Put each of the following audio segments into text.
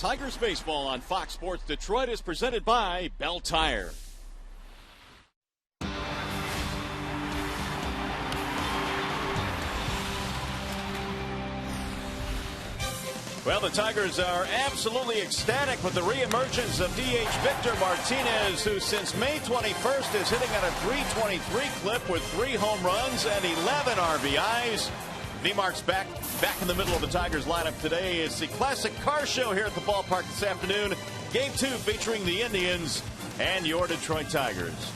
Tigers baseball on Fox Sports Detroit is presented by Bell Tire. Well, the Tigers are absolutely ecstatic with the reemergence of DH Victor Martinez, who since May 21st is hitting at a .323 clip with 3 home runs and 11 RBIs. V-Mark's back in the middle of the Tigers lineup today. It's the classic car show here at the ballpark this afternoon. Game 2 featuring the Indians and your Detroit Tigers.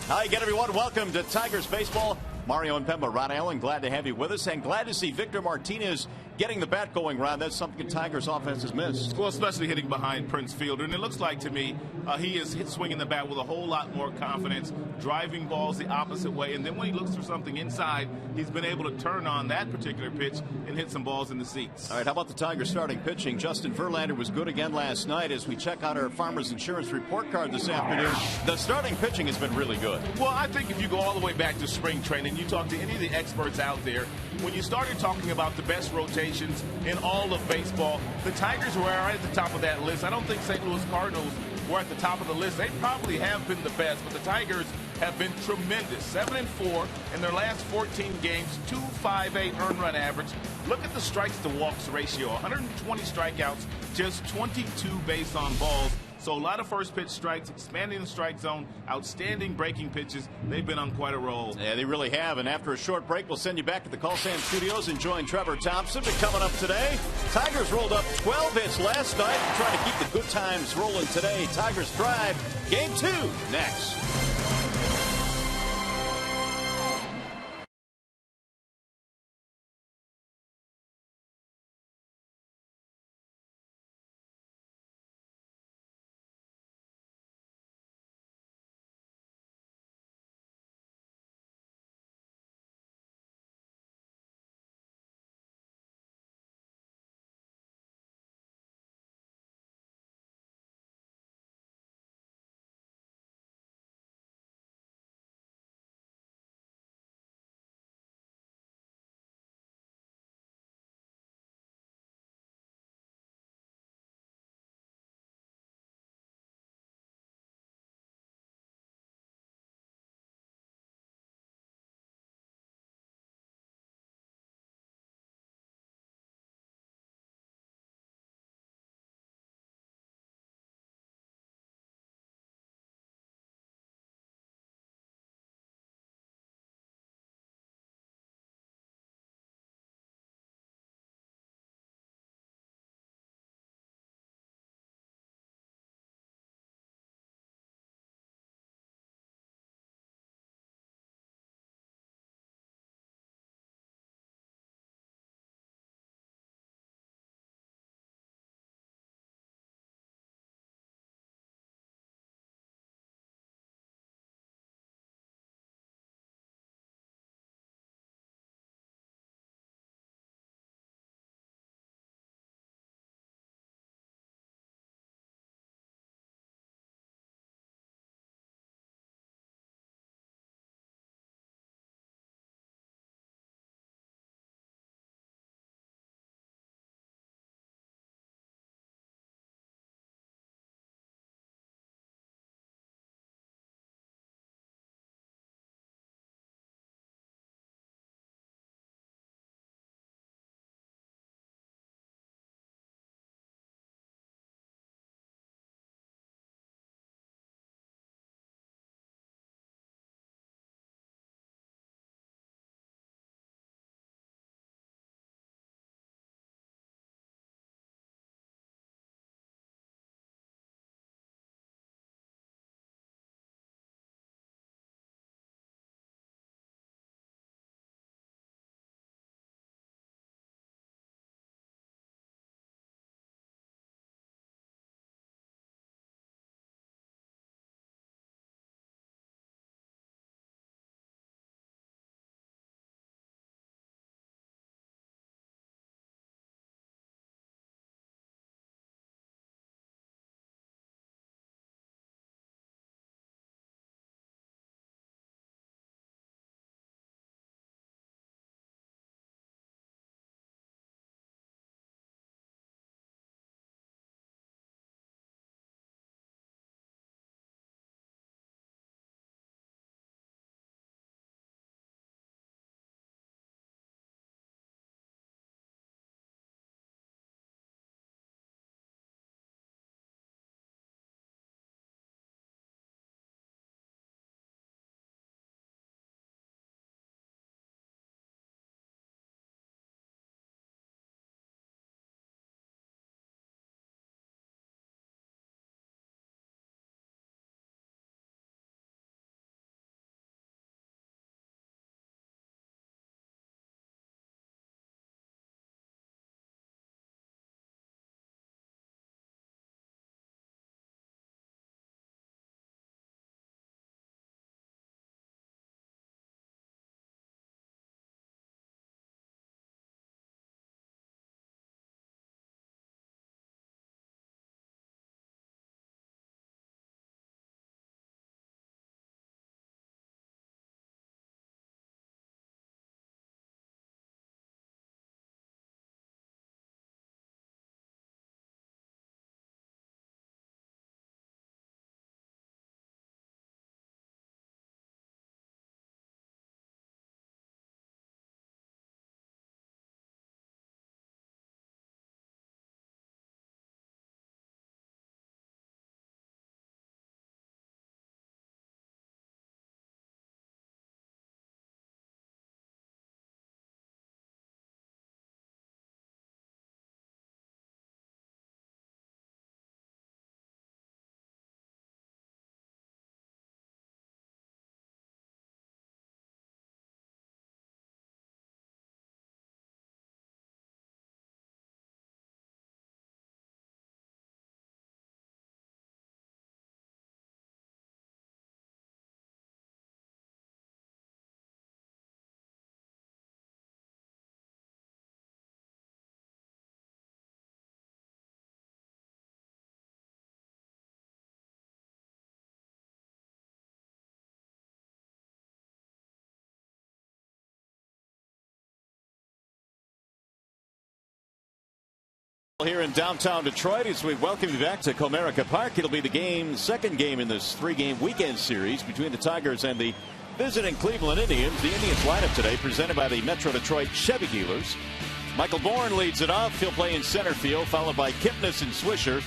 Hi again, everyone. Welcome to Tigers baseball. Mario and Pemba, Ron Allen, glad to have you with us, and glad to see Victor Martinez getting the bat going, Ron. That's something the Tigers offense has missed. Well, especially hitting behind Prince Fielder, and it looks like to me he is swinging the bat with a whole lot more confidence, driving balls the opposite way, and then when he looks for something inside, he's been able to turn on that particular pitch and hit some balls in the seats. All right, how about the Tigers starting pitching? Justin Verlander was good again last night. As we check out our Farmers Insurance report card this afternoon, the starting pitching has been really good. Well, I think if you go all the way back to spring training, you talk to any of the experts out there, when you started talking about the best rotations in all of baseball, the Tigers were right at the top of that list. I don't think St. Louis Cardinals were at the top of the list. They probably have been the best, but the Tigers have been tremendous. 7-4 in their last 14 games, 2.58 earned run average. Look at the strikes to walks ratio, 120 strikeouts, just 22 base on balls. So a lot of first pitch strikes, expanding the strike zone, outstanding breaking pitches. They've been on quite a roll. Yeah, they really have. And after a short break, we'll send you back to the Call-Sam Studios and join Trevor Thompson. But coming up today, Tigers rolled up 12 hits last night, trying to keep the good times rolling today. Tigers thrive. Game 2 next. here in downtown Detroit as we welcome you back to Comerica Park. It'll be the second game in this 3-game weekend series between the Tigers and the visiting Cleveland Indians. The Indians lineup today presented by the Metro Detroit Chevy dealers. Michael Bourne leads it off. He'll play in center field, followed by Kipnis and Swisher.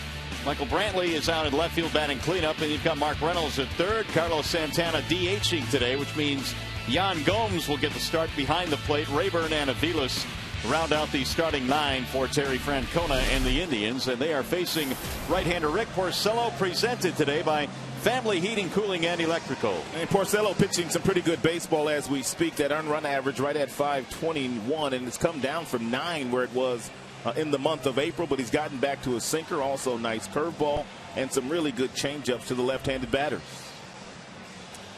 Michael Brantley is out in left field batting cleanup, and you've got Mark Reynolds at third. Carlos Santana DHing today, which means Yan Gomes will get the start behind the plate. Rayburn and Aviles round out the starting 9 for Terry Francona and the Indians, and they are facing right-hander Rick Porcello, presented today by Family Heating, Cooling, and Electrical. And Porcello pitching some pretty good baseball as we speak. That earned run average right at 521, and it's come down from 9 where it was in the month of April, but he's gotten back to a sinker, also nice curveball, and some really good changeups to the left-handed batters.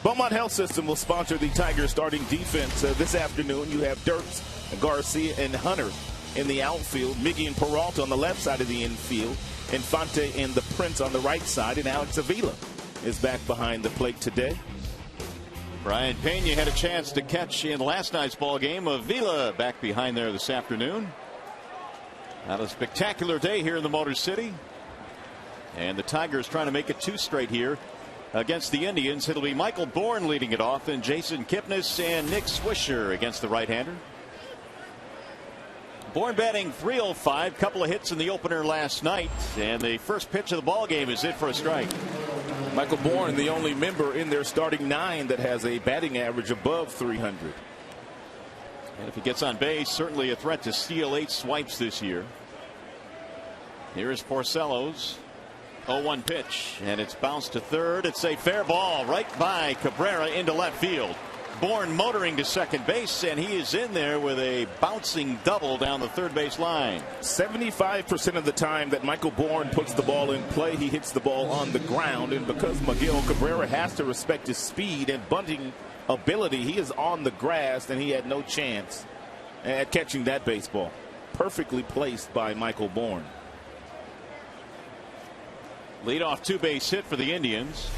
Beaumont Health System will sponsor the Tigers starting defense this afternoon. You have Dirks, Garcia, and Hunter in the outfield. Miggy and Peralta on the left side of the infield. Infante and the Prince on the right side. And Alex Avila is back behind the plate today. Brian Pena had a chance to catch in last night's ball game. Avila back behind there this afternoon. Had a spectacular day here in the Motor City. And the Tigers trying to make it 2 straight here against the Indians. It'll be Michael Bourne leading it off, and Jason Kipnis and Nick Swisher against the right-hander. Bourne batting .305, couple of hits in the opener last night, and the first pitch of the ball game is it for a strike. Michael Bourne, the only member in their starting 9 that has a batting average above 300. And if he gets on base, certainly a threat to steal 8 swipes this year. Here is Porcello's 0-1 pitch, and it's bounced to third. It's a fair ball right by Cabrera into left field. Bourne motoring to second base, and he is in there with a bouncing double down the third base line. 75% of the time that Michael Bourne puts the ball in play, he hits the ball on the ground, and because Miguel Cabrera has to respect his speed and bunting ability, he is on the grass, and he had no chance at catching that baseball. Perfectly placed by Michael Bourne. Leadoff 2-base hit for the Indians.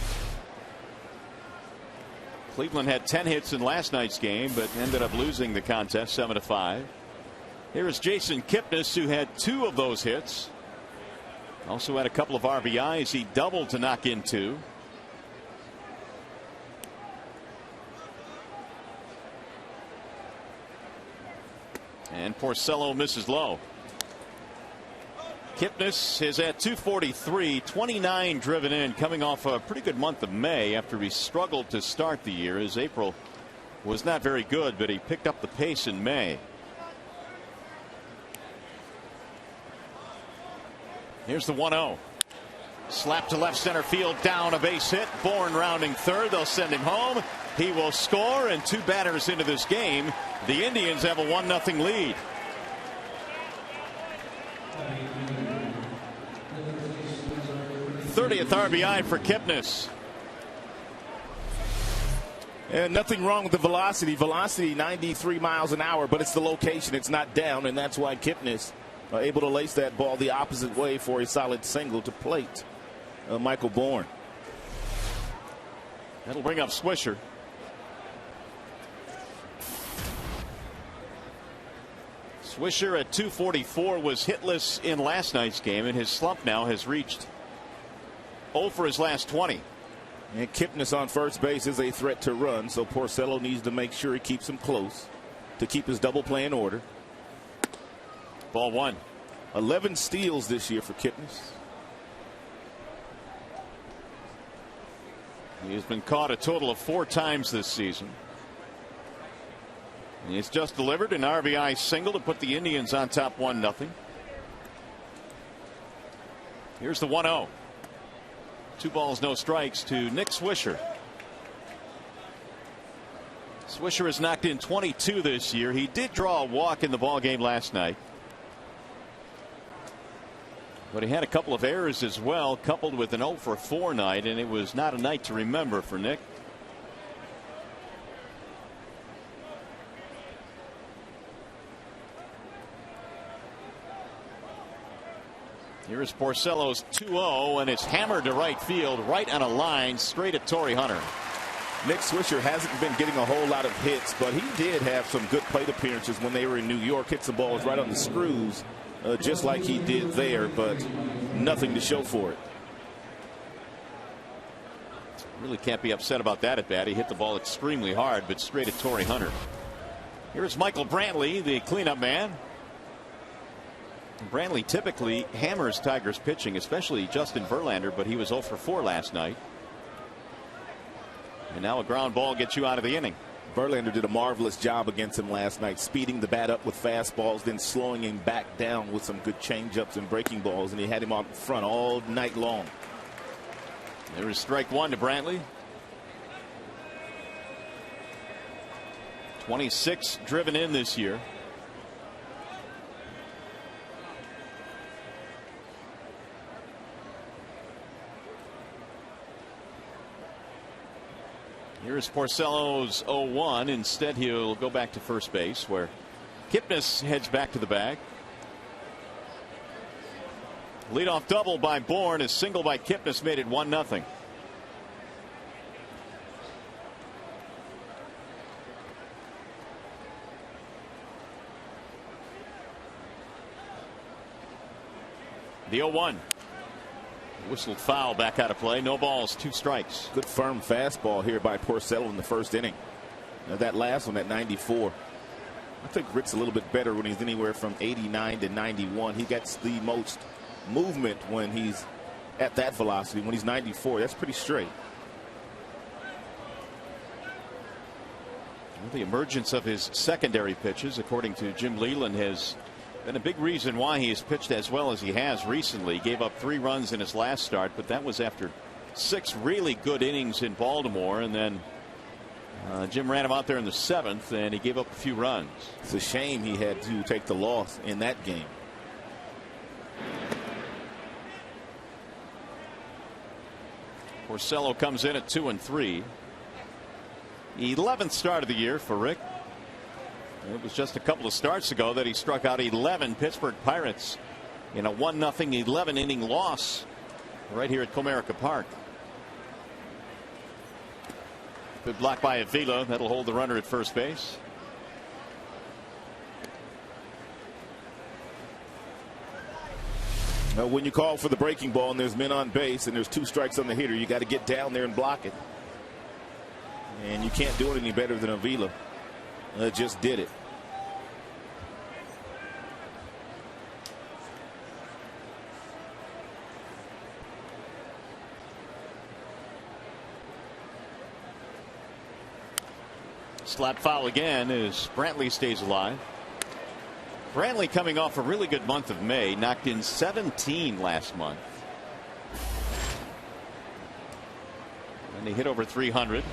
Cleveland had 10 hits in last night's game, but ended up losing the contest 7-5. Here is Jason Kipnis, who had 2 of those hits. Also had a couple of RBIs. He doubled to knock in 2. And Porcello misses low. Kipnis is at 243, 29 driven in, coming off a pretty good month of May after he struggled to start the year. His April was not very good, but he picked up the pace in May. Here's the 1-0. Slap to left center field, down, a base hit. Bourne rounding third. They'll send him home. He will score, and 2 batters into this game, the Indians have a 1-0 lead. th RBI for Kipnis. And nothing wrong with the velocity. Velocity 93 miles an hour, but it's the location. It's not down, and that's why Kipnis able to lace that ball the opposite way for a solid single to plate Michael Bourne. That'll bring up Swisher. Swisher at 244 was hitless in last night's game, and his slump now has reached 0 for his last 20. And Kipnis on first base is a threat to run, so Porcello needs to make sure he keeps him close to keep his double play in order. Ball 1. 11 steals this year for Kipnis. He has been caught a total of 4 times this season. He's just delivered an RBI single to put the Indians on top 1-0. Here's the 1-0. 2 balls, no strikes to Nick Swisher. Swisher has knocked in 22 this year. He did draw a walk in the ball game last night, but he had a couple of errors as well, coupled with an 0 for 4 night, and it was not a night to remember for Nick. Here is Porcello's 2-0, and it's hammered to right field, right on a line, straight at Torrey Hunter. Nick Swisher hasn't been getting a whole lot of hits, but he did have some good plate appearances when they were in New York. Hit some balls right on the screws just like he did there, but nothing to show for it. Really can't be upset about that at bat. He hit the ball extremely hard, but straight at Torrey Hunter. Here's Michael Brantley, the cleanup man. Brantley typically hammers Tigers pitching, especially Justin Verlander, but he was 0 for 4 last night. And now a ground ball gets you out of the inning. Verlander did a marvelous job against him last night, speeding the bat up with fastballs, then slowing him back down with some good changeups and breaking balls, and he had him out front all night long. There is strike one to Brantley. 26 driven in this year. Here's Porcello's 0-1. Instead, he'll go back to first base, where Kipnis heads back to the bag. Leadoff double by Bourne. A single by Kipnis made it 1-0. The 0-1. Whistled foul, back out of play. No balls, 2 strikes. Good firm fastball here by Porcello in the first inning. Now that last one at 94. I think Rick's a little bit better when he's anywhere from 89 to 91. He gets the most movement when he's at that velocity. When he's 94, that's pretty straight. Well, the emergence of his secondary pitches, according to Jim Leyland, has been a big reason why he has pitched as well as he has recently. He gave up 3 runs in his last start, but that was after 6 really good innings in Baltimore, and then Jim ran him out there in the 7th, and he gave up a few runs. It's a shame he had to take the loss in that game. Porcello comes in at 2-3. 11th start of the year for Rick. It was just a couple of starts ago that he struck out 11 Pittsburgh Pirates in a 1-0 11-inning loss right here at Comerica Park. Good block by Avila. That'll hold the runner at first base. Now, when you call for the breaking ball and there's men on base and there's 2 strikes on the hitter, you got to get down there and block it. And you can't do it any better than Avila. Just did it. Slap foul again as Brantley stays alive. Brantley coming off a really good month of May, knocked in 17 last month. And he hit over 300.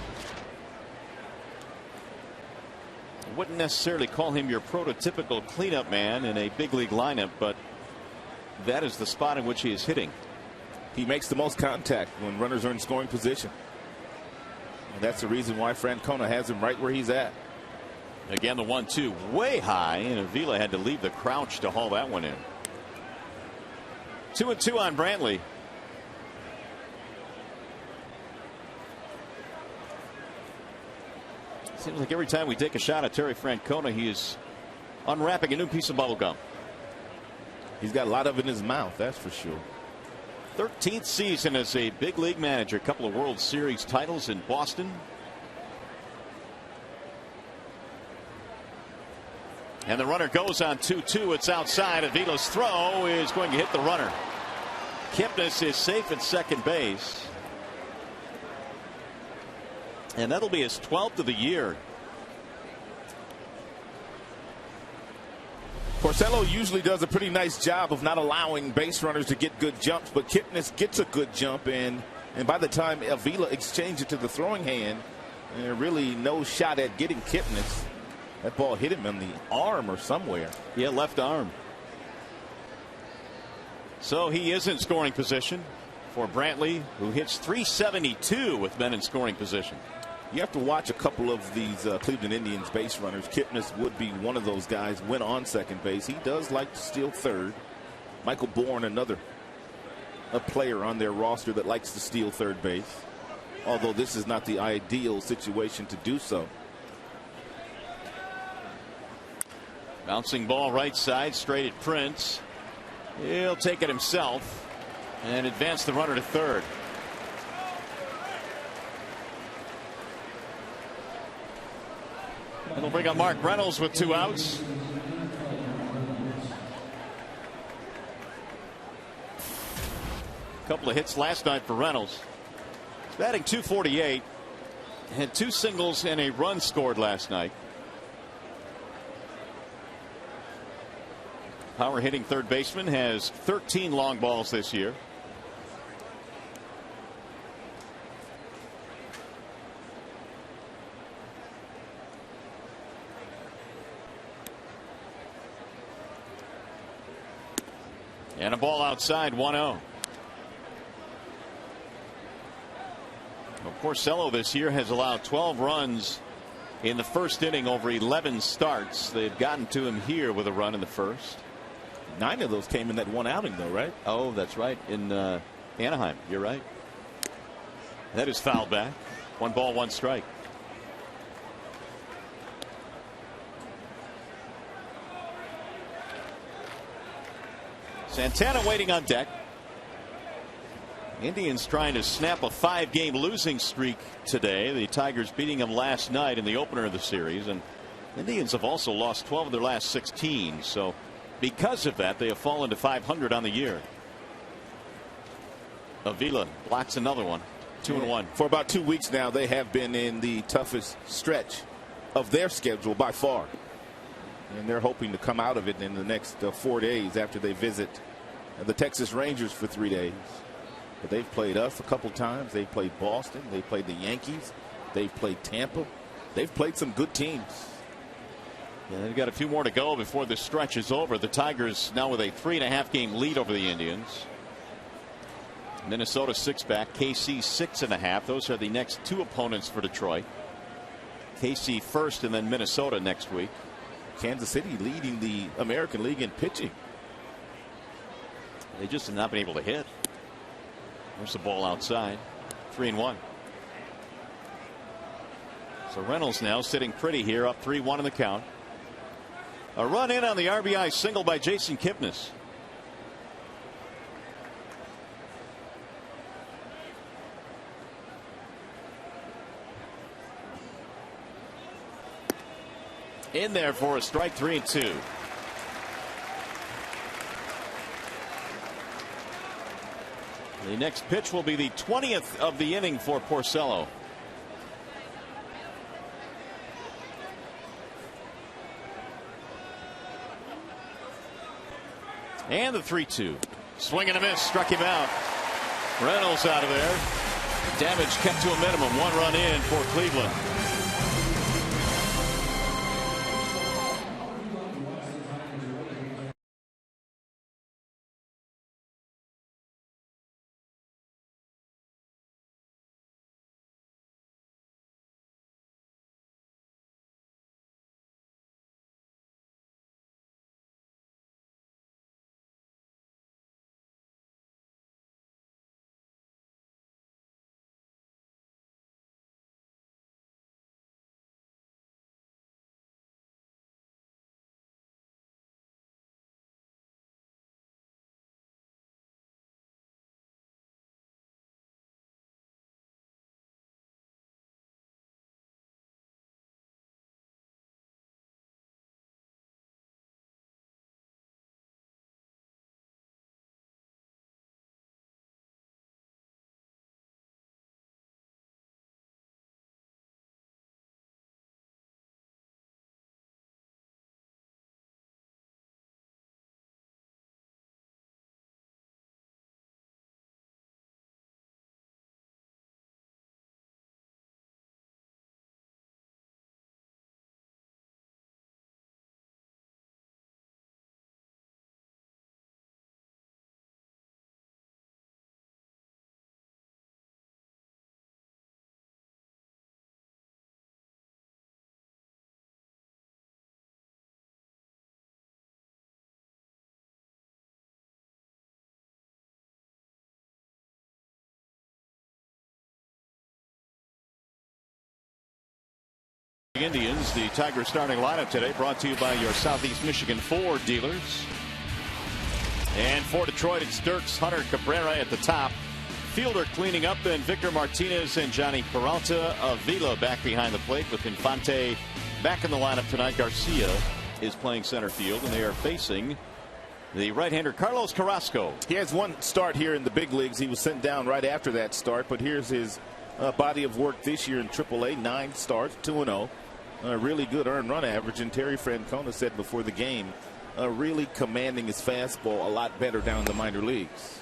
Wouldn't necessarily call him your prototypical cleanup man in a big league lineup, but that is the spot in which he is hitting. He makes the most contact when runners are in scoring position. And that's the reason why Francona has him right where he's at. Again, the 1-2 way high, and Avila had to leave the crouch to haul that one in. 2-2 on Brantley. Seems like every time we take a shot at Terry Francona, he is unwrapping a new piece of bubble gum. He's got a lot of it in his mouth, that's for sure. 13th season as a big league manager, a couple of World Series titles in Boston. And the runner goes on 2-2. It's outside. Avila's throw is going to hit the runner. Kipnis is safe at second base. And that'll be his 12th of the year. Porcello usually does a pretty nice job of not allowing base runners to get good jumps, but Kipnis gets a good jump, and by the time Avila exchanged it to the throwing hand, really no shot at getting Kipnis. That ball hit him in the arm or somewhere. Yeah, left arm. So he is in scoring position for Brantley, who hits .372 with men in scoring position. You have to watch a couple of these Cleveland Indians base runners. Kipnis would be one of those guys when on second base. He does like to steal third. Michael Bourne, a player on their roster that likes to steal third base, although this is not the ideal situation to do so. Bouncing ball right side, straight at Prince. He'll take it himself and advance the runner to third. And they'll bring up Mark Reynolds with 2 outs. A couple of hits last night for Reynolds. He's batting .248. Had 2 singles and a run scored last night. Power hitting third baseman has 13 long balls this year. And a ball outside, 1-0. Porcello this year has allowed 12 runs in the first inning over 11 starts. They've gotten to him here with a run in the first. 9 of those came in that 1 outing, though, right? Oh, that's right. In Anaheim. You're right. That is fouled back. 1 ball, 1 strike. Santana waiting on deck. Indians trying to snap a 5-game losing streak today. The Tigers beating them last night in the opener of the series, and Indians have also lost 12 of their last 16. So because of that, they have fallen to .500 on the year. Avila blocks another one. 2-1. For about 2 weeks now, they have been in the toughest stretch of their schedule by far, and they're hoping to come out of it in the next 4 days after they visit the Texas Rangers for 3 days. But they've played us a couple times. They've played Boston. They've played the Yankees. They've played Tampa. They've played some good teams. Yeah, they've got a few more to go before this stretch is over. The Tigers now with a 3.5-game lead over the Indians. Minnesota 6-back. KC 6.5. Those are the next 2 opponents for Detroit. KC first and then Minnesota next week. Kansas City leading the American League in pitching. They just have not been able to hit. There's the ball outside. 3-1. So Reynolds now sitting pretty here, up 3-1 in the count. A run in on the RBI single by Jason Kipnis. In there for a strike, 3-2. The next pitch will be the 20th of the inning for Porcello. And the 3-2. Swing and a miss, struck him out. Reynolds out of there. Damage kept to a minimum. 1 run in for Cleveland. Indians, the Tigers starting lineup today brought to you by your Southeast Michigan Ford dealers. And for Detroit, it's Dirks, Hunter, Cabrera at the top. Fielder cleaning up, then Victor Martinez and Johnny Peralta. Avila back behind the plate with Infante back in the lineup tonight. Garcia is playing center field, and they are facing the right-hander Carlos Carrasco. He has one start here in the big leagues. He was sent down right after that start, but here's his body of work this year in AAA. 9 starts, 2-0. A really good earned run average, and Terry Francona said before the game, really commanding his fastball a lot better down in the minor leagues.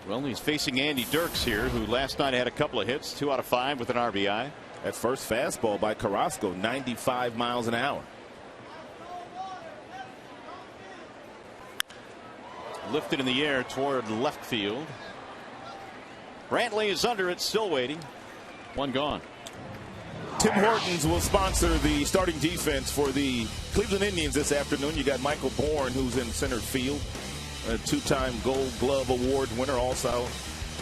Well, he's facing Andy Dirks here, who last night had a couple of hits, 2 out of 5 with an RBI. That first fastball by Carrasco, 95 miles an hour. Lifted in the air toward left field. Brantley is under it, still waiting. 1 gone. Tim Hortons will sponsor the starting defense for the Cleveland Indians this afternoon. You got Michael Bourne, who's in center field, a 2-time Gold Glove Award winner, also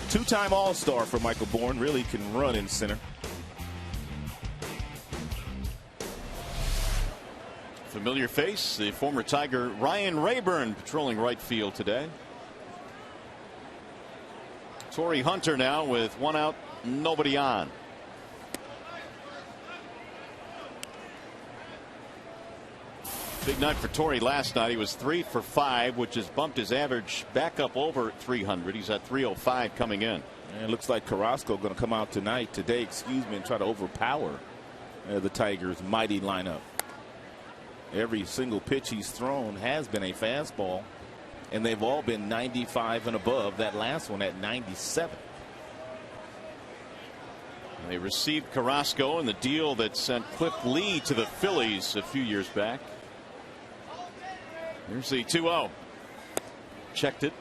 2-time All-Star for Michael Bourne. Really can run in center. Familiar face, the former Tiger Ryan Rayburn patrolling right field today. Torrey Hunter now with 1 out, nobody on. Big night for Torrey last night. He was 3 for 5, which has bumped his average back up over 300. He's at 305 coming in. And it looks like Carrasco going to come out today, and try to overpower the Tigers' mighty lineup. Every single pitch he's thrown has been a fastball, and they've all been 95 and above. That last one at 97. They received Carrasco in the deal that sent Cliff Lee to the Phillies a few years back. Here's the 2-0. Checked it.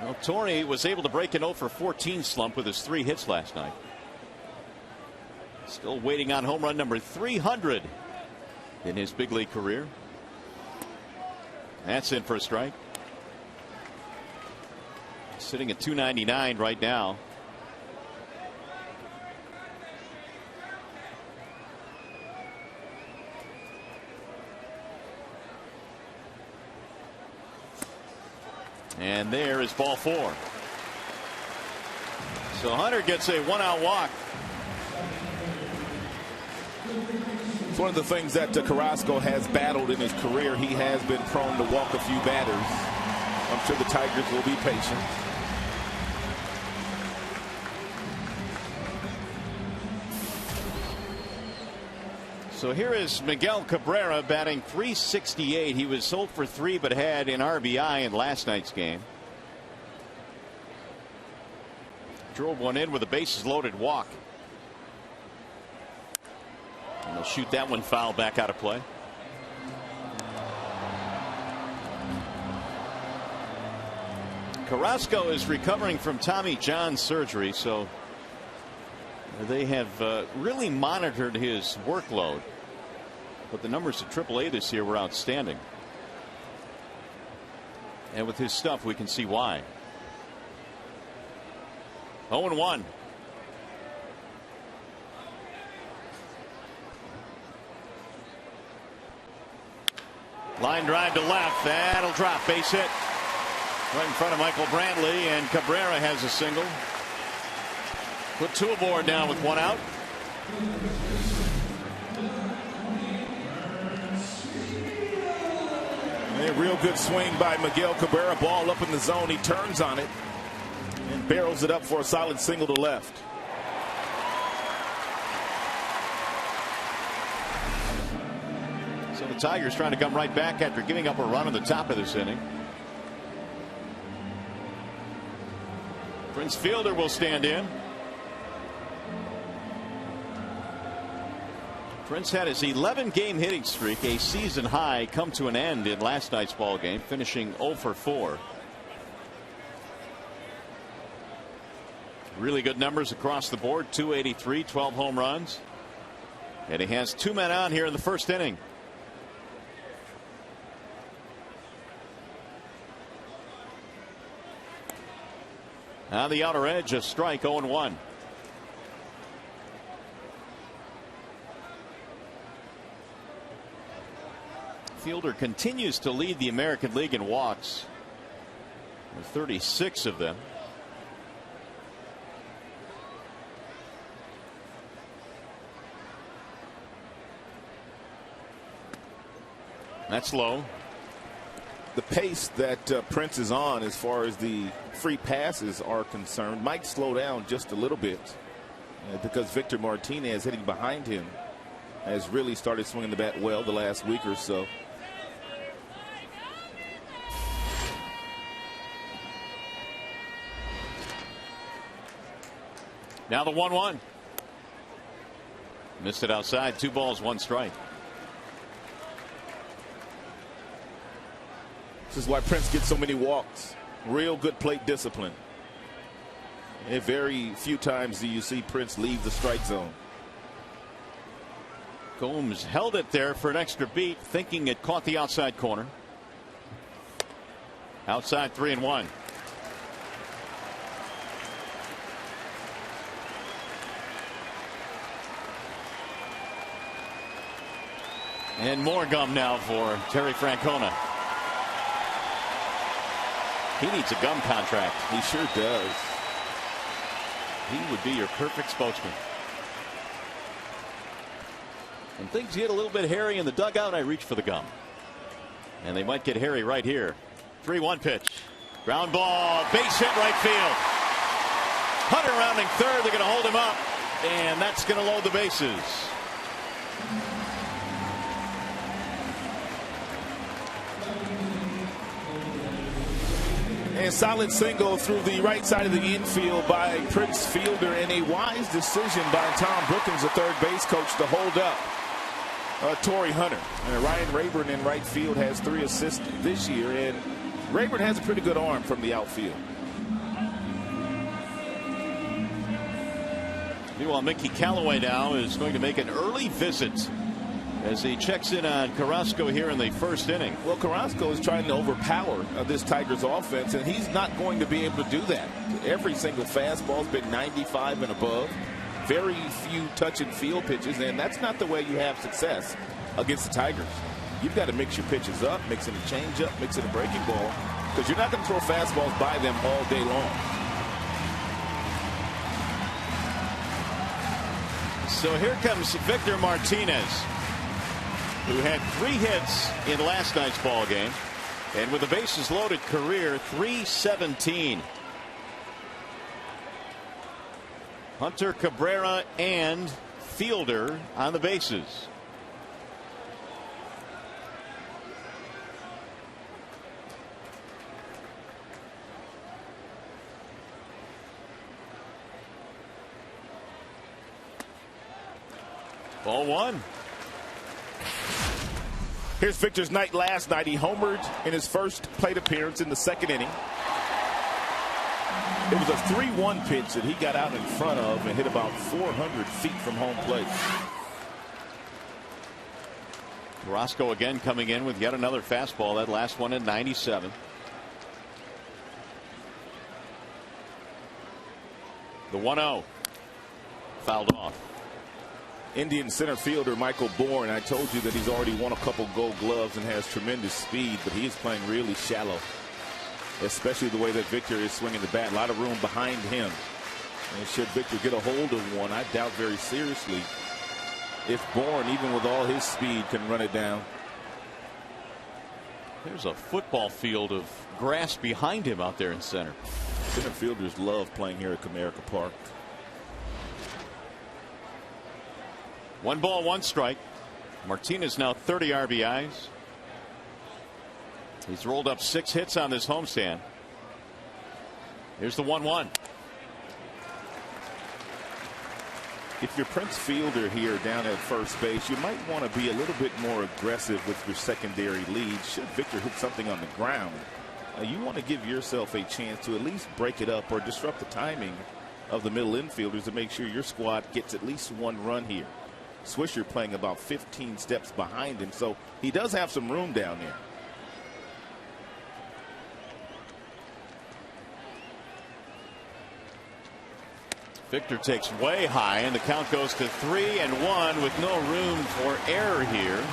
Well, Torrey was able to break an 0 for 14 slump with his 3 hits last night. Still waiting on home run number 300 in his big league career. That's in for a strike. Sitting at 299 right now. And there is ball 4. So Hunter gets a 1-out walk. It's one of the things that Carrasco has battled in his career. He has been prone to walk a few batters. I'm sure the Tigers will be patient. So here is Miguel Cabrera batting .368. He was 0 for 3 but had an RBI in last night's game. Drove one in with a bases loaded walk. And they'll shoot that one foul back out of play. Carrasco is recovering from Tommy John surgery, so they have really monitored his workload. But the numbers at AAA this year were outstanding. And with his stuff, we can see why. 0-1. Line drive to left. That'll drop. Base hit. Right in front of Michael Brantley, and Cabrera has a single. Put 2 aboard now with 1 out. A real good swing by Miguel Cabrera. Ball up in the zone. He turns on it and barrels it up for a solid single to left. So the Tigers trying to come right back after giving up a run at the top of this inning. Prince Fielder will stand in. Prince had his 11-game hitting streak, a season high, come to an end in last night's ball game, finishing 0 for 4. Really good numbers across the board. 283, 12 home runs. And he has 2 men on here in the first inning. On the outer edge, a strike, 0-1. Fielder continues to lead the American League in walks with 36 of them. That's low. The pace that Prince is on as far as the free passes are concerned might slow down just a little bit because Victor Martinez hitting behind him has really started swinging the bat well the last week or so. Now the 1-1. Missed it outside. 2 balls, 1 strike. This is why Prince gets so many walks. Real good plate discipline. And very few times do you see Prince leave the strike zone. Gomes held it there for an extra beat, thinking it caught the outside corner. Outside 3-1. And more gum now for Terry Francona. He needs a gum contract. He sure does. He would be your perfect spokesman. When things get a little bit hairy in the dugout, I reach for the gum. And they might get hairy right here. 3-1 pitch. Ground ball. Base hit right field. Hunter rounding third. They're going to hold him up. And that's going to load the bases. And solid single through the right side of the infield by Prince Fielder, and a wise decision by Tom Brookins, the third base coach, to hold up Torrey Hunter. And Ryan Rayburn in right field has 3 assists this year, and Rayburn has a pretty good arm from the outfield. Meanwhile, Mickey Callaway now is going to make an early visit as he checks in on Carrasco here in the first inning. Well, Carrasco is trying to overpower this Tigers offense, and he's not going to be able to do that. Every single fastball's been 95 and above. Very few touch and field pitches, and that's not the way you have success against the Tigers. You've got to mix your pitches up, mix it a changeup, mix it a breaking ball, because you're not going to throw fastballs by them all day long. So here comes Victor Martinez, who had 3 hits in last night's ball game, and with a bases loaded career, 317. Hunter, Cabrera, and Fielder on the bases. Ball 1. Here's Victor's night last night. He homered in his first plate appearance in the second inning. It was a 3-1 pitch that he got out in front of and hit about 400 feet from home plate. Carrasco again coming in with yet another fastball. That last one at 97. The 1-0 fouled off. Indian center fielder Michael Bourne, I told you that he's already won a couple Gold Gloves and has tremendous speed, but he is playing really shallow, especially the way that Victor is swinging the bat. A lot of room behind him. And should Victor get a hold of one, I doubt very seriously if Bourne, even with all his speed, can run it down. There's a football field of grass behind him out there in center. Center fielders love playing here at Comerica Park. 1 ball, 1 strike. Martinez now 30 RBIs. He's rolled up 6 hits on this homestand. Here's the 1-1. If you're Prince Fielder here down at first base, you might want to be a little bit more aggressive with your secondary lead. Should Victor hit something on the ground, you want to give yourself a chance to at least break it up or disrupt the timing of the middle infielders to make sure your squad gets at least 1 run here. Swisher playing about 15 steps behind him, so he does have some room down there. Victor takes way high, and the count goes to 3-1 with no room for error here.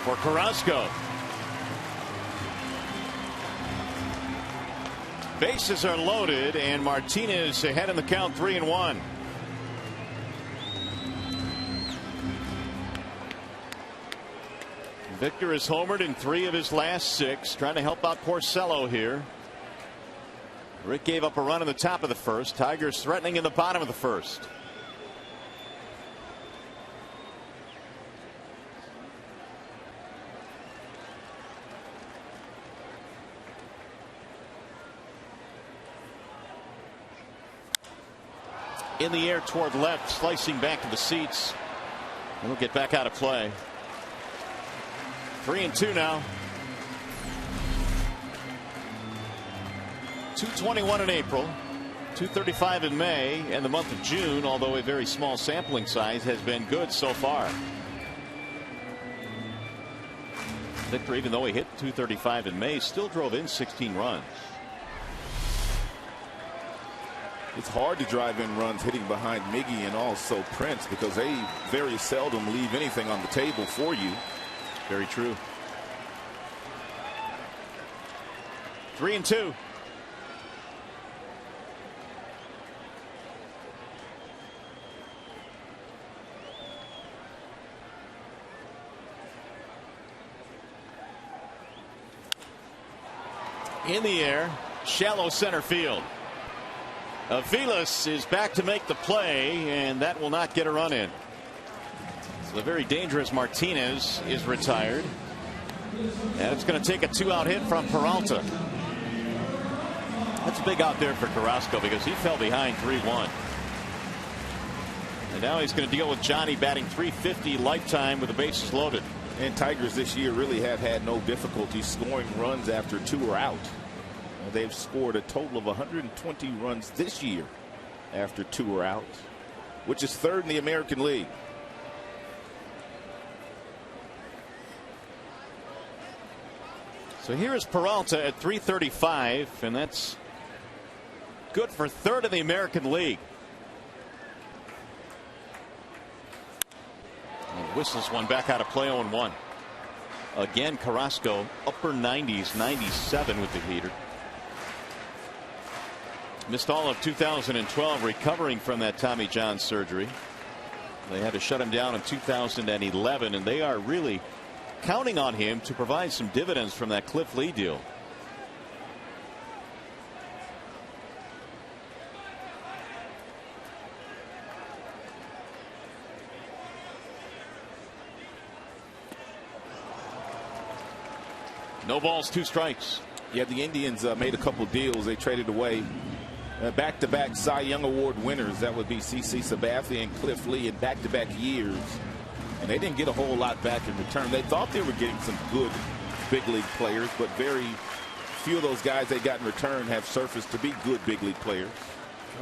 for Carrasco. Bases are loaded, and Martinez ahead in the count, 3-1. Victor has homered in 3 of his last 6, trying to help out Porcello here. Rick gave up a run in the top of the first. Tigers threatening in the bottom of the first. In the air toward left, slicing back to the seats. It'll get back out of play. 3-2 now. 221 in April, 235 in May, and the month of June, although a very small sampling size, has been good so far. Victor, even though he hit 235 in May, still drove in 16 runs. It's hard to drive in runs hitting behind Miggy and also Prince, because they very seldom leave anything on the table for you. Very true. 3-2. In the air, shallow center field. Aviles is back to make the play, and that will not get a run in. So the very dangerous Martinez is retired, and it's going to take a 2-out hit from Peralta. That's big out there for Carrasco, because he fell behind 3-1. And now he's going to deal with Johnny batting .350 lifetime with the bases loaded. And Tigers this year really have had no difficulty scoring runs after 2 are out. They've scored a total of 120 runs this year after 2 are out, which is 3rd in the American League. So here is Peralta at .335, and that's good for 3rd in the American League. And whistles one back out of play, 0-1. Again, Carrasco upper 90s, 97 with the heater. Missed all of 2012 recovering from that Tommy John surgery. They had to shut him down in 2011, and they are really counting on him to provide some dividends from that Cliff Lee deal. No balls, 2 strikes. Yeah, the Indians made a couple deals. They traded away back-to-back Cy Young Award winners. That would be CC Sabathia and Cliff Lee in back-to-back years. And they didn't get a whole lot back in return. They thought they were getting some good big league players, but very few of those guys they got in return have surfaced to be good big league players.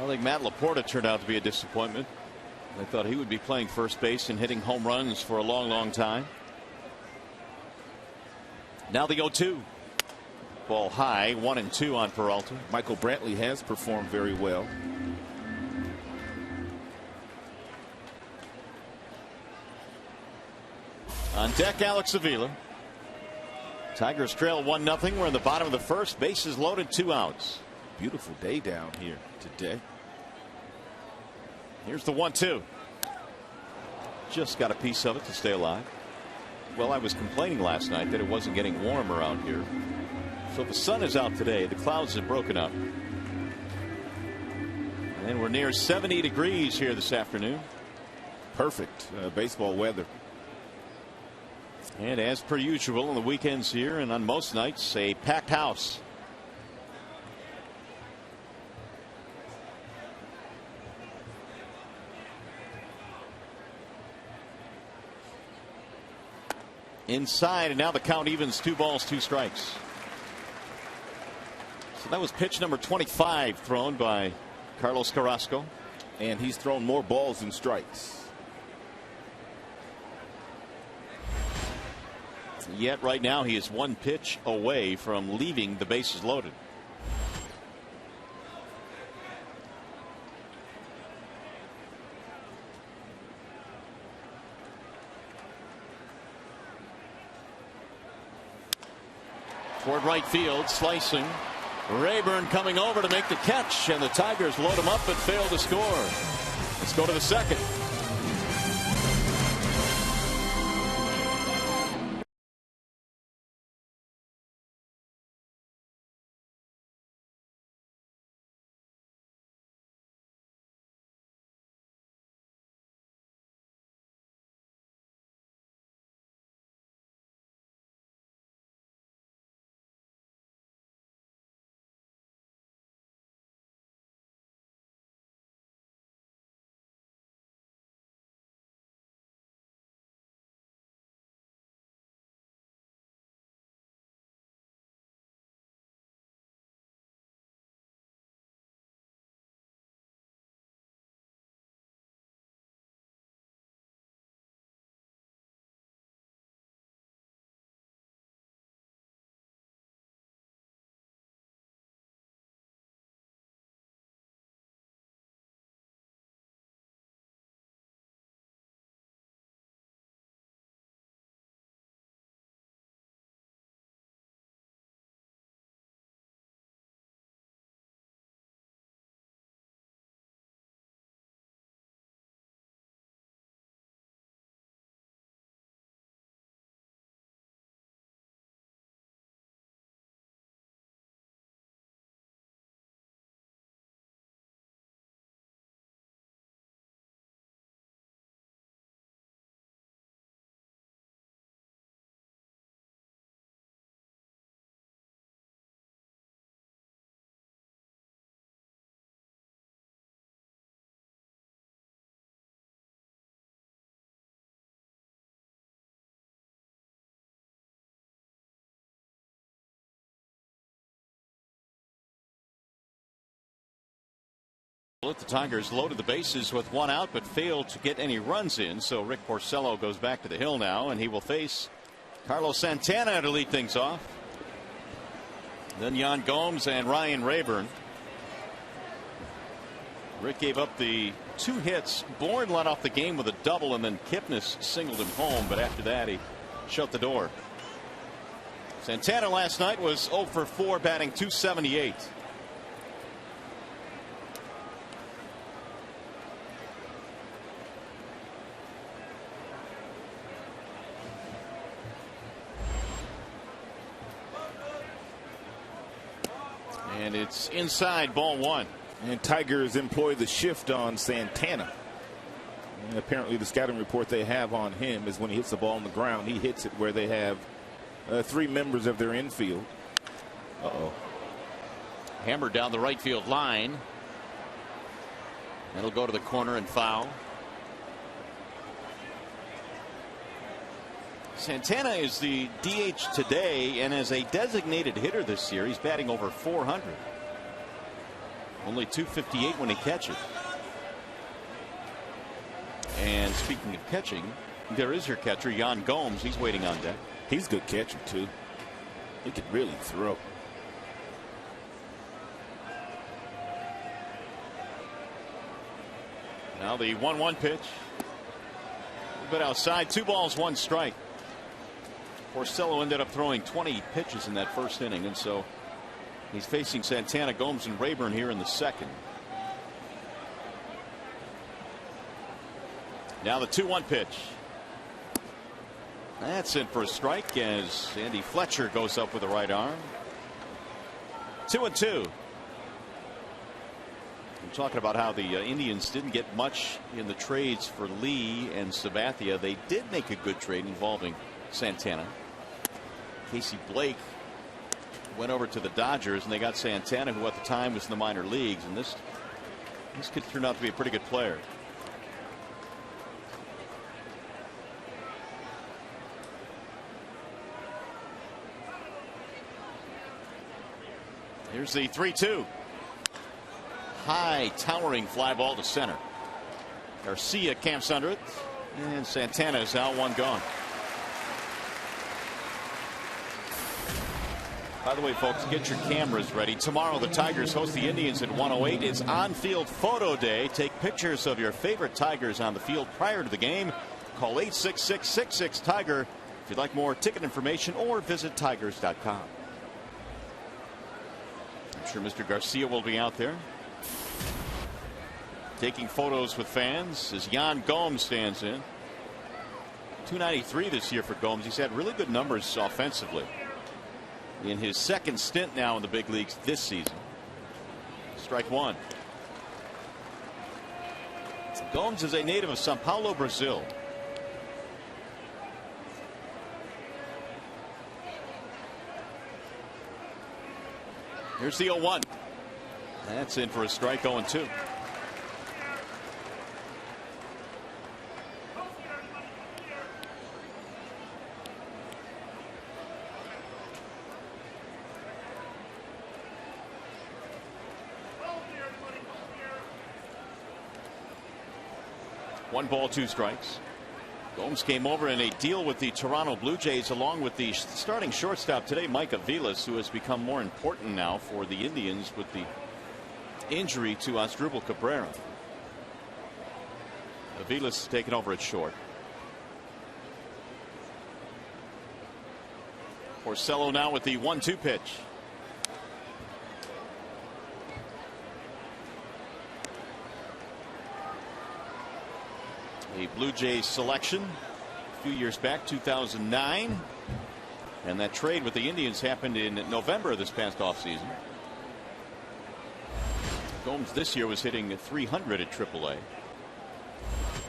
I think Matt Laporta turned out to be a disappointment. I thought he would be playing first base and hitting home runs for a long time. Now the 0-2. Ball high, 1-2 on Peralta. Michael Brantley has performed very well. On deck, Alex Avila. Tigers trail 1-0. We're in the bottom of the first. Bases loaded, 2 outs. Beautiful day down here today. Here's the 1-2. Just got a piece of it to stay alive. Well, I was complaining last night that it wasn't getting warm around here. So the sun is out today. The clouds have broken up. And we're near 70 degrees here this afternoon. Perfect baseball weather. And as per usual on the weekends here and on most nights, a packed house. Inside, and now the count evens, 2 balls, 2 strikes. So that was pitch number 25 thrown by Carlos Carrasco. And he's thrown more balls than strikes. Yet right now he is 1 pitch away from leaving the bases loaded. Toward right field, slicing. Rayburn coming over to make the catch, and the Tigers load him up but fail to score. Let's go to the second. The Tigers loaded the bases with one out but failed to get any runs in, so Rick Porcello goes back to the hill now, and he will face Carlos Santana to lead things off. Then Yan Gomes and Ryan Rayburn. Rick gave up the 2 hits. Bourne led off the game with a double, and then Kipnis singled him home, but after that he shut the door. Santana last night was 0 for 4, batting .278. And it's inside, ball 1. And Tigers employ the shift on Santana. And apparently the scouting report they have on him is when he hits the ball on the ground, he hits it where they have 3 members of their infield. Hammered down the right field line. It'll go to the corner and foul. Santana is the DH today, and as a designated hitter this year, he's batting over 400. Only .258 when he catches. And speaking of catching, there is your catcher, Yan Gomes. He's waiting on deck. He's a good catcher, too. He could really throw. Now the 1-1 pitch. A bit outside, 2 balls, 1 strike. Porcello ended up throwing 20 pitches in that first inning, and so he's facing Santana, Gomes, and Rayburn here in the second. Now the 2-1 pitch. That's in for a strike as Andy Fletcher goes up with the right arm. 2-2. I'm talking about how the Indians didn't get much in the trades for Lee and Sabathia. They did make a good trade involving Santana. Casey Blake went over to the Dodgers, and they got Santana, who at the time was in the minor leagues, and this could turn out to be a pretty good player. Here's the 3-2. High towering fly ball to center. Garcia camps under it, and Santana is out, 1 gone. By the way, folks, get your cameras ready. Tomorrow the Tigers host the Indians at 1:08. It's on-field photo day. Take pictures of your favorite Tigers on the field prior to the game. Call 866-66-TIGER if you'd like more ticket information, or visit tigers.com. sure Mr. Garcia will be out there taking photos with fans as Yan Gomes stands in. 293 this year for Gomes. He's had really good numbers offensively in his second stint now in the big leagues this season. Strike one. Gomes is a native of Sao Paulo, Brazil. Here's the 0-1. That's in for a strike. 0-2. One ball, two strikes. Gomes came over in a deal with the Toronto Blue Jays along with the starting shortstop today, Mike Aviles, who has become more important now for the Indians with the injury to Asdrubal Cabrera. Aviles taken over at short. Porcello now with the 1-2 pitch. A Blue Jays selection a few years back, 2009, and that trade with the Indians happened in November of this past offseason. Gomes this year was hitting 300 at AAA.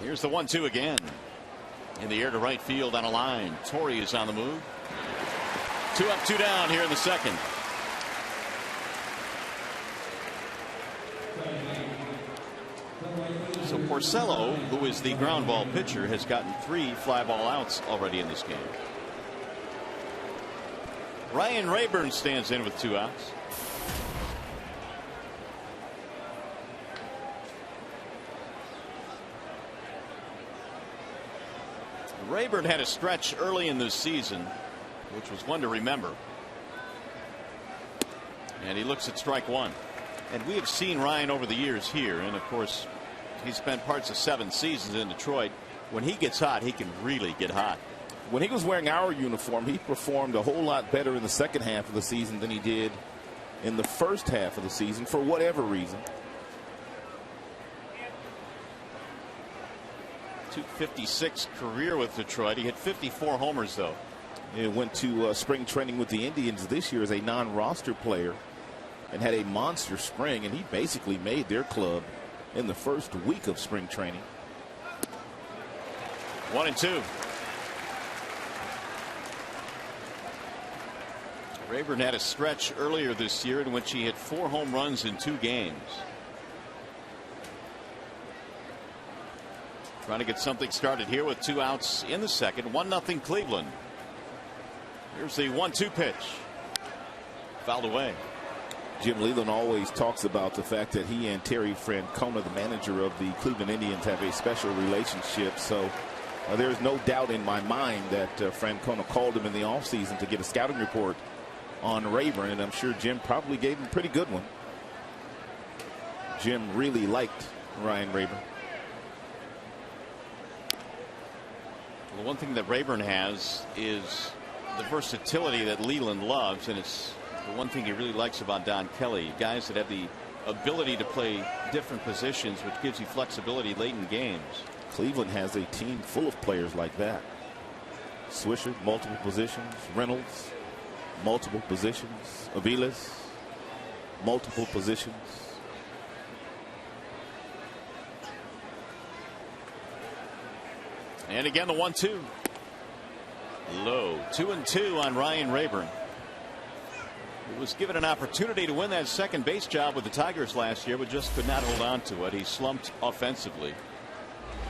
Here's the 1-2 again. In the air to right field on a line. Torre is on the move. 2 up, 2 down here in the second. So Porcello, who is the ground ball pitcher, has gotten 3 fly ball outs already in this game. Ryan Rayburn stands in with 2 outs. Rayburn had a stretch early in this season, which was one to remember. And he looks at strike one. And we have seen Ryan over the years here, and of course he spent parts of 7 seasons in Detroit. When he gets hot, he can really get hot. When he was wearing our uniform, he performed a whole lot better in the second half of the season than he did in the first half of the season for whatever reason. .256 career with Detroit. He hit 54 homers though. He went to spring training with the Indians this year as a non-roster player and had a monster spring, and he basically made their club in the first week of spring training. 1-2. Rayburn had a stretch earlier this year in which he hit 4 home runs in 2 games. Trying to get something started here with 2 outs in the second. 1-0 Cleveland. Here's the 1-2 pitch. Fouled away. Jim Leyland always talks about the fact that he and Terry Francona, the manager of the Cleveland Indians, have a special relationship. So there's no doubt in my mind that Francona called him in the offseason to get a scouting report on Rayburn, and I'm sure Jim probably gave him a pretty good one. Jim really liked Ryan Rayburn. Well, the one thing that Rayburn has is the versatility that Leyland loves, and it's the one thing he really likes about Don Kelly. Guys that have the ability to play different positions, which gives you flexibility late in games. Cleveland has a team full of players like that. Swisher, multiple positions. Reynolds, multiple positions. Aviles, multiple positions. And again, the 1-2. Low. 2-2 on Ryan Rayburn. He was given an opportunity to win that second base job with the Tigers last year, but just could not hold on to it. He slumped offensively.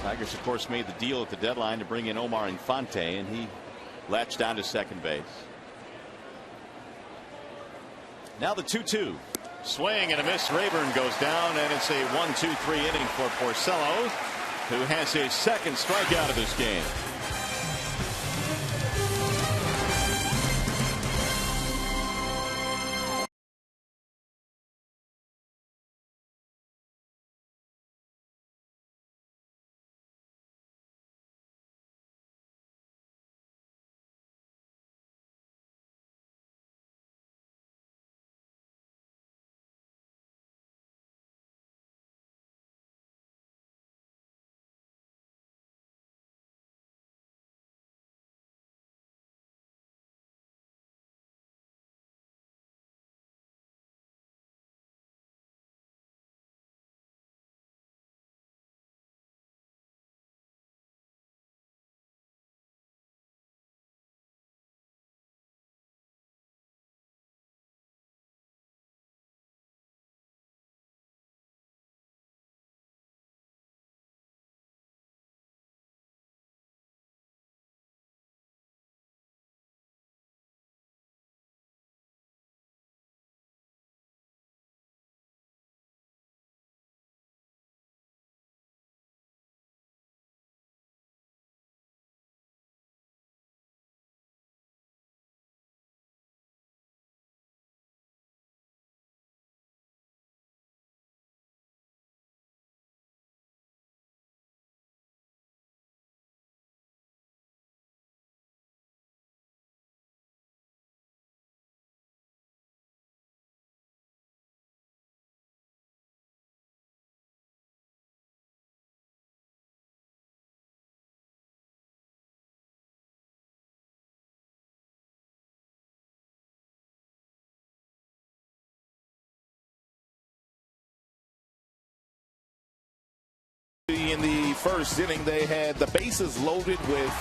Tigers, of course, made the deal at the deadline to bring in Omar Infante, and he latched on to second base. Now the 2-2. Swing and a miss. Rayburn goes down, and it's a 1-2-3 inning for Porcello, who has his second strikeout of this game. first inning. They had the bases loaded with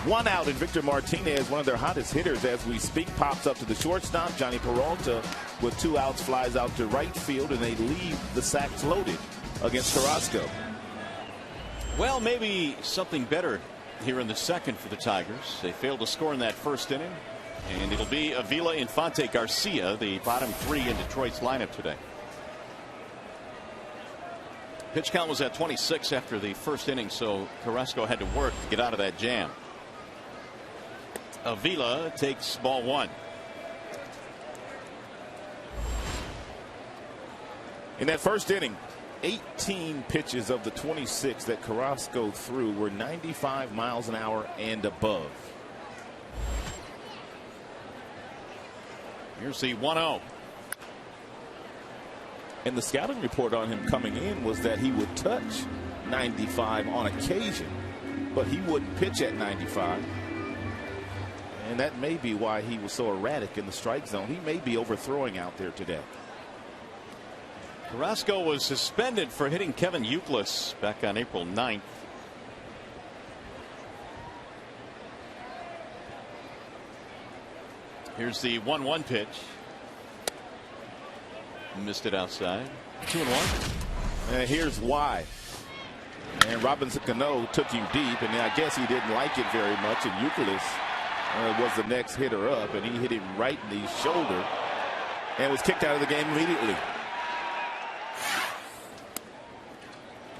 one out, and Victor Martinez, one of their hottest hitters as we speak, pops up to the shortstop. Johnny Peralta, with 2 outs, flies out to right field, and they leave the sacks loaded against Carrasco. Well, maybe something better here in the second for the Tigers. They failed to score in that first inning, and it'll be Avila, Infante, Garcia, the bottom 3 in Detroit's lineup today. Pitch count was at 26 after the first inning, so Carrasco had to work to get out of that jam. Avila takes ball 1. In that first inning, 18 pitches of the 26 that Carrasco threw were 95 miles an hour and above. Here's the 1-0. And the scouting report on him coming in was that he would touch 95 on occasion, but he wouldn't pitch at 95. And that may be why he was so erratic in the strike zone. He may be overthrowing out there today. Carrasco was suspended for hitting Kevin Youkilis back on April 9th. Here's the 1-1 pitch. Missed it outside. 2-1. And here's why. And Robinson Cano took him deep, and I guess he didn't like it very much. And Youkilis was the next hitter up, and he hit him right in the shoulder and was kicked out of the game immediately.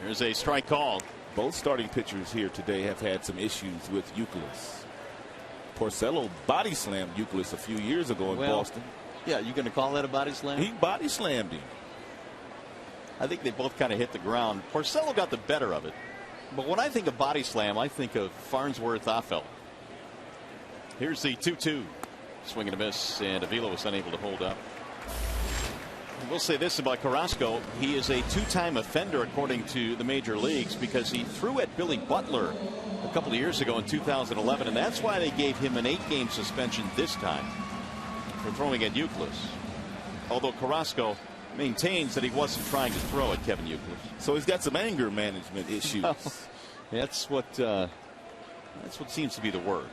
There's a strike called. Both starting pitchers here today have had some issues with Youkilis. Porcello body slammed Youkilis a few years ago in Boston. Yeah, you going to call that a body slam? He body slammed him. I think they both kind of hit the ground. Porcello got the better of it. But when I think of body slam, I think of Farnsworth Affel. Here's the 2-2. Swing and a miss, and Avila was unable to hold up. We'll say this about Carrasco. He is a 2-time offender according to the major leagues because he threw at Billy Butler a couple of years ago in 2011, and that's why they gave him an 8-game suspension this time for throwing at Youkilis. Although Carrasco maintains that he wasn't trying to throw at Kevin Youkilis. So he's got some anger management issues. That's what seems to be the word.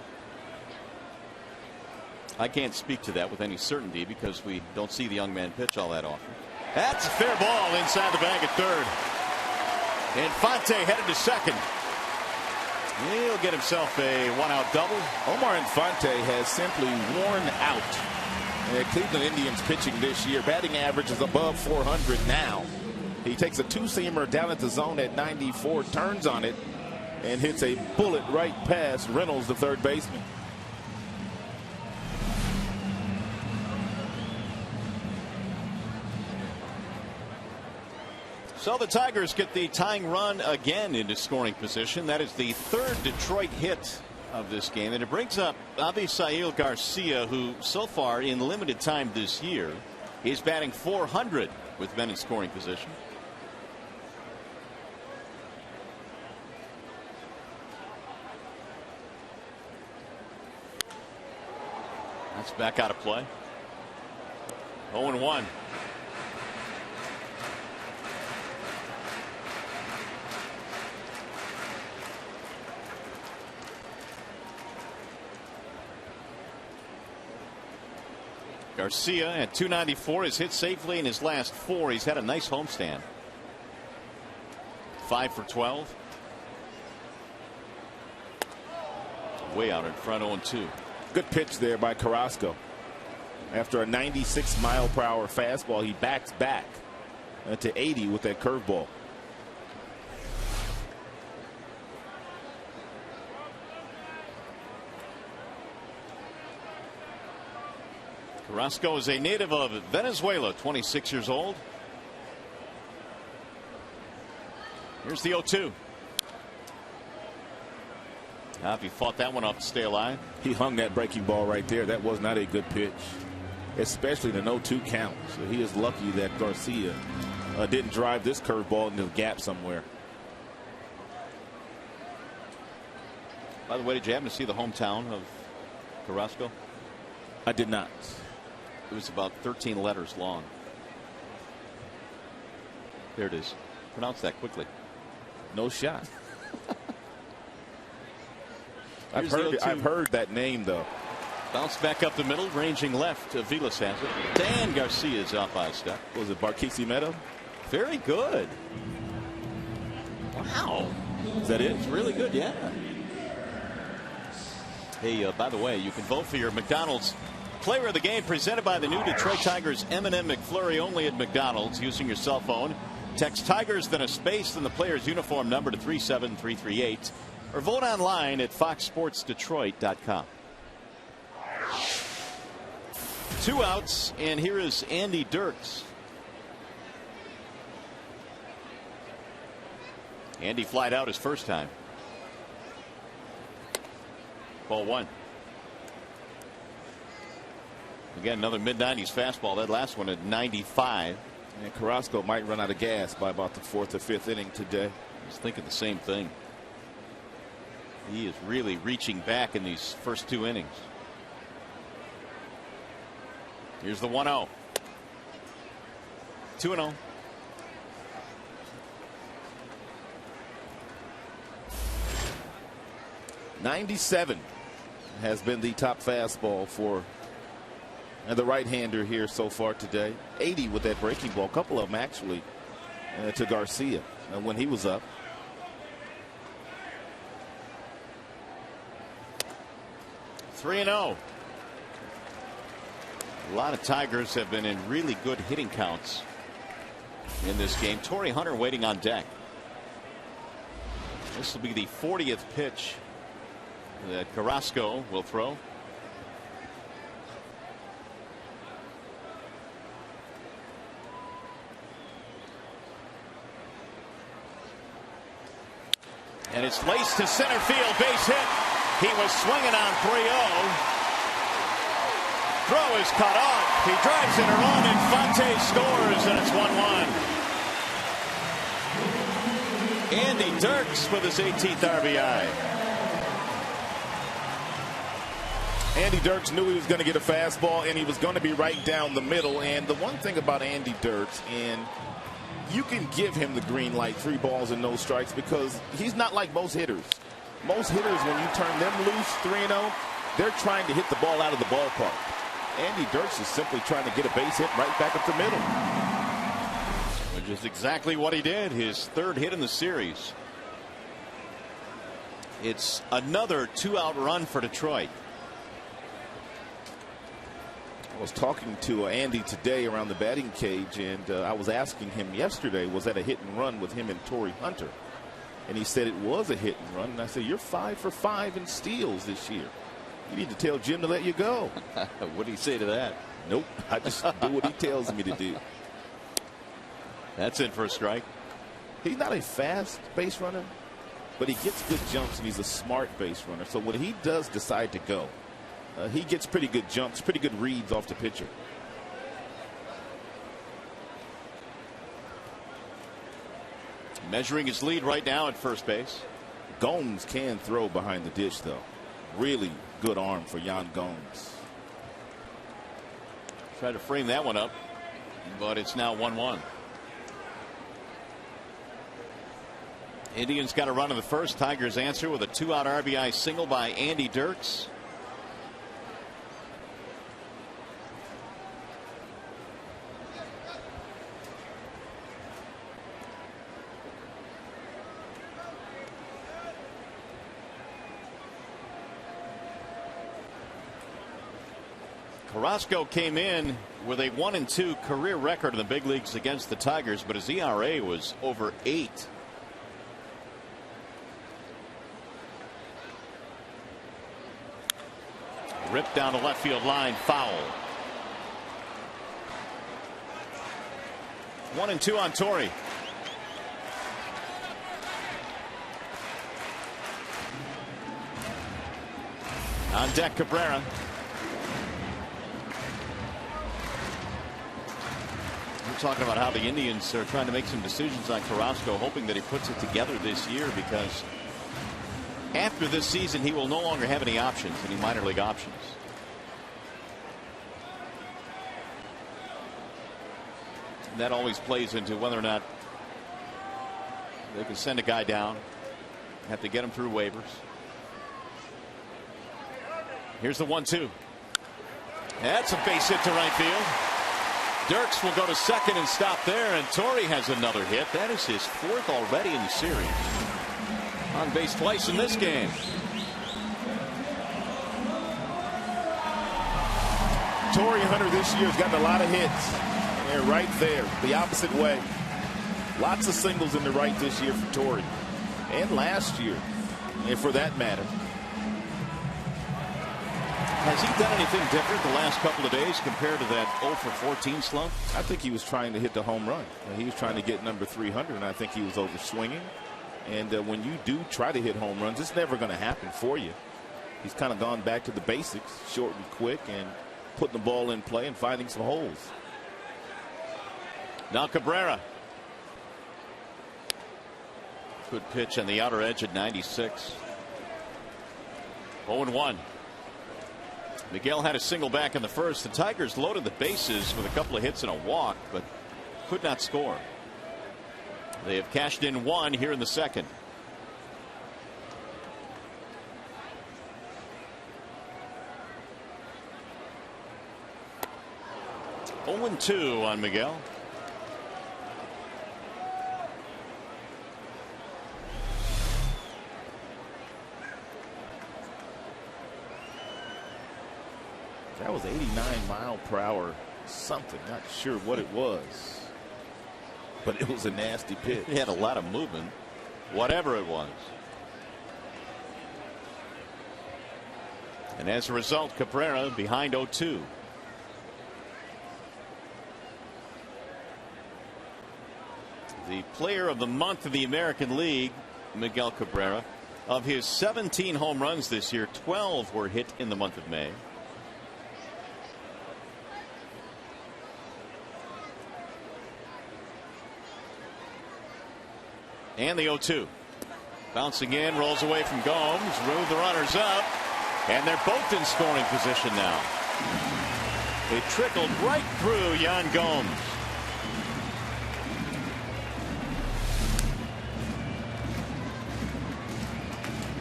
I can't speak to that with any certainty because we don't see the young man pitch all that often. That's a fair ball inside the bag at third. Infante headed to second. He'll get himself a 1-out double. Omar Infante has simply worn out. Cleveland Indians pitching this year. Batting average is above 400 now. He takes a 2-seamer down at the zone at 94, turns on it, and hits a bullet right past Reynolds, the third baseman. So the Tigers get the tying run again into scoring position. That is the third Detroit hit of this game, and it brings up Avisail Garcia, who so far in limited time this year is batting .400 with men in scoring position. That's back out of play. 0-1. Garcia at .294 has hit safely in his last 4. He's had a nice homestand. 5 for 12. Way out in front, 0-2. Good pitch there by Carrasco. After a 96-mile-per-hour fastball, he backs back to 80 with that curveball. Carrasco is a native of Venezuela, 26 years old. Here's the 0-2. Now, if he fought that one off to stay alive. He hung that breaking ball right there. That was not a good pitch, especially the 0-2 count. So he is lucky that Garcia didn't drive this curveball into the gap somewhere. By the way, did you happen to see the hometown of Carrasco? I did not. It was about 13 letters long. There it is. Pronounce that quickly. No shot. I've heard that name though. Bounce back up the middle, ranging left. Vilas has it. Dan Garcia's off by a step. Was it Barquisimeto? Very good. Wow. Is that it? It's really good, yeah. Hey, by the way, you can vote for your McDonald's Player of the Game presented by the new Detroit Tigers M&M McFlurry only at McDonald's using your cell phone. Text Tigers then a space then the player's uniform number to 37338 or vote online at foxsportsdetroit.com. 2 outs, and here is Andy Dirks. Andy flied out his first time. Ball 1. Again, another mid-90s fastball. That last one at 95. And Carrasco might run out of gas by about the 4th or 5th inning today. I was thinking the same thing. He is really reaching back in these first 2 innings. Here's the 1-0. 2-0. '97 has been the top fastball for the right-hander here so far today. 80 with that breaking ball. A couple of them actually to Garcia when he was up. Three and 0. A lot of Tigers have been in really good hitting counts in this game. Torrey Hunter waiting on deck. This will be the 40th pitch that Carrasco will throw. And it's laced to center field, base hit. He was swinging on 3-0. Throw is cut off. He drives in a run, and Fonte scores, and it's 1-1. Andy Dirks with his 18th RBI. Andy Dirks knew he was going to get a fastball, and he was going to be right down the middle. And the one thing about Andy Dirks, and you can give him the green light, 3 balls and no strikes, because he's not like most hitters. Most hitters, when you turn them loose 3-0, they're trying to hit the ball out of the ballpark. Andy Dirks is simply trying to get a base hit right back up the middle. Which is exactly what he did. His 3rd hit in the series. It's another 2-out run for Detroit. I was talking to Andy today around the batting cage, and I was asking him yesterday, was that a hit and run with him and Torrey Hunter? And he said it was a hit and run. And I said, you're 5 for 5 in steals this year. You need to tell Jim to let you go. What do you say to that? Nope. I just do what he tells me to do. That's in for a strike. He's not a fast base runner, but he gets good jumps, and he's a smart base runner. So when he does decide to go, he gets pretty good jumps, pretty good reads off the pitcher. Measuring his lead right now at first base. Gomes can throw behind the dish, though. Really good arm for Yan Gomes. Try to frame that one up, but it's now 1-1. Indians got a run in the first. Tigers answer with a 2-out RBI single by Andy Dirks. Carrasco came in with a 1-2 career record in the big leagues against the Tigers, but his ERA was over 8. Ripped down the left field line, foul. 1-2 on Torrey. On deck, Cabrera. Talking about how the Indians are trying to make some decisions on Carrasco, hoping that he puts it together this year, because after this season he will no longer have any options, any minor league options. And that always plays into whether or not they can send a guy down, have to get him through waivers. Here's the 1-2. That's a base hit to right field. Dirks will go to second and stop there, and Torrey has another hit. That is his 4th already in the series. On base twice in this game. Torrey Hunter this year has gotten a lot of hits. They're right there, the opposite way. Lots of singles in the right this year for Torrey, and last year, and for that matter. Has he done anything different the last couple of days compared to that 0 for 14 slump? I think he was trying to hit the home run. He was trying to get number 300, and I think he was over swinging. And when you do try to hit home runs, it's never going to happen for you. He's kind of gone back to the basics, short and quick, and putting the ball in play and finding some holes. Now Cabrera. Good pitch on the outer edge at 96. 0-1. Miguel had a single back in the first. The Tigers loaded the bases with a couple of hits and a walk, but could not score. They have cashed in 1 here in the second. Oh, 2 on Miguel. That was 89-mile-per-hour something. Not sure what it was, but it was a nasty pitch. He had a lot of movement, whatever it was. And as a result, Cabrera behind 0-2. The player of the month of the American League, Miguel Cabrera. Of his 17 home runs this year, 12 were hit in the month of May. And the 0-2. Bouncing in, rolls away from Gomes. Rude the runners up. And they're both in scoring position now. It trickled right through Yan Gomes.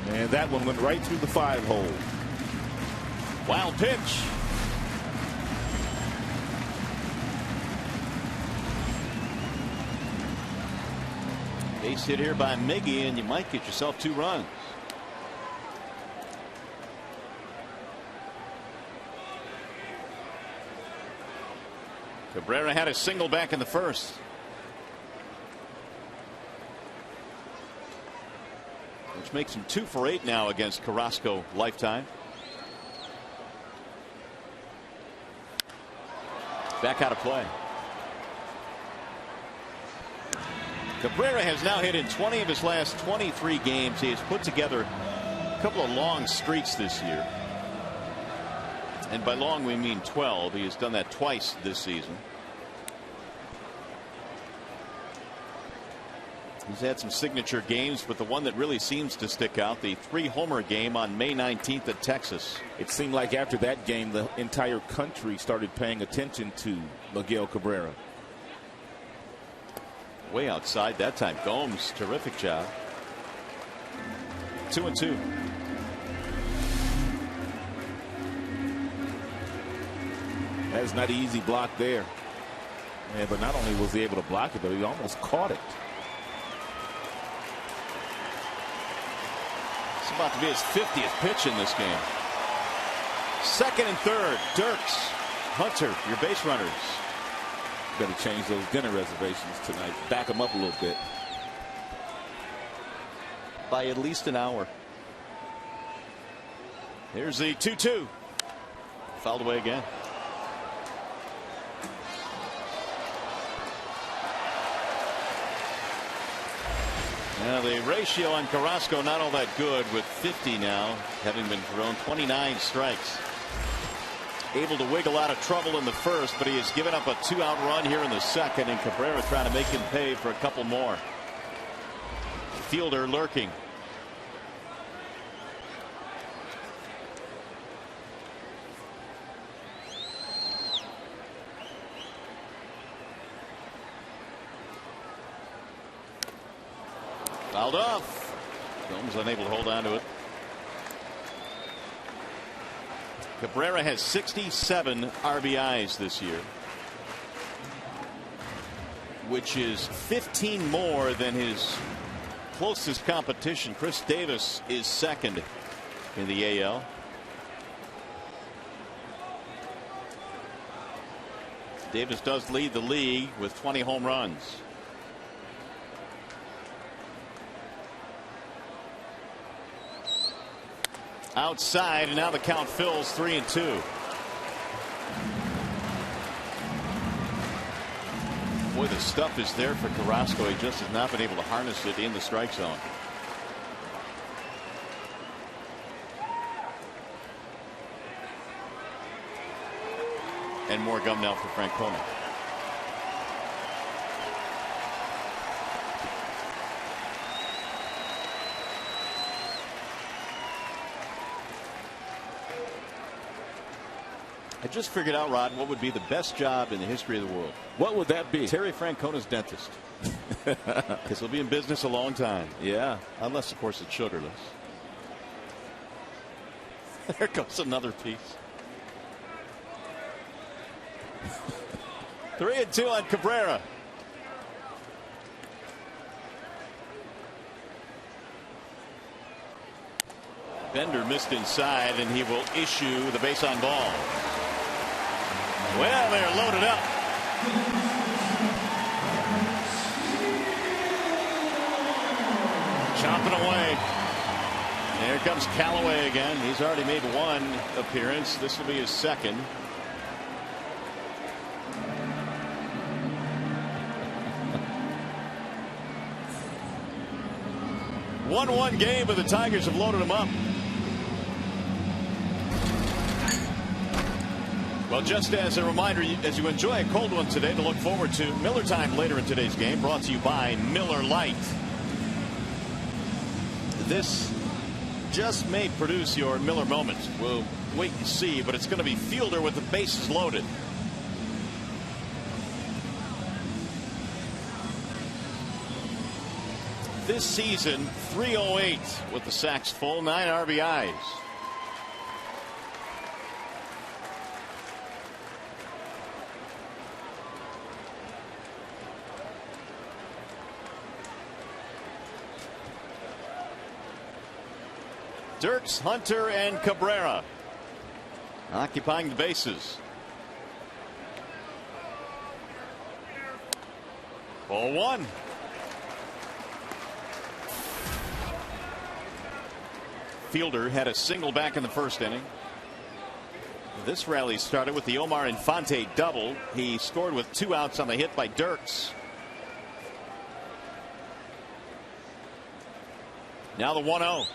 And that one went right through the 5-hole. Wild pitch. Base hit here by Miggy, and you might get yourself 2 runs. Cabrera had a single back in the first. Which makes him 2 for 8 now against Carrasco lifetime. Back out of play. Cabrera has now hit in 20 of his last 23 games. He has put together a couple of long streaks this year. And by long we mean 12. He has done that twice this season. He's had some signature games, but the one that really seems to stick out, the 3-homer game on May 19th at Texas. It seemed like after that game, the entire country started paying attention to Miguel Cabrera. Way outside that time. Gomes, terrific job. 2-2. That's not an easy block there. Yeah, but not only was he able to block it, but he almost caught it. It's about to be his 50th pitch in this game. Second and third. Dirks, Hunter, your base runners. Better change those dinner reservations tonight. Back them up a little bit. By at least an hour. Here's the 2-2. Fouled away again. Now the ratio on Carrasco not all that good, with 50 now, having been thrown 29 strikes. Able to wiggle out of trouble in the first, but he has given up a 2-out run here in the second, and Cabrera trying to make him pay for a couple more. Fielder lurking. Fouled off. Gomes unable to hold on to it. Cabrera has 67 RBIs this year, which is 15 more than his closest competition. Chris Davis is second in the AL. Davis does lead the league with 20 home runs. Outside, and now the count fills 3-2. Boy, the stuff is there for Carrasco. He just has not been able to harness it in the strike zone. And more gum now for Francona. I just figured out, Rod, what would be the best job in the history of the world. What would that be? Terry Francona's dentist. Because he'll be in business a long time. Yeah. Unless, of course, it's sugarless. There goes another piece. 3-2 on Cabrera. Bender missed inside, and he will issue the base on ball. Well, they're loaded up. Chomping away. There comes Callaway again. He's already made one appearance. This will be his second. One game, but the Tigers have loaded him up. Well, just as a reminder, as you enjoy a cold one today, to look forward to Miller Time later in today's game, brought to you by Miller Lite. This just may produce your Miller moment. We'll wait and see, but it's going to be Fielder with the bases loaded. This season, 308 with the sacks full, 9 RBIs. Dirks, Hunter, and Cabrera occupying the bases. Ball one. Fielder had a single back in the first inning. This rally started with the Omar Infante double. He scored with 2 outs on the hit by Dirks. Now the 1-0.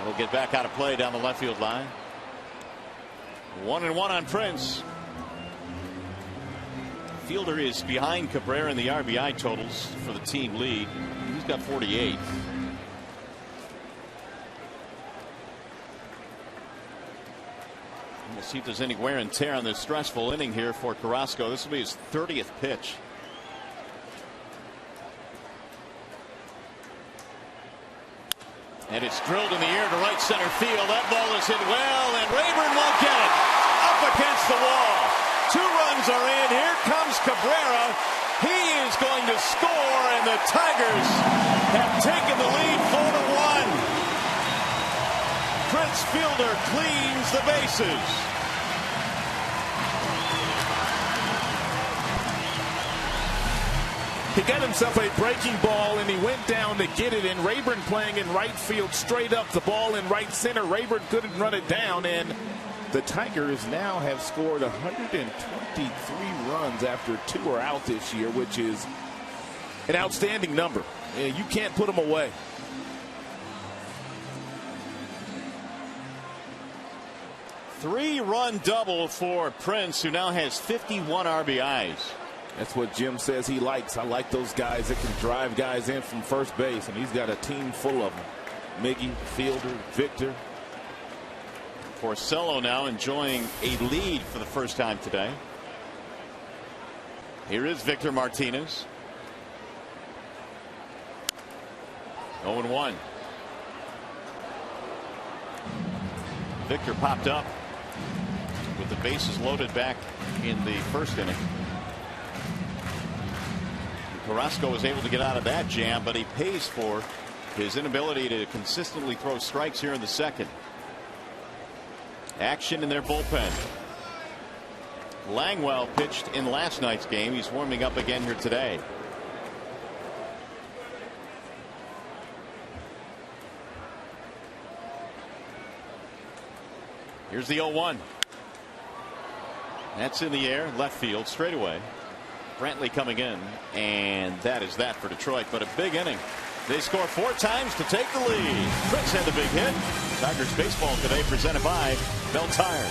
It'll get back out of play down the left field line. 1-1 on Prince. Fielder is behind Cabrera in the RBI totals for the team lead. He's got 48. We'll see if there's any wear and tear on this stressful inning here for Carrasco. This will be his 30th pitch. And it's drilled in the air to right center field. That ball is hit well, and Rayburn won't get it. Up against the wall. 2 runs are in. Here comes Cabrera. He is going to score, and the Tigers have taken the lead 4-1. Prince Fielder cleans the bases. He got himself a breaking ball, and he went down to get it, and Rayburn playing in right field straight up, the ball in right center. Rayburn couldn't run it down, and the Tigers now have scored 123 runs after 2 are out this year, which is an outstanding number. You can't put them away. Three-run double for Prince, who now has 51 RBIs. That's what Jim says he likes. I like those guys that can drive guys in from first base, and he's got a team full of them. Miggy, Fielder, Victor. Porcello now enjoying a lead for the first time today. Here is Victor Martinez. 0-1. Victor popped up with the bases loaded back in the first inning. Carrasco was able to get out of that jam, but he pays for his inability to consistently throw strikes here in the second. Action in their bullpen. Langwell pitched in last night's game. He's warming up again here today. Here's the 0-1. That's in the air, left field, straight away. Brantley coming in, and that is that for Detroit. But a big inning. They score 4 times to take the lead. Chris had the big hit. Tigers baseball today presented by Bell Tire.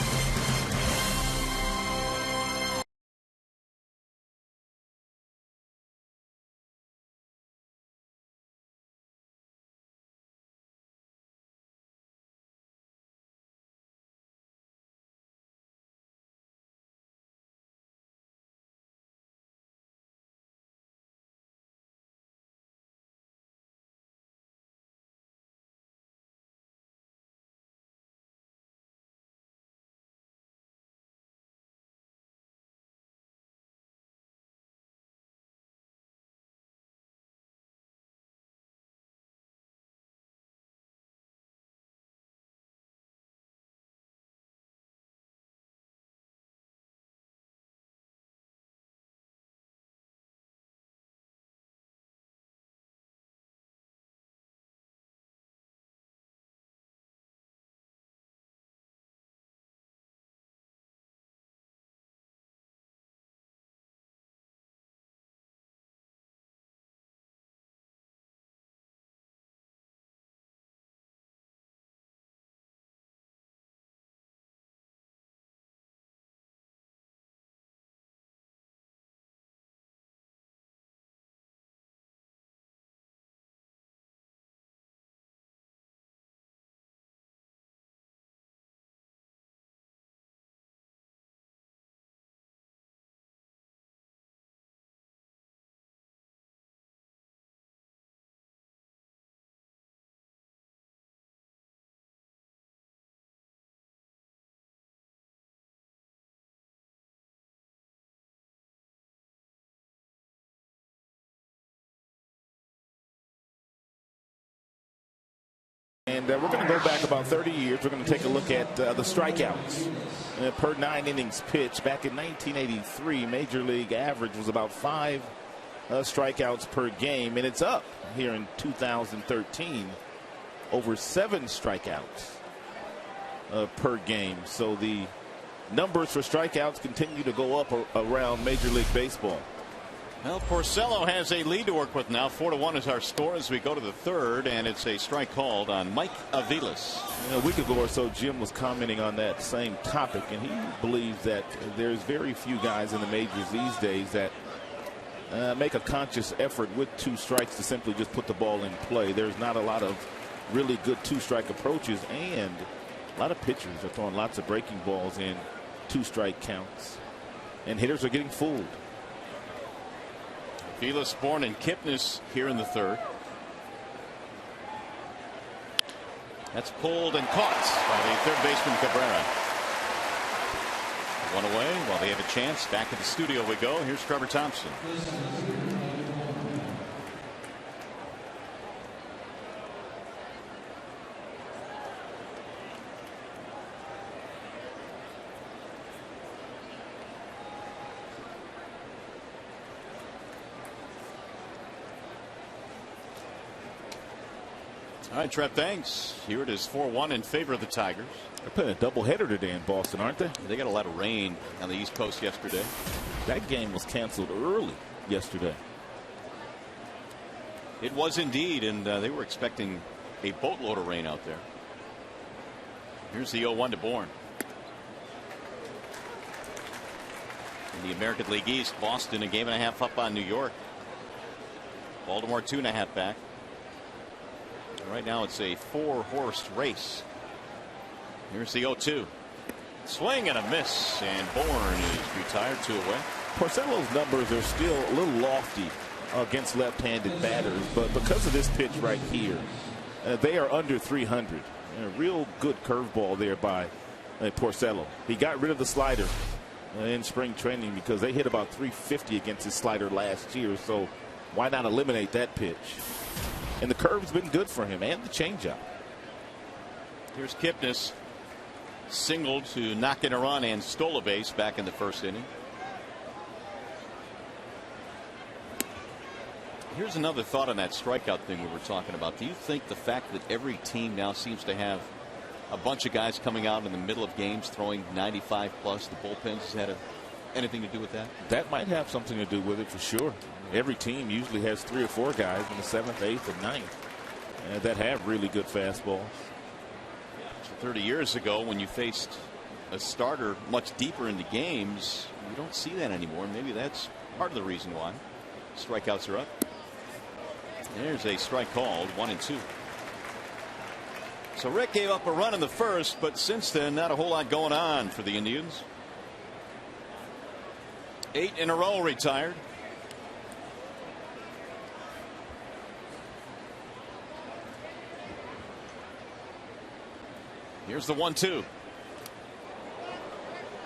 And we're going to go back about 30 years. We're going to take a look at the strikeouts per 9 innings pitched. Back in 1983, Major League average was about 5 strikeouts per game, and it's up here in 2013, over 7 strikeouts per game. So the numbers for strikeouts continue to go up around Major League Baseball. Well, Porcello has a lead to work with now. 4-1 is our score as we go to the third, and it's a strike called on Mike Aviles. A week ago or so, Jim was commenting on that same topic, and he believes that there's very few guys in the majors these days that make a conscious effort with 2 strikes to simply just put the ball in play. There's not a lot of really good 2-strike approaches, and a lot of pitchers are throwing lots of breaking balls in 2-strike counts, and hitters are getting fooled. Aviles, Bourne, and Kipnis here in the third. That's pulled and caught by the third baseman Cabrera. 1 away while they have a chance. Back at the studio we go. Here's Trevor Thompson. All right, Trev, thanks. Here it is 4-1 in favor of the Tigers. They're playing a doubleheader today in Boston, aren't they? They got a lot of rain on the East Coast yesterday. That game was canceled early yesterday. It was indeed, and they were expecting a boatload of rain out there. Here's the 0-1 to Bourne. In the American League East, Boston a game and a half up on New York. Baltimore 2.5 back. Right now it's a 4-horse race. Here's the 0-2. Swing and a miss, and Bourne is retired 2 away. Porcello's numbers are still a little lofty against left-handed batters, but because of this pitch right here, they are under 300. A real good curveball there by Porcello. He got rid of the slider in spring training because they hit about 350 against his slider last year. So why not eliminate that pitch? And the curve's been good for him, and the changeup. Here's Kipnis, singled to knock in a run and stole a base back in the first inning. Here's another thought on that strikeout thing we were talking about. Do you think the fact that every team now seems to have a bunch of guys coming out in the middle of games throwing 95 plus, the bullpens, has had anything to do with that? That might have something to do with it for sure. Every team usually has 3 or 4 guys in the 7th, 8th, and 9th that have really good fastballs. 30 years ago, when you faced a starter much deeper into games, you don't see that anymore. Maybe that's part of the reason why. Strikeouts are up. There's a strike called, 1-2. So Rick gave up a run in the first, but since then, not a whole lot going on for the Indians. 8 in a row retired. Here's the 1-2.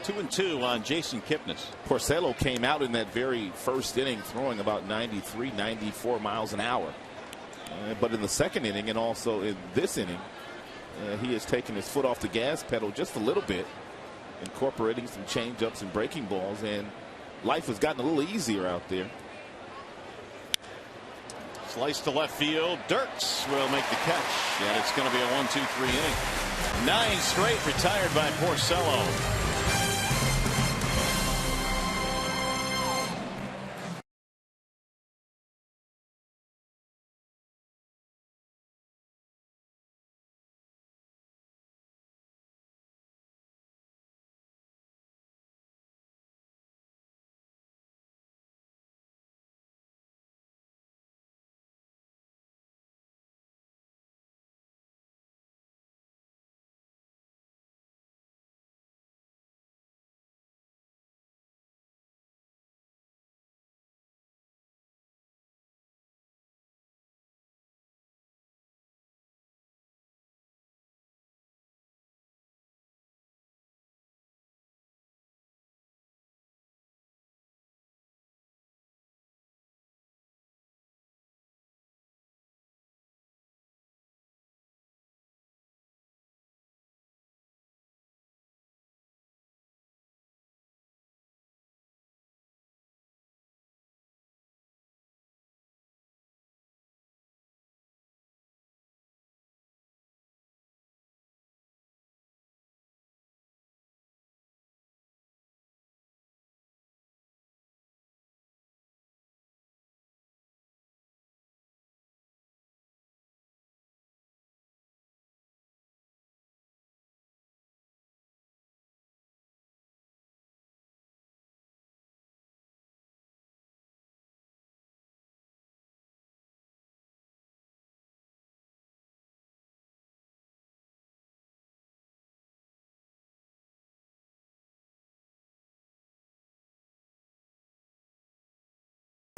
2-2 on Jason Kipnis. Porcello came out in that very first inning throwing about 93, 94 miles an hour. But in the second inning and also in this inning, he has taken his foot off the gas pedal just a little bit, incorporating some changeups and breaking balls, and life has gotten a little easier out there. Slice to left field. Dirks will make the catch, and it's going to be a 1-2-3 inning. 9 straight retired by Porcello.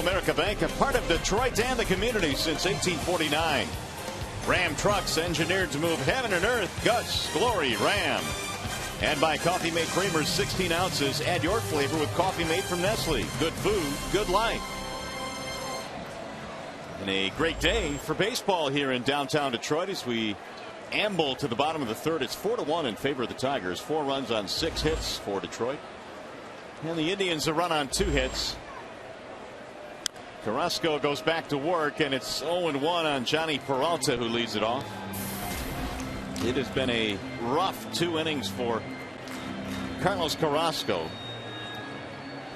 America Bank, a part of Detroit and the community since 1849. Ram trucks engineered to move heaven and earth. Gus, Glory, Ram. And by Coffee Mate Creamers, 16 ounces. Add your flavor with Coffee Mate from Nestle. Good food, good life. And a great day for baseball here in downtown Detroit as we amble to the bottom of the third. It's 4-1 in favor of the Tigers. 4 runs on 6 hits for Detroit. And the Indians a run on 2 hits. Carrasco goes back to work, and it's 0-1 on Johnny Peralta, who leads it off. It has been a rough 2 innings for Carlos Carrasco,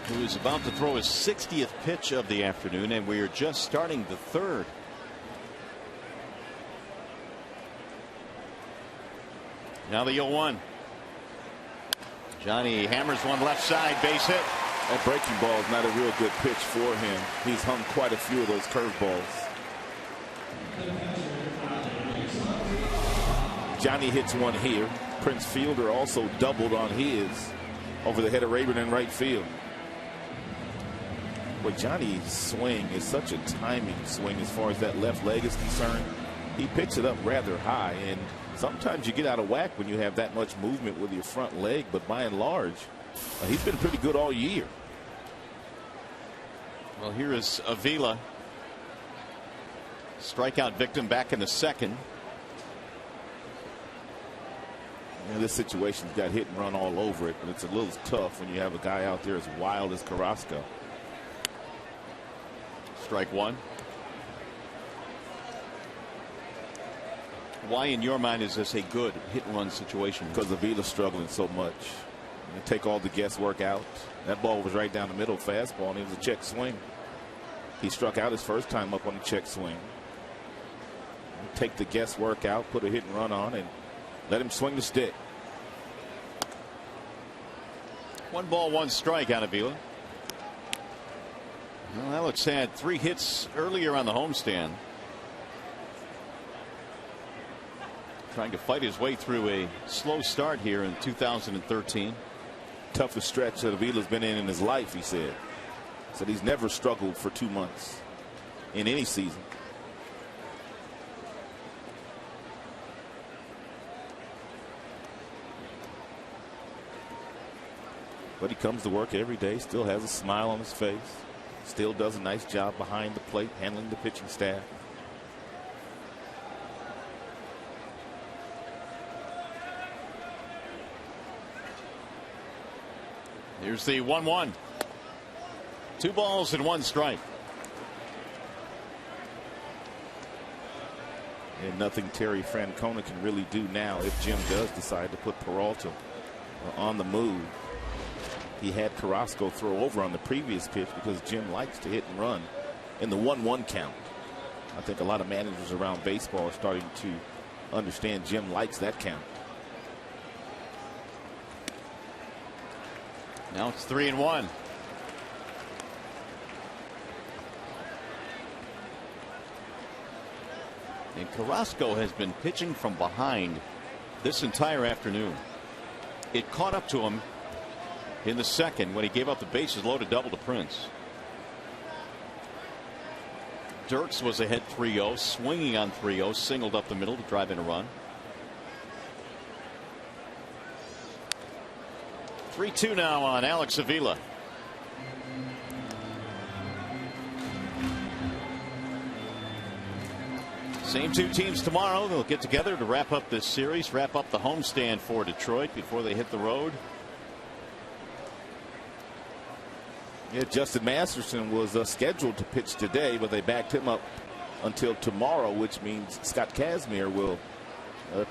who is about to throw his 60th pitch of the afternoon, and we are just starting the third. Now the 0-1. Johnny hammers one left side, base hit. That breaking ball is not a real good pitch for him. He's hung quite a few of those curveballs. Johnny hits one here. Prince Fielder also doubled on his over the head of Rayburn in right field. But Johnny's swing is such a timing swing as far as that left leg is concerned. He picks it up rather high, and Sometimes you get out of whack when you have that much movement with your front leg, but by and large, he's been pretty good all year. Well, here is Avila. Strikeout victim back in the second. This situation's got hit and run all over it, but it's a little tough when you have a guy out there as wild as Carrasco. Strike one. Why, in your mind, is this a good hit and run situation? Because Avila's struggling so much. You take all the guesswork out. That ball was right down the middle, fastball, and it was a check swing. He struck out his first time up on the check swing. Take the guesswork out, put a hit and run on, and let him swing the stick. 1 ball, 1 strike out of Avila. Well, Alex had 3 hits earlier on the homestand. Trying to fight his way through a slow start here in 2013. Toughest stretch that Avila's been in his life, he said. Said he's never struggled for 2 months in any season. But he comes to work every day, still has a smile on his face, still does a nice job behind the plate handling the pitching staff. Here's the 1-1. 2 balls and 1 strike. And nothing Terry Francona can really do now if Jim does decide to put Peralta on the move. He had Carrasco throw over on the previous pitch because Jim likes to hit and run in the 1-1 count. I think a lot of managers around baseball are starting to understand Jim likes that count. Now it's 3-1. And Carrasco has been pitching from behind this entire afternoon. It caught up to him in the second when he gave up the bases loaded double to Prince. Dirks was ahead 3-0, swinging on 3-0, singled up the middle to drive in a run. 3-2 now on Alex Avila. Same 2 teams tomorrow. They'll get together to wrap up this series, wrap up the homestand for Detroit before they hit the road. Yeah, Justin Masterson was scheduled to pitch today, but they backed him up until tomorrow, which means Scott Kazmir will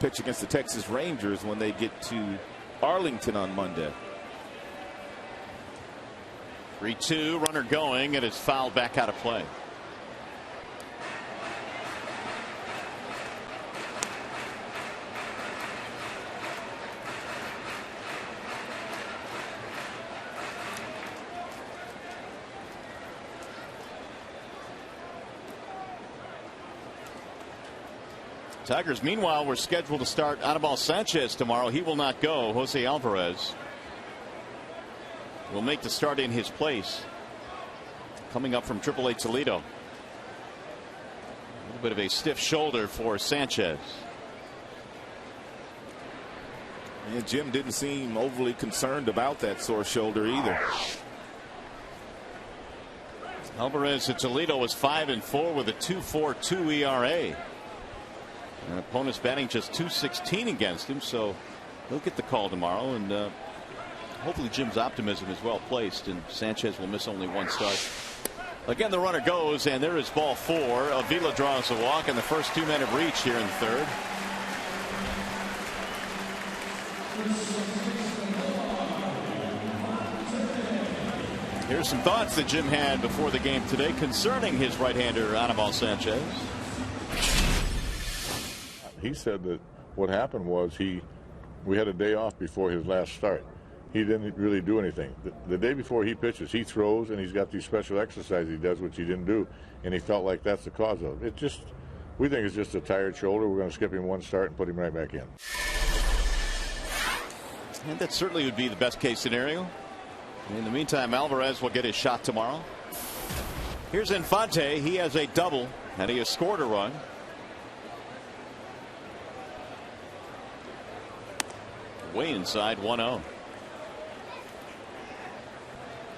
pitch against the Texas Rangers when they get to Arlington on Monday. 3-2, runner going, and it's fouled back out of play. Tigers, meanwhile, were scheduled to start Anibal Sanchez tomorrow. He will not go. Jose Alvarez will make the start in his place. Coming up from CLE Toledo. A little bit of a stiff shoulder for Sanchez. And Jim didn't seem overly concerned about that sore shoulder either. Alvarez at Toledo was 5-4 with a 2.42 ERA. And opponents batting just .216 against him, so he'll get the call tomorrow, and hopefully Jim's optimism is well placed, and Sanchez will miss only 1 start. Again, the runner goes, and there is ball 4. Avila draws a walk, and the first 2 men have reached here in the third. Here's some thoughts that Jim had before the game today concerning his right-hander Anibal Sanchez. He said that what happened was we had a day off before his last start. He didn't really do anything. The day before he pitches, he throws, and he's got these special exercises he does, which he didn't do, and he felt like that's the cause of it. We think it's just a tired shoulder. We're going to skip him 1 start and put him right back in. And that certainly would be the best case scenario. In the meantime, Alvarez will get his shot tomorrow. Here's Infante. He has a double, and he has scored a run. Way inside 1-0.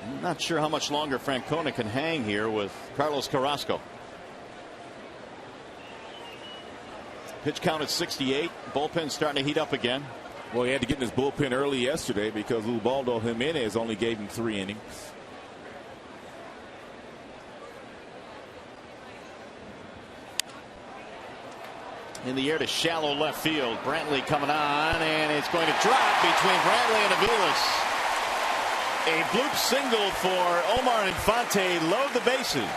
I'm not sure how much longer Francona can hang here with Carlos Carrasco. Pitch count at 68. Bullpen starting to heat up again. Well, he had to get in his bullpen early yesterday because Ubaldo Jimenez only gave him 3 innings. In the air to shallow left field. Brantley coming on, and it's going to drop between Brantley and Aviles. A bloop single for Omar Infante. Load the bases.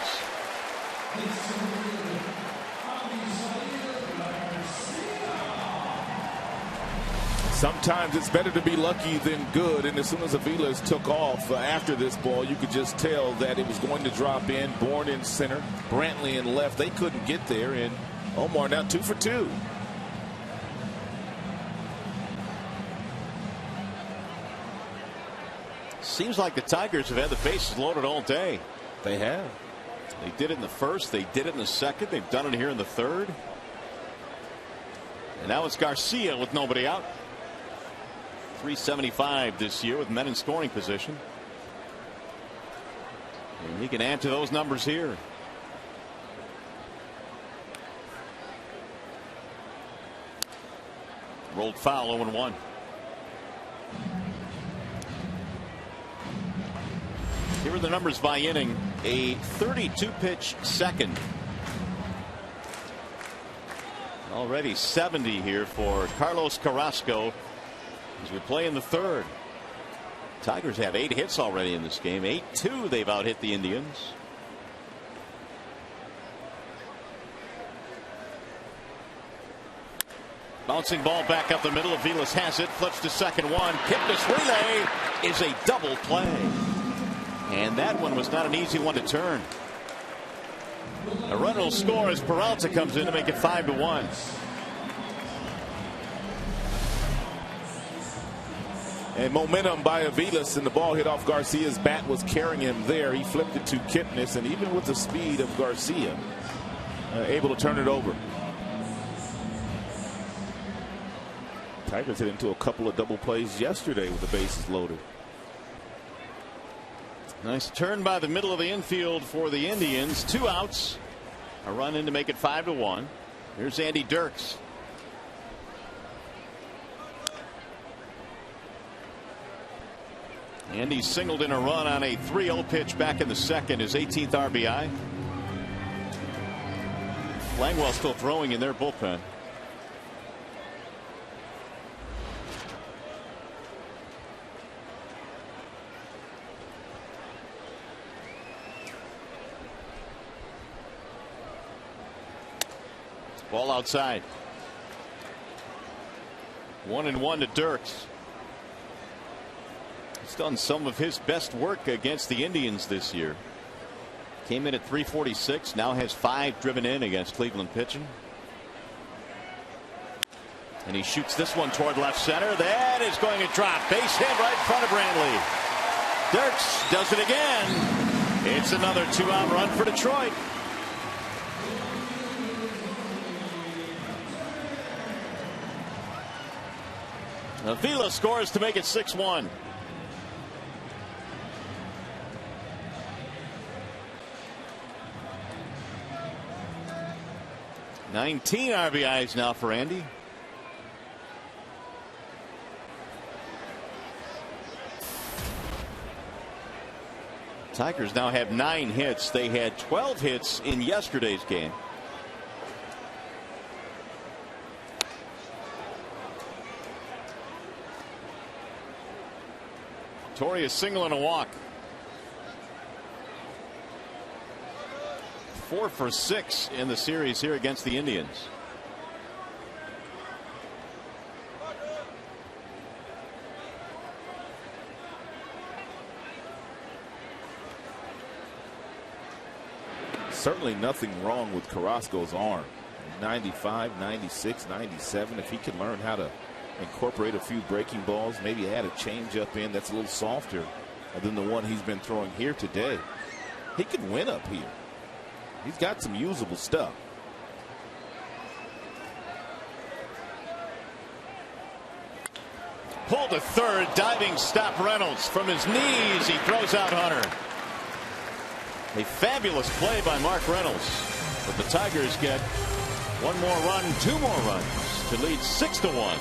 Sometimes it's better to be lucky than good, and as soon as Aviles took off after this ball, you could just tell that it was going to drop in. Bourne in center, Brantley in left. They couldn't get there, and Omar now 2 for 2. Seems like the Tigers have had the bases loaded all day. They have. They did it in the first. They did it in the second. They've done it here in the third. And now it's Garcia with nobody out. 375 this year with men in scoring position. And he can add to those numbers here. Rolled foul, 0-1. Here are the numbers by inning. A 32-pitch second. Already 70 here for Carlos Carrasco as we play in the third. Tigers have 8 hits already in this game. 8-2 they've out hit the Indians. Bouncing ball back up the middle. Aviles has it. Flips to second one. Kipnis relay is a double play. And that one was not an easy one to turn. A run will score as Peralta comes in to make it 5-1. And momentum by Aviles, and the ball hit off Garcia's bat, was carrying him there. He flipped it to Kipnis, and even with the speed of Garcia, able to turn it over. Tigers hit into a couple of double plays yesterday with the bases loaded. Nice turn by the middle of the infield for the Indians. 2 outs. A run in to make it 5-1. Here's Andy Dirks. Andy singled in a run on a 3-0 pitch back in the second. His 18th RBI. Langwell still throwing in their bullpen. Ball outside. 1-1 to Dirks. He's done some of his best work against the Indians this year. Came in at 346. Now has 5 driven in against Cleveland pitching. And he shoots this one toward left center. That is going to drop. Base hit right in front of Brantley. Dirks does it again. It's another 2-out run for Detroit. Avila scores to make it 6-1. Nineteen RBIs now for Andy. Tigers now have 9 hits. They had 12 hits in yesterday's game. Torrey, a single and a walk. 4 for 6 in the series here against the Indians. Certainly nothing wrong with Carrasco's arm. 95, 96, 97. If he can learn how to incorporate a few breaking balls, maybe add a changeup in that's a little softer than the one he's been throwing here today, he could win up here. He's got some usable stuff. Pulled to third. Diving stop Reynolds. From his knees, he throws out Hunter. A fabulous play by Mark Reynolds. But the Tigers get one more run, two more runs to lead 6-1.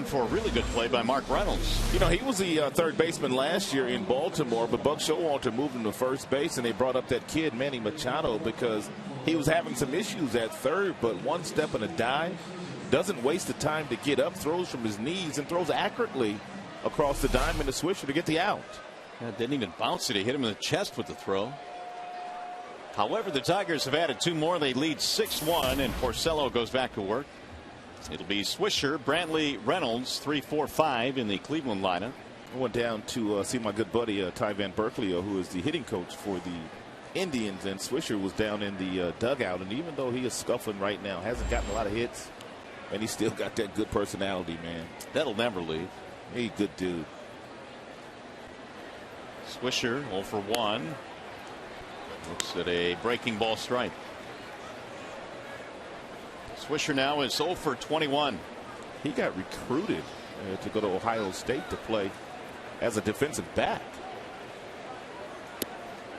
For a really good play by Mark Reynolds. You know, he was the third baseman last year in Baltimore, but Buck Showalter moved him to first base, and they brought up that kid, Manny Machado, because he was having some issues at third, but one step and a dive, doesn't waste the time to get up, throws from his knees, and throws accurately across the diamond to Swisher to get the out. Yeah, didn't even bounce it. He hit him in the chest with the throw. However, the Tigers have added two more. They lead 6-1, and Porcello goes back to work. It'll be Swisher, Brantley, Reynolds, 3, 4, 5 in the Cleveland lineup. I went down to see my good buddy Ty Van Berkeley, who is the hitting coach for the Indians, and Swisher was down in the dugout. And even though he is scuffling right now, hasn't gotten a lot of hits, and he's still got that good personality, man. That'll never leave. He's a good dude. Swisher 0 for 1. Looks at a breaking ball strike. Swisher now is 0 for 21. He got recruited to go to Ohio State to play as a defensive back.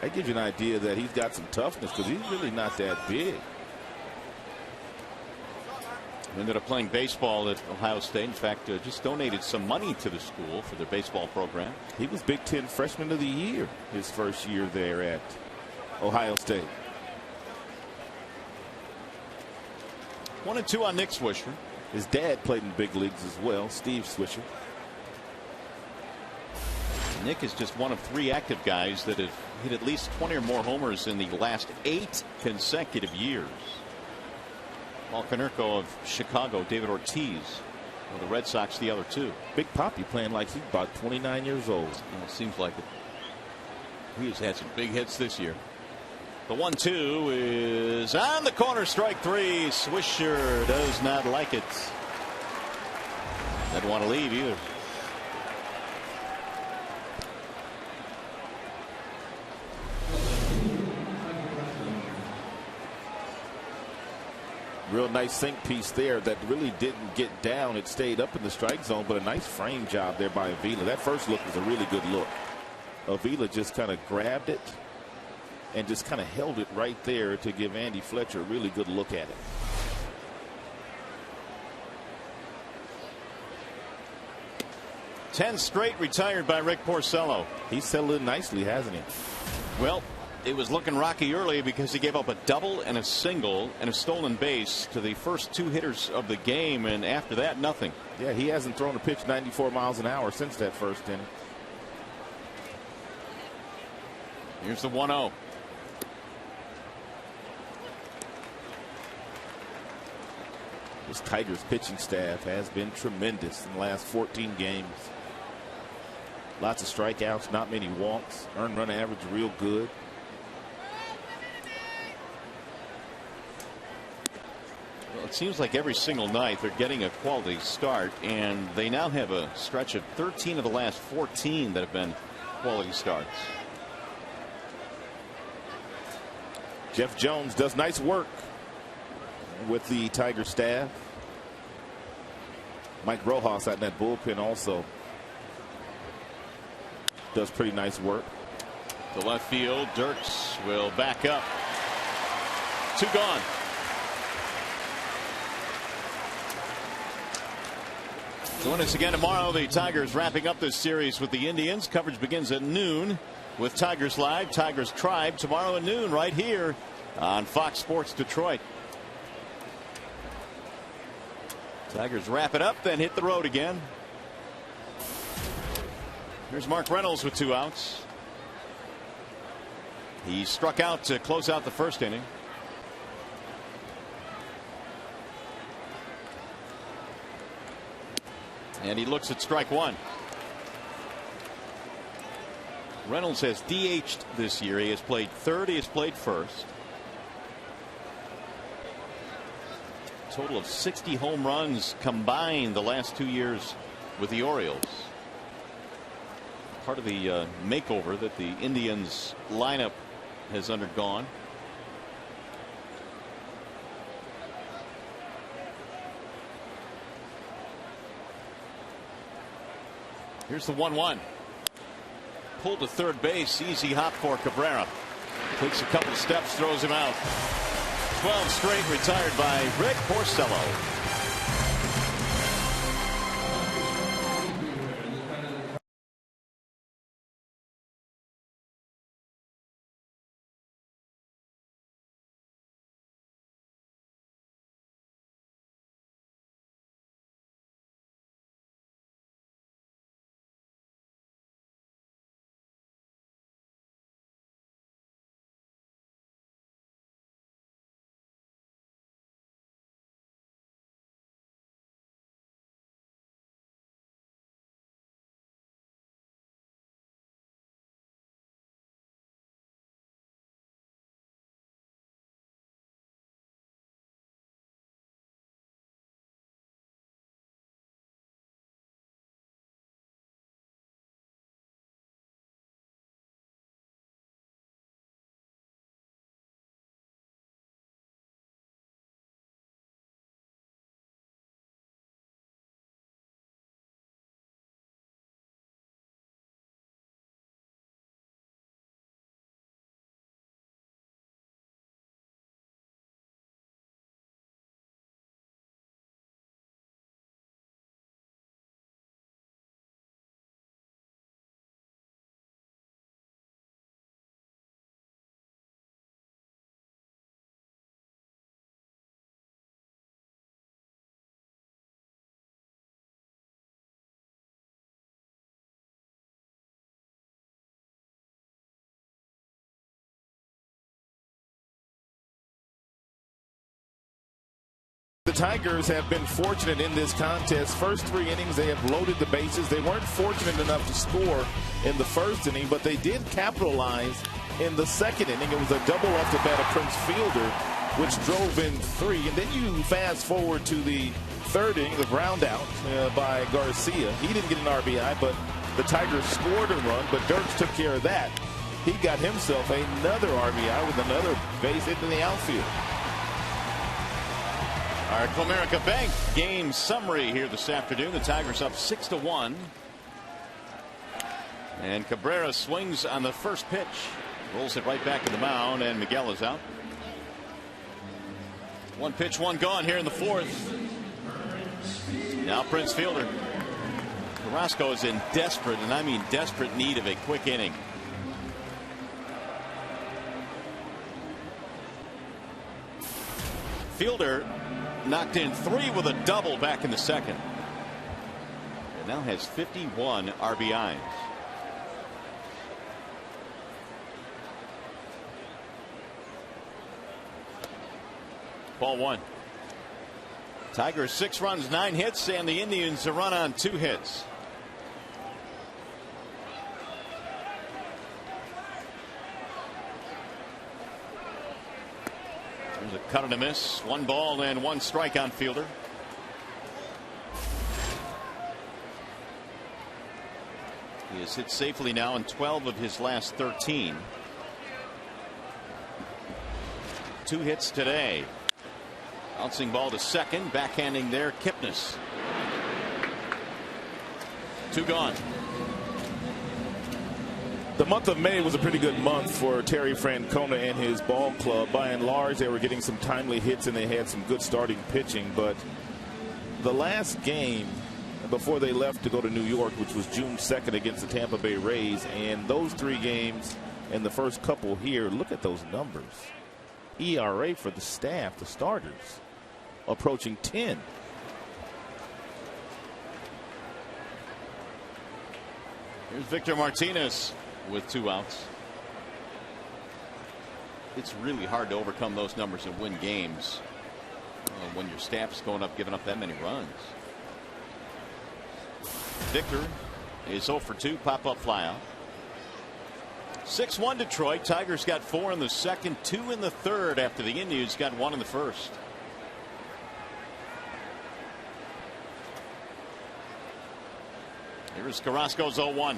That gives you an idea that he's got some toughness, because he's really not that big. Ended up playing baseball at Ohio State. In fact, just donated some money to the school for their baseball program. He was Big Ten Freshman of the Year his first year there at Ohio State. 1-2 on Nick Swisher. His dad played in the big leagues as well, Steve Swisher. Nick is just one of 3 active guys that have hit at least 20 or more homers in the last 8 consecutive years. Paul Konerko of Chicago, David Ortiz of the Red Sox, the other 2. Big Poppy playing like he's about 29 years old. Well, it seems like it. He has had some big hits this year. The 1-2 is on the corner, strike 3. Swisher does not like it. Doesn't want to leave either. Real nice sink piece there that really didn't get down. It stayed up in the strike zone, but a nice frame job there by Avila. That first look was a really good look. Avila just kind of grabbed it and just kind of held it right there to give Andy Fletcher a really good look at it. Ten straight retired by Rick Porcello. He's settled in nicely, hasn't he? Well, it was looking rocky early because he gave up a double and a single and a stolen base to the first 2 hitters of the game, and after that, nothing. Yeah, he hasn't thrown a pitch 94 miles an hour since that first inning. Here's the 1-0. This Tigers pitching staff has been tremendous in the last 14 games. Lots of strikeouts, not many walks, earned run average real good. Well, it seems like every single night they're getting a quality start, and they now have a stretch of 13 of the last 14 that have been quality starts. Jeff Jones does nice work with the Tiger staff. Mike Rojas out in that bullpen also does pretty nice work. To left field, Dirks will back up. 2 gone. Join us again tomorrow. The Tigers wrapping up this series with the Indians. Coverage begins at noon with Tigers Live, Tigers Tribe tomorrow at noon right here on Fox Sports Detroit. Tigers wrap it up, then hit the road again. Here's Mark Reynolds with 2 outs. He struck out to close out the first inning. And he looks at strike 1. Reynolds has DH'd this year. He has played third. He has played first. Total of 60 home runs combined the last 2 years with the Orioles. Part of the makeover that the Indians lineup has undergone. Here's the 1-1. Pulled to third base. Easy hop for Cabrera. Takes a couple steps, throws him out. 12 straight retired by Rick Porcello. The Tigers have been fortunate in this contest. First 3 innings, they have loaded the bases. They weren't fortunate enough to score in the first inning, but they did capitalize in the second inning. It was a double off the bat of Prince Fielder, which drove in 3. And then you fast forward to the third inning, the ground out by Garcia. He didn't get an RBI, but the Tigers scored a run, but Dirks took care of that. He got himself another RBI with another base hit in the outfield. Our Comerica Bank game summary here this afternoon. The Tigers up 6-1. And Cabrera swings on the first pitch. Rolls it right back to the mound, and Miguel is out. 1 pitch, 1 gone here in the 4th. Now Prince Fielder. Carrasco is in desperate, and I mean desperate, need of a quick inning. Fielder knocked in 3 with a double back in the second. And now has 51 RBIs. Ball 1. Tigers 6 runs, 9 hits, and the Indians a run on 2 hits. There's a cut and a miss. 1 ball and 1 strike on Fielder. He has hit safely now in 12 of his last 13. 2 hits today. Bouncing ball to second, backhanding there, Kipnis. 2 gone. The month of May was a pretty good month for Terry Francona and his ball club. By and large, they were getting some timely hits and they had some good starting pitching. But the last game before they left to go to New York, which was June 2nd against the Tampa Bay Rays, and those 3 games and the first couple here, look at those numbers. ERA for the staff, the starters, approaching 10. Here's Victor Martinez with 2 outs. It's really hard to overcome those numbers and win games when your staff's going up, giving up that many runs. Victor is 0 for 2, pop-up flyout. 6-1 Detroit. Tigers got 4 in the second, 2 in the third after the Indians got 1 in the first. Here's Carrasco's 0-1.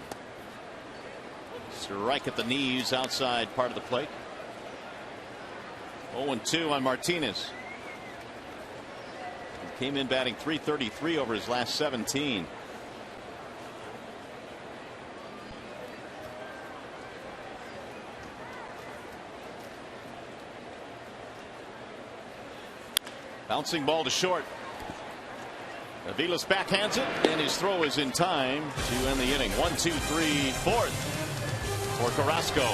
Strike at the knees outside part of the plate. 0-2 on Martinez. He came in batting .333 over his last 17. Bouncing ball to short. Aviles backhands it, and his throw is in time to end the inning. 1, 2, 3, 4th for Carrasco.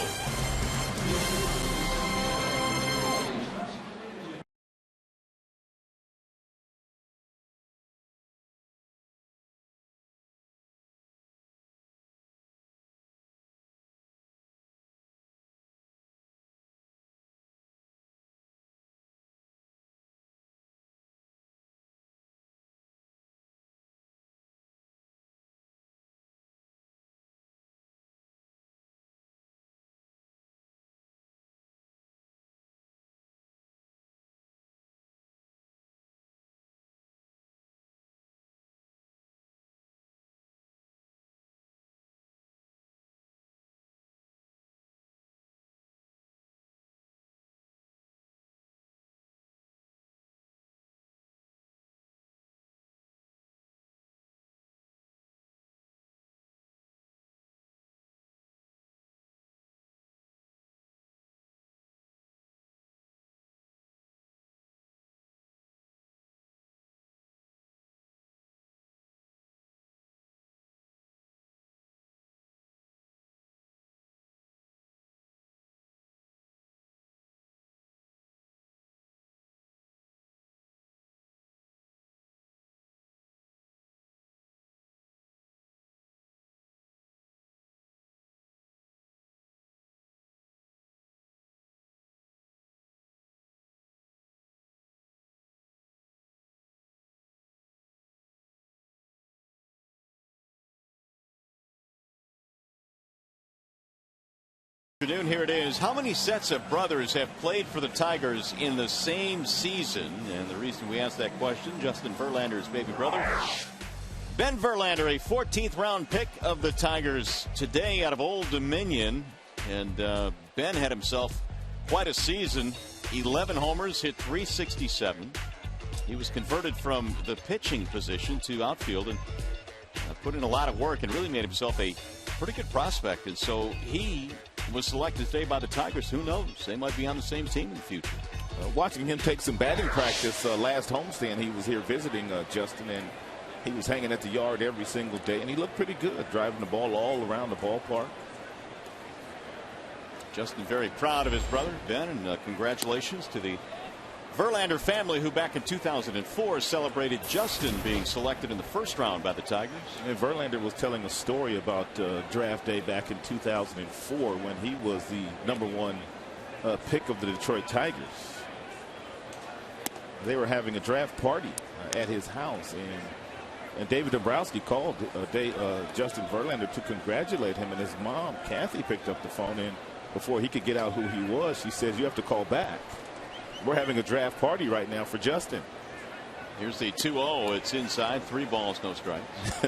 Here it is. How many sets of brothers have played for the Tigers in the same season? And the reason we asked that question, Justin Verlander's baby brother, Ben Verlander, a 14th round pick of the Tigers today out of Old Dominion. And Ben had himself quite a season. 11 homers, hit .367. He was converted from the pitching position to outfield and put in a lot of work and really made himself a pretty good prospect. And so he was selected today by the Tigers. Who knows? They might be on the same team in the future. Watching him take some batting practice last homestand, he was here visiting Justin, and he was hanging at the yard every single day, and he looked pretty good, driving the ball all around the ballpark. Justin very proud of his brother, Ben, and congratulations to the Verlander family, who back in 2004 celebrated Justin being selected in the first round by the Tigers. And Verlander was telling a story about draft day back in 2004 when he was the #1 pick of the Detroit Tigers. They were having a draft party at his house, and David Dombrowski called Justin Verlander to congratulate him, and his mom Kathy picked up the phone, and before he could get out who he was, she says, "You have to call back. We're having a draft party right now for Justin." Here's the 2-0. It's inside. 3 balls, no strikes.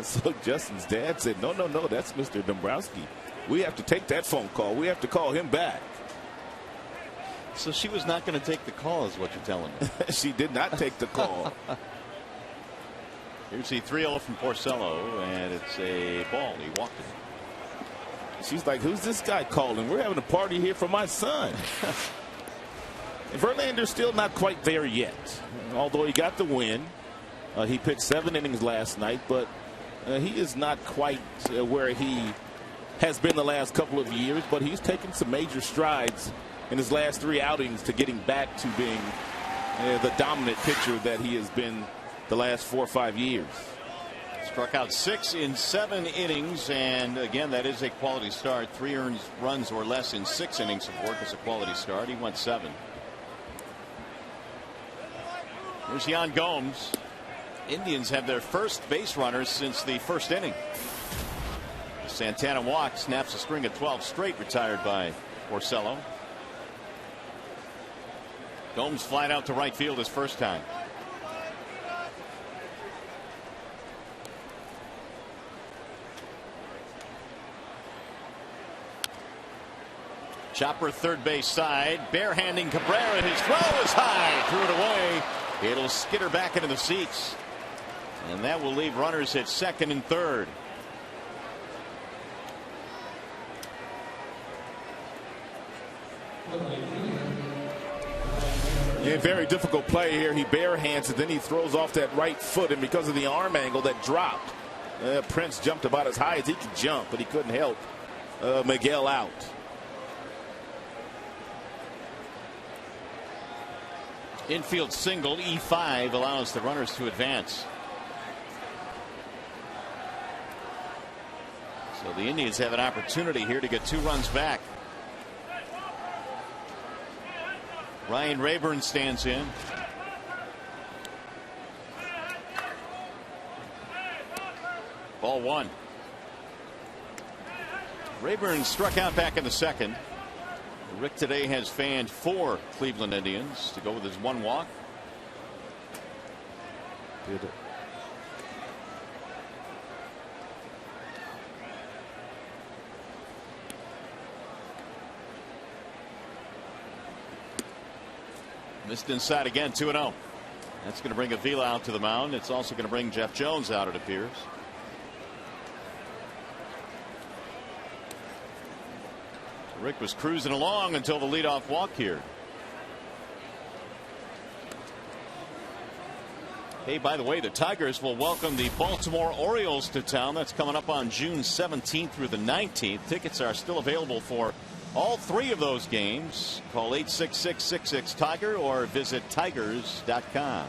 So Justin's dad said, no, that's Mr. Dombrowski. We have to take that phone call. We have to call him back. So she was not going to take the call, is what you're telling me. She did not take the call. Here's the 3-0 from Porcello, and it's a ball. He walked it. She's like, "Who's this guy calling? We're having a party here for my son." Verlander's still not quite there yet. Although he got the win. He pitched 7 innings last night, but he is not quite where he has been the last couple of years, but he's taken some major strides in his last 3 outings to getting back to being the dominant pitcher that he has been the last 4 or 5 years. Struck out 6 in 7 innings, and again, that is a quality start. 3 earned runs or less in 6 innings of work is a quality start. He went 7. Here's Yan Gomes. Indians have their first base runners since the first inning. Santana walks, snaps a string of 12 straight, retired by Porcello. Gomes flying out to right field his first time. Chopper third base side, barehanding Cabrera. His throw is high, threw it away. It'll skitter back into the seats, and that will leave runners at second and third. Yeah, very difficult play here. He barehands it, then he throws off that right foot, and because of the arm angle that dropped, Prince jumped about as high as he could jump, but he couldn't help Miguel out. Infield single, E5 allows the runners to advance. So the Indians have an opportunity here to get 2 runs back. Ryan Rayburn stands in. Ball 1. Rayburn struck out back in the second. Rick today has fanned 4 Cleveland Indians to go with his 1 walk. Missed inside again, 2-0. That's going to bring Avila out to the mound. It's also going to bring Jeff Jones out, it appears. Rick was cruising along until the leadoff walk here. Hey, by the way, the Tigers will welcome the Baltimore Orioles to town. That's coming up on June 17th through the 19th. Tickets are still available for all 3 of those games. Call 866-66-TIGER or visit tigers.com.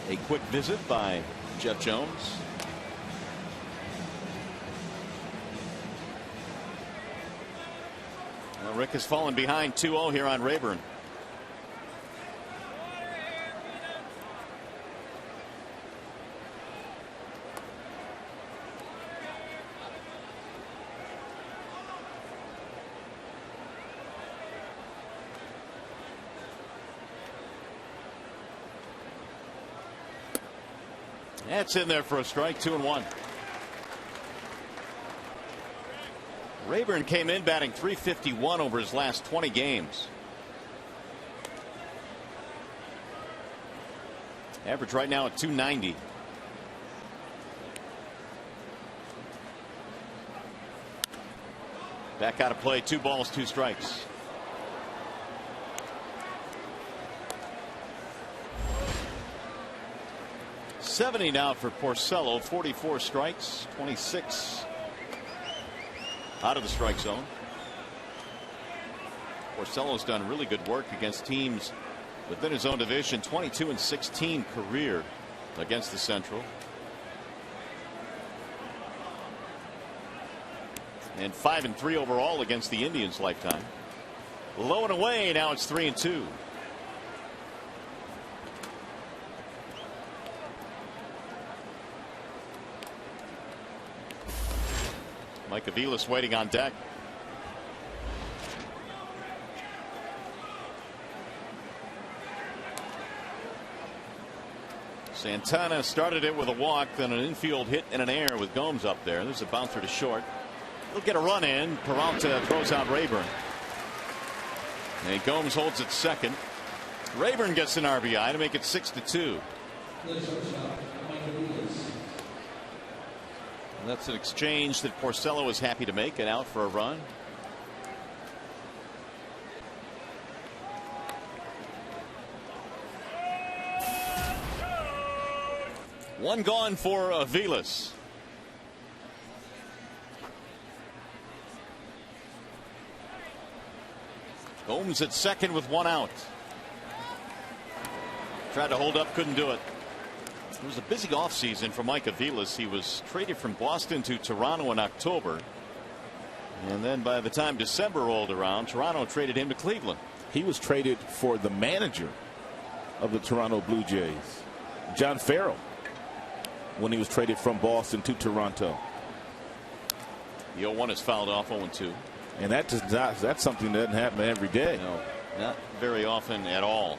A quick visit by Jeff Jones. Well, Rick has fallen behind 2-0 here on Rayburn. That's in there for a strike. 2-1. Rayburn came in batting .351 over his last 20 games. Average right now at .290. Back out of play. 2 balls, 2 strikes. .70 now for Porcello. 44 strikes, 26 out of the strike zone. Porcello's done really good work against teams within his own division. 22-16 career against the Central. And 5-3 overall against the Indians lifetime. Low and away. Now it's 3-2. Mike Aviles waiting on deck. Santana started it with a walk, then an infield hit and an error with Gomes up there. There's a bouncer to short. He'll get a run in. Peralta throws out Rayburn. And Gomes holds it second. Rayburn gets an RBI to make it 6-2. And that's an exchange that Porcello is happy to make, and out for a run. One gone for Aviles. Gomes at second with one out. Tried to hold up, couldn't do it. It was a busy offseason for Mike Aviles. He was traded from Boston to Toronto in October. And then by the time December rolled around, Toronto traded him to Cleveland. He was traded for the manager of the Toronto Blue Jays, John Farrell, when he was traded from Boston to Toronto. The 0-1 is fouled off, 0-2. And that's something that doesn't happen every day. No, not very often at all.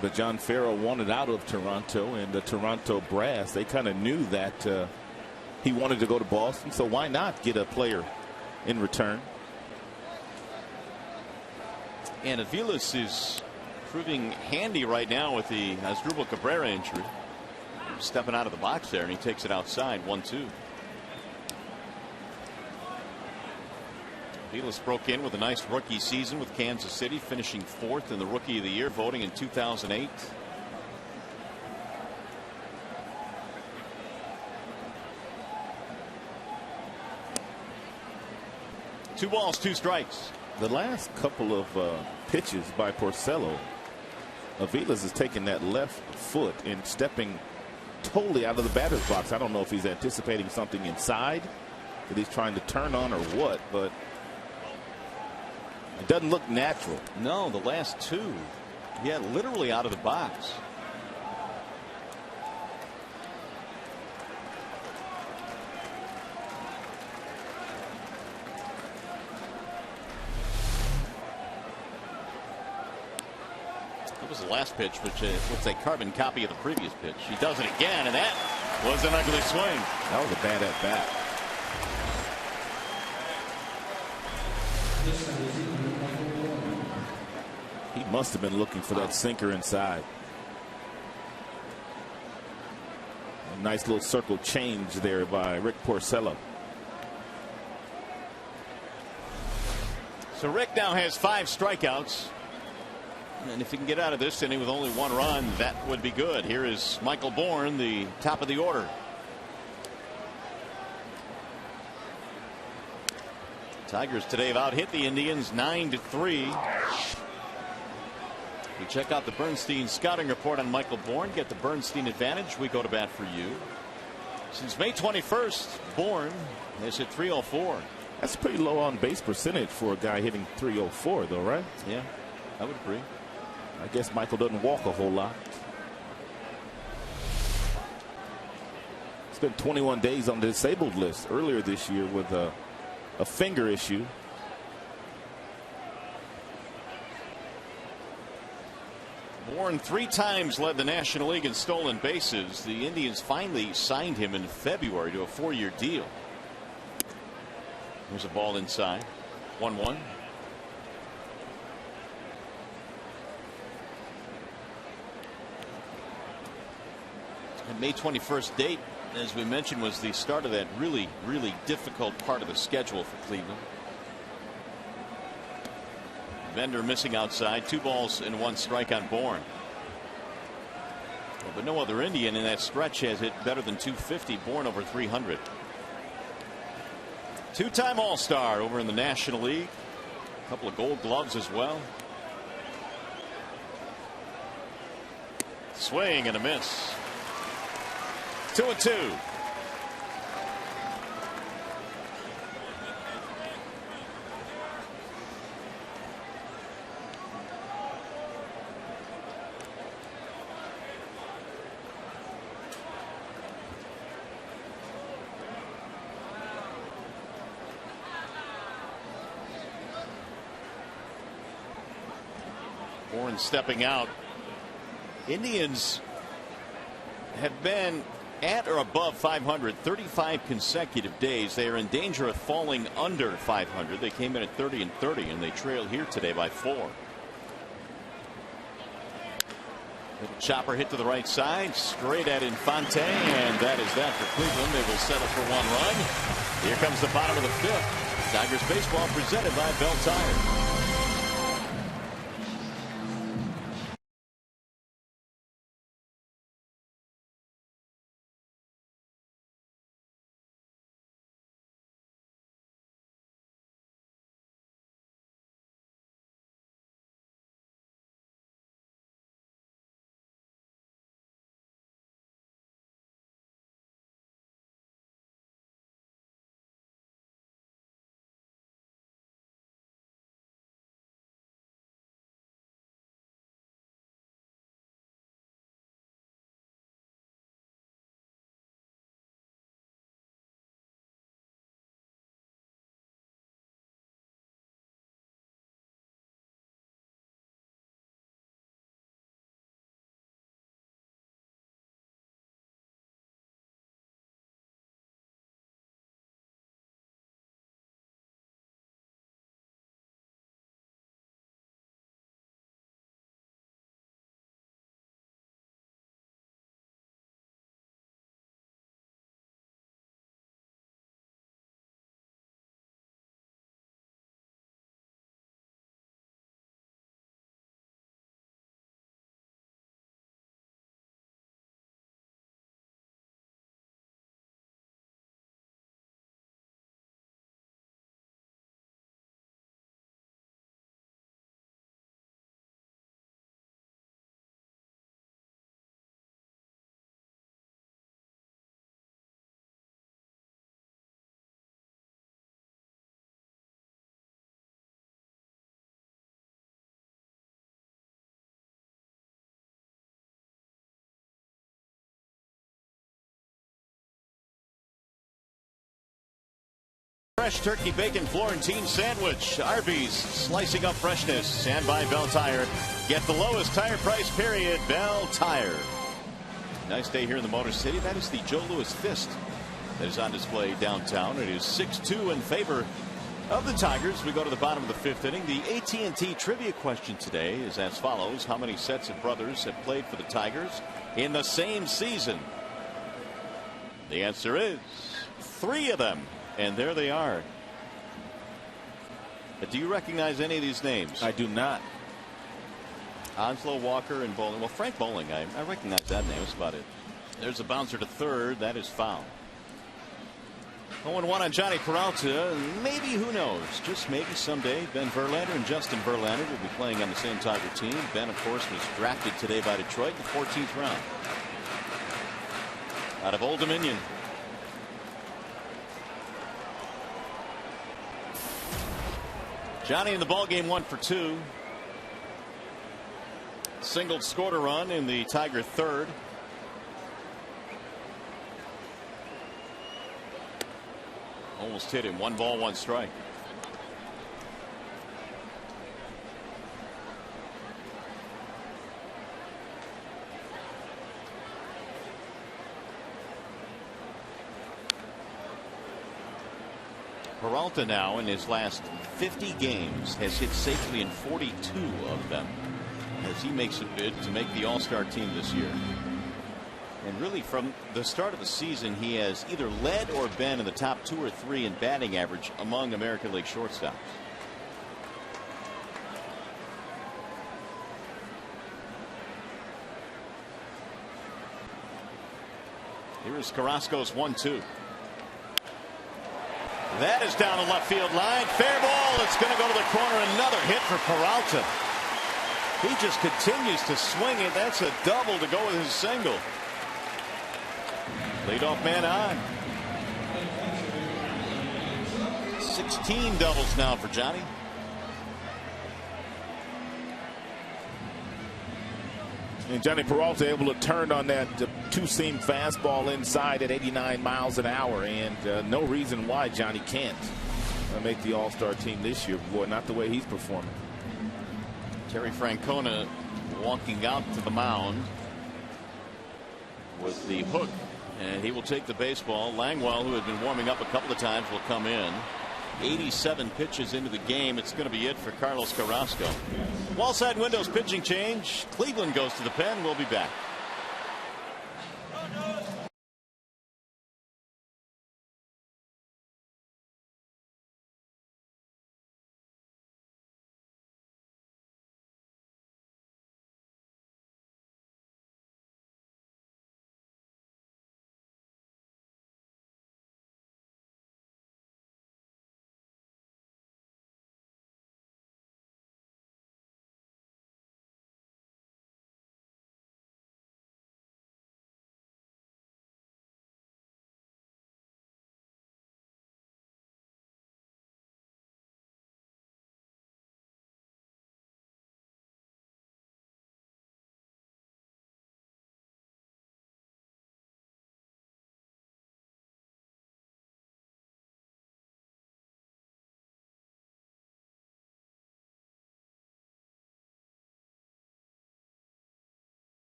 But John Farrell wanted out of Toronto, and the Toronto brass, they kind of knew that he wanted to go to Boston, so why not get a player in return? And Aviles is proving handy right now with the Asdrubal Cabrera injury. Stepping out of the box there, and he takes it outside. 1-2. Aviles broke in with a nice rookie season with Kansas City, finishing 4th in the Rookie of the Year voting in 2008. Two balls, two strikes. The last couple of pitches by Porcello, Aviles is taking that left foot and stepping totally out of the batter's box. I don't know if he's anticipating something inside that he's trying to turn on or what, but it doesn't look natural. No, the last two. Yeah, literally out of the box. That was the last pitch, which looks a carbon copy of the previous pitch. He does it again, and that was an ugly swing. That was a bad at bat. He must have been looking for that sinker inside. A nice little circle change there by Rick Porcello. So Rick now has 5 strikeouts. And if he can get out of this inning with only 1 run, that would be good. Here is Michael Bourne, the top of the order. Tigers today have out-hit the Indians 9-3. We check out the Bernstein scouting report on Michael Bourne. Get the Bernstein advantage. We go to bat for you. Since May 21st, Bourne has hit .304. That's pretty low on base percentage for a guy hitting .304, though, right? Yeah, I would agree. I guess Michael doesn't walk a whole lot. Spent 21 days on the disabled list earlier this year with a finger issue. Bourne 3 times led the National League in stolen bases. The Indians finally signed him in February to a 4-year deal. There's a ball inside. 1-1. And May 21st date, as we mentioned, was the start of that really, really difficult part of the schedule for Cleveland. Bender missing outside. 2 balls and 1 strike on Bourne. But no other Indian in that stretch has hit better than .250. Bourne over .300. 2-time All-Star over in the National League. A couple of Gold Gloves as well. Swing and a miss. 2-2. John stepping out. Indians have been at or above 500 35 consecutive days. They are in danger of falling under 500. They came in at 30-30, and they trail here today by 4. Little chopper hit to the right side, straight at Infante, and that is that for Cleveland. They will settle for 1 run. Here comes the bottom of the 5th. Tigers baseball presented by Bell Tire. Fresh turkey bacon Florentine sandwich. Arby's, slicing up freshness. Stand by Bell Tire. Get the lowest tire price, period. Bell Tire. Nice day here in the Motor City. That is the Joe Louis fist that is on display downtown. It is 6-2 in favor of the Tigers. We go to the bottom of the 5th inning. The AT&T trivia question today is as follows. How many sets of brothers have played for the Tigers in the same season? The answer is 3 of them. And there they are. Do you recognize any of these names? I do not. Onslow, Walker, and Bowling. Well, Frank Bowling, I recognize that name. That's about it. There's a bouncer to third. That is foul. 0-1 on Johnny Peralta. Maybe, who knows? Just maybe someday Ben Verlander and Justin Verlander will be playing on the same Tiger team. Ben, of course, was drafted today by Detroit in the 14th round. Out of Old Dominion. Johnny in the ball game 1 for 2. Singled, scored a run in the Tiger 3rd. Almost hit him. 1 ball, 1 strike. Peralta now in his last 50 games has hit safely in 42 of them as he makes a bid to make the All-Star team this year. And really from the start of the season he has either led or been in the top 2 or 3 in batting average among American League shortstops. Here is Carrasco's 1-2. That is down the left field line. Fair ball. It's going to go to the corner. Another hit for Peralta. He just continues to swing it. That's a double to go with his single. Leadoff man on. 16 doubles now for Johnny. And Johnny Peralta able to turn on that two-seam fastball inside at 89 miles an hour, and no reason why Johnny can't make the All-Star team this year. Boy, not the way he's performing. Terry Francona walking out to the mound with the hook, and he will take the baseball. Langwell, who had been warming up a couple of times, will come in. 87 pitches into the game. It's going to be it for Carlos Carrasco. Wallside windows pitching change. Cleveland goes to the pen. We'll be back.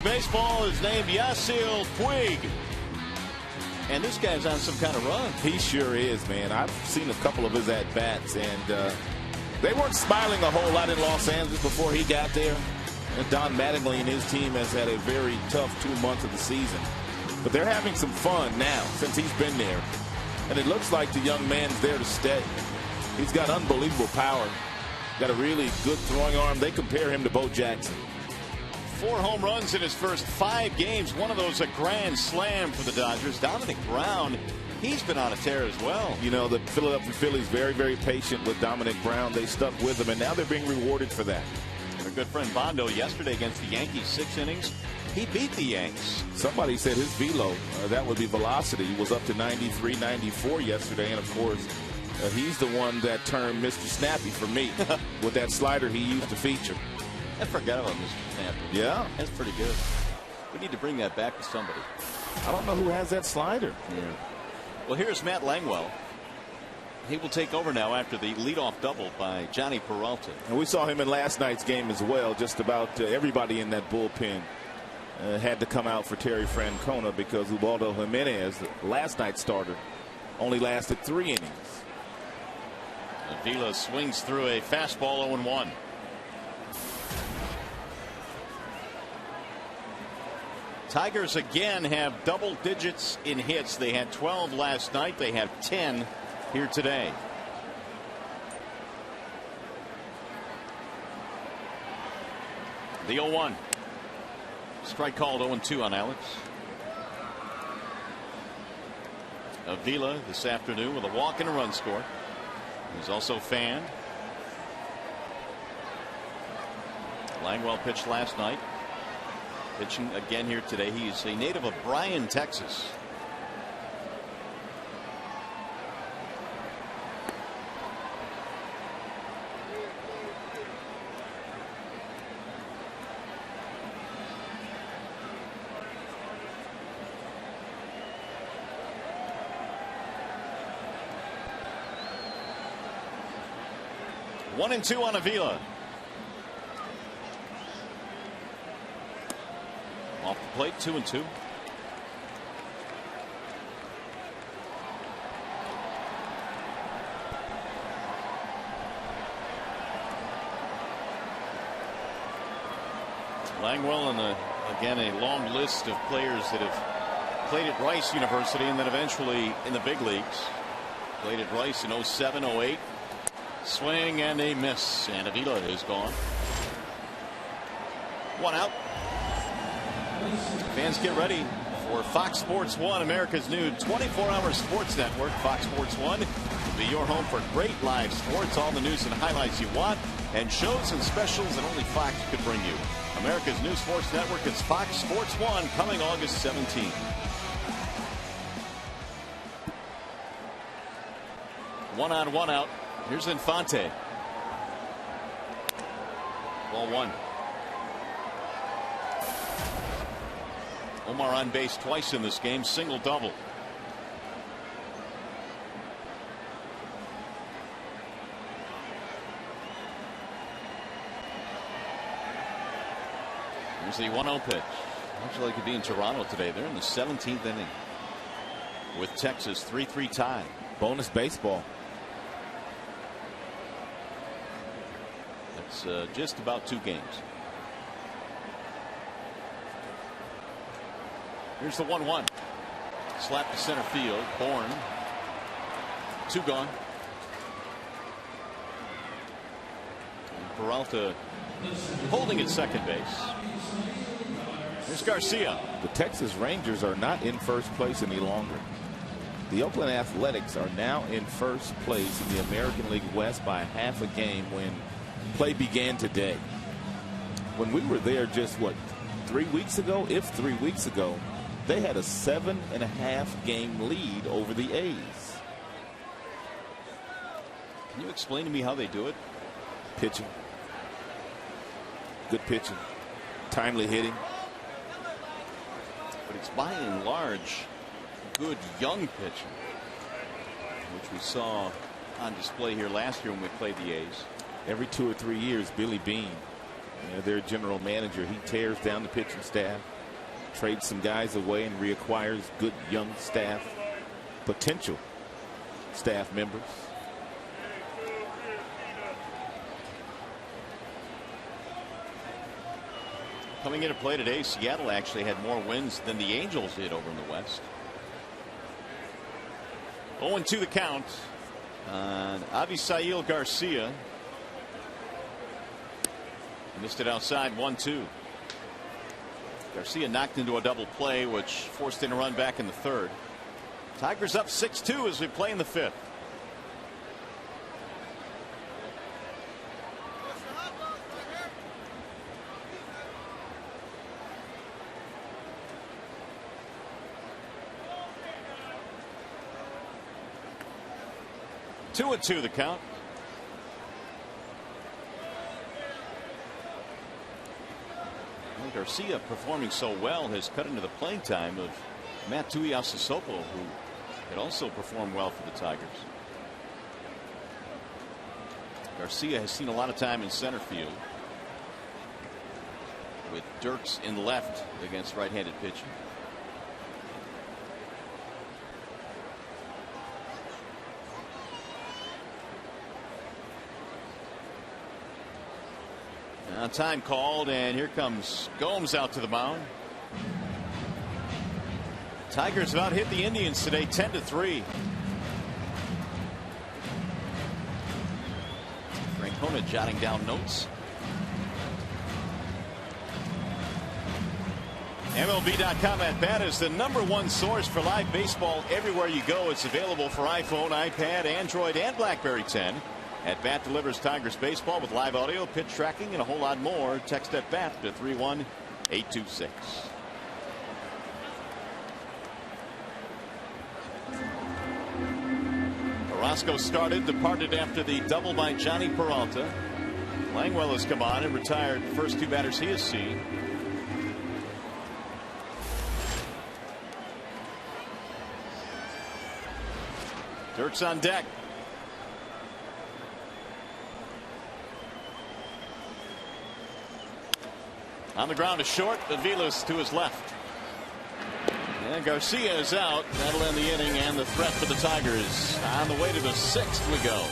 Baseball is named Yasiel Puig, and this guy's on some kind of run. He sure is, man. I've seen a couple of his at bats, and they weren't smiling a whole lot in Los Angeles before he got there. And Don Mattingly and his team has had a very tough 2 months of the season, but they're having some fun now since he's been there, and it looks like the young man's there to stay. He's got unbelievable power, got a really good throwing arm. They compare him to Bo Jackson. 4 home runs in his first 5 games. One of those a grand slam for the Dodgers. Dominic Brown, he's been on a tear as well. You know, the Philadelphia Phillies very, very patient with Dominic Brown. They stuck with him, and now they're being rewarded for that. Our good friend Bondo yesterday against the Yankees, 6 innings. He beat the Yanks. Somebody said his velo, that would be velocity, was up to 93, 94 yesterday. And, of course, he's the one that turned Mr. Snappy for me with that slider he used to feature. I forgot about Mr. Snappy. Yeah. That's pretty good. We need to bring that back to somebody. I don't know who has that slider. Yeah. Well, here's Matt Langwell. He will take over now after the leadoff double by Johnny Peralta. And we saw him in last night's game as well. Just about everybody in that bullpen had to come out for Terry Francona because Ubaldo Jimenez, last night's starter, only lasted 3 innings. Avila swings through a fastball 0-1. Tigers again have double digits in hits. They had 12 last night. They have 10 here today. The 0-1. Strike called. 0-2 on Alex. Avila this afternoon with a walk and a run score. He's also fanned. Langwell pitched last night. Pitching again here today. He's a native of Bryan, Texas. One and 2 on Avila. Off the plate, 2-2. Langwell and again a long list of players that have played at Rice University and then eventually in the big leagues. Played at Rice in 07, 08. Swing and a miss, and Avila is gone. 1 out. Fans, get ready for Fox Sports 1, America's new 24-hour sports network. Fox Sports 1 will be your home for great live sports, all the news and highlights you want, and shows and specials that only Fox could bring you. America's new sports network is Fox Sports 1, coming August 17th. One on, one out. Here's Infante. Ball one. Omar on base twice in this game, single double. Here's the 1-0 pitch. Actually, could be in Toronto today. They're in the 17th inning with Texas 3-3 tie. Bonus baseball. That's just about 2 games. Here's the 1-1. Slap to center field. Bourne. 2 gone. And Peralta holding at second base. Here's Garcia. The Texas Rangers are not in first place any longer. The Oakland Athletics are now in first place in the American League West by half a game when play began today. When we were there just, 3 weeks ago? If 3 weeks ago, they had a 7.5 game lead over the A's. Can you explain to me how they do it? Pitching. Good pitching. Timely hitting. But it's by and large good young pitching, which we saw on display here last year when we played the A's. Every 2 or 3 years, Billy Beane, their general manager, he tears down the pitching staff, trades some guys away, and reacquires good young staff, potential staff members. Coming into play today, Seattle actually had more wins than the Angels did over in the West. 0-2 the count on Avisail Garcia. Missed it outside. 1-2. Garcia knocked into a double play, which forced in a run back in the third. Tigers up 6-2 as we play in the fifth. Two and 2 the count. Garcia performing so well has cut into the playing time of Matt Tuiasosopo, who had also performed well for the Tigers. Garcia has seen a lot of time in center field with Dirks in left against right-handed pitching. Time called, and here comes Gomes out to the mound. Tigers about hit the Indians today 10-3. Francona jotting down notes. MLB.com at bat is the #1 source for live baseball everywhere you go. It's available for iPhone, iPad, Android, and BlackBerry 10. At Bat delivers Tigers baseball with live audio, pitch tracking, and a whole lot more. Text at Bat to 31826. Carrasco started, departed after the double by Johnny Peralta. Langwell has come on and retired the first 2 batters he has seen. Dirks on deck. On the ground to short, Aviles to his left. And Garcia is out. That'll end the inning and the threat for the Tigers. On the way to the 6th we go.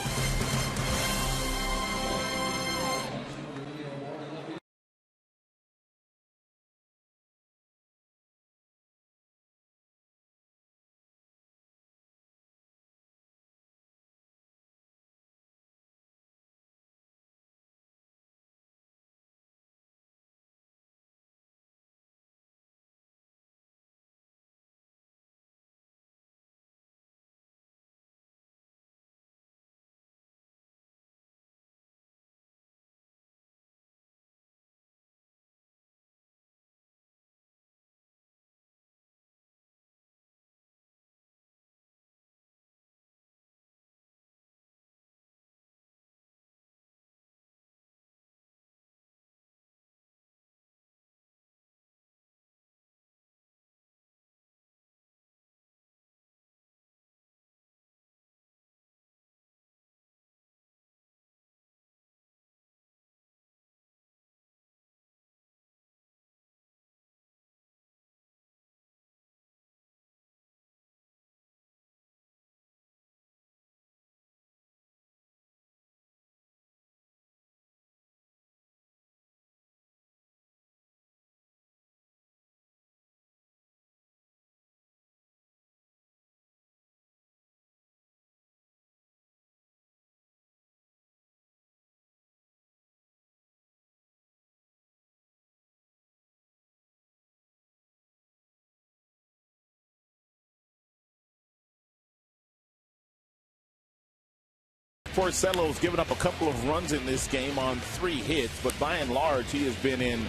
Porcello's given up a couple of runs in this game on 3 hits, but by and large, he has been in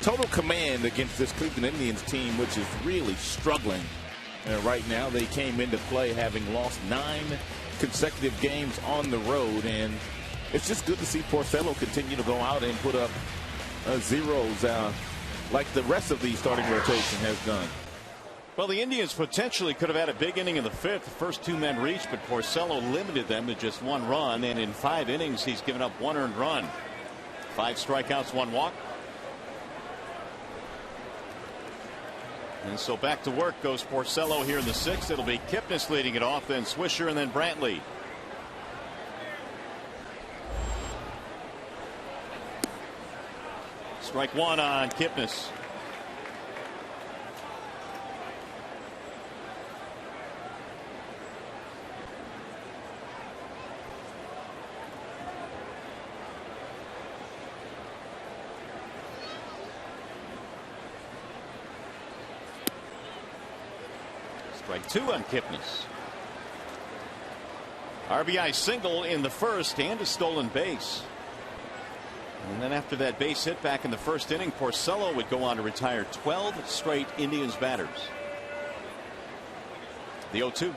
total command against this Cleveland Indians team, which is really struggling. And right now, they came into play having lost 9 consecutive games on the road, and it's just good to see Porcello continue to go out and put up zeros like the rest of the starting rotation has done. Well, the Indians potentially could have had a big inning in the 5th. The first 2 men reached, but Porcello limited them to just 1 run, and in 5 innings, he's given up 1 earned run. 5 strikeouts, 1 walk. And so back to work goes Porcello here in the 6th. It'll be Kipnis leading it off, then Swisher, and then Brantley. Strike 1 on Kipnis. Strike 2 on Kipnis. RBI single in the 1st and a stolen base. And then after that base hit back in the 1st inning, Porcello would go on to retire 12 straight Indians batters. The 0-2.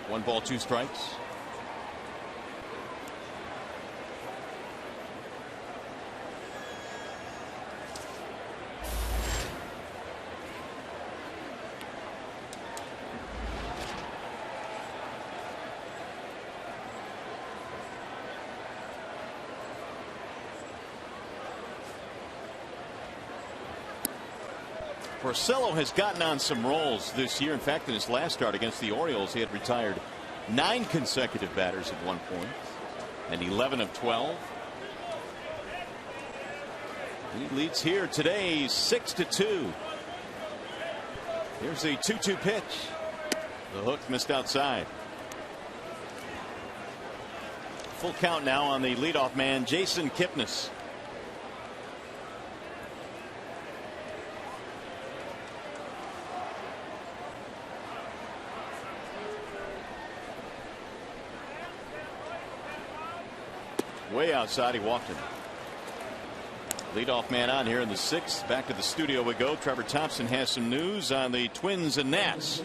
1 ball, 2 strikes. Porcello has gotten on some rolls this year. In fact, in his last start against the Orioles, he had retired 9 consecutive batters at one point, and 11 of 12. He leads here today 6-2. Here's the 2-2 pitch. The hook missed outside. Full count now on the leadoff man, Jason Kipnis. Way outside, he walked him. Leadoff man on here in the 6th. Back to the studio we go. Trevor Thompson has some news on the Twins and Nats.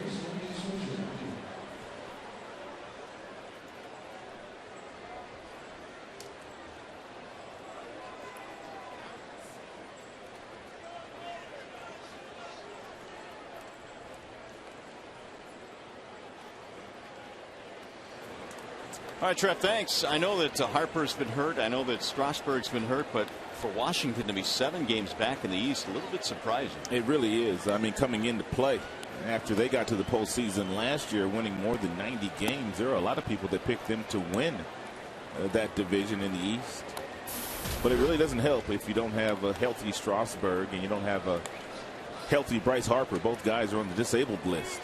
All right, Trev, thanks. I know that Harper's been hurt. I know that Strasburg's been hurt, but for Washington to be 7 games back in the East, a little bit surprising. It really is. I mean, coming into play after they got to the postseason last year, winning more than 90 games, there are a lot of people that picked them to win that division in the East. But it really doesn't help if you don't have a healthy Strasburg and you don't have a healthy Bryce Harper. Both guys are on the disabled list.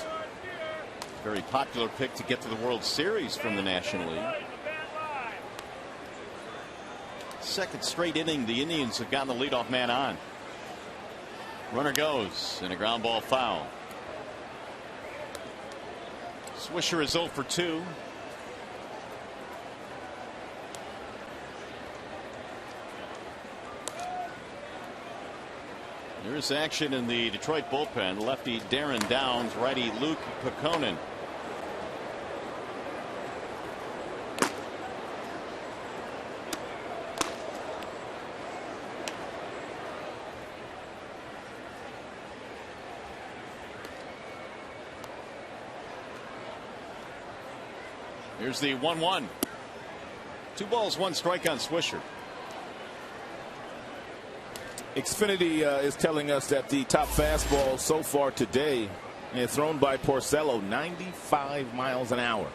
Very popular pick to get to the World Series from the National League. Second straight inning, the Indians have gotten the leadoff man on. Runner goes, and a ground ball foul. Swisher is 0 for 2. There's action in the Detroit bullpen. Lefty Darren Downs, righty Luke Peconin. Here's the 1-1. 2 balls, 1 strike on Swisher. Xfinity is telling us that the top fastball so far today is thrown by Porcello, 95 miles an hour.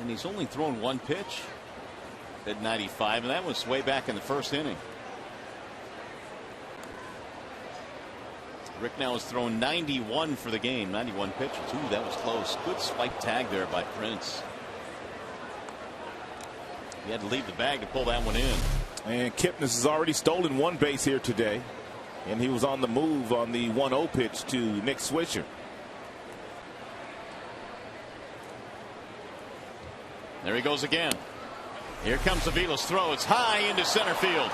And he's only thrown 1 pitch at 95, and that was way back in the 1st inning. Rick now has thrown 91 for the game. 91 pitches. Ooh, that was close. Good swipe tag there by Prince. He had to leave the bag to pull that one in. And Kipnis has already stolen one base here today. And he was on the move on the 1-0 pitch to Nick Swisher. There he goes again. Here comes Avila's throw. It's high into center field.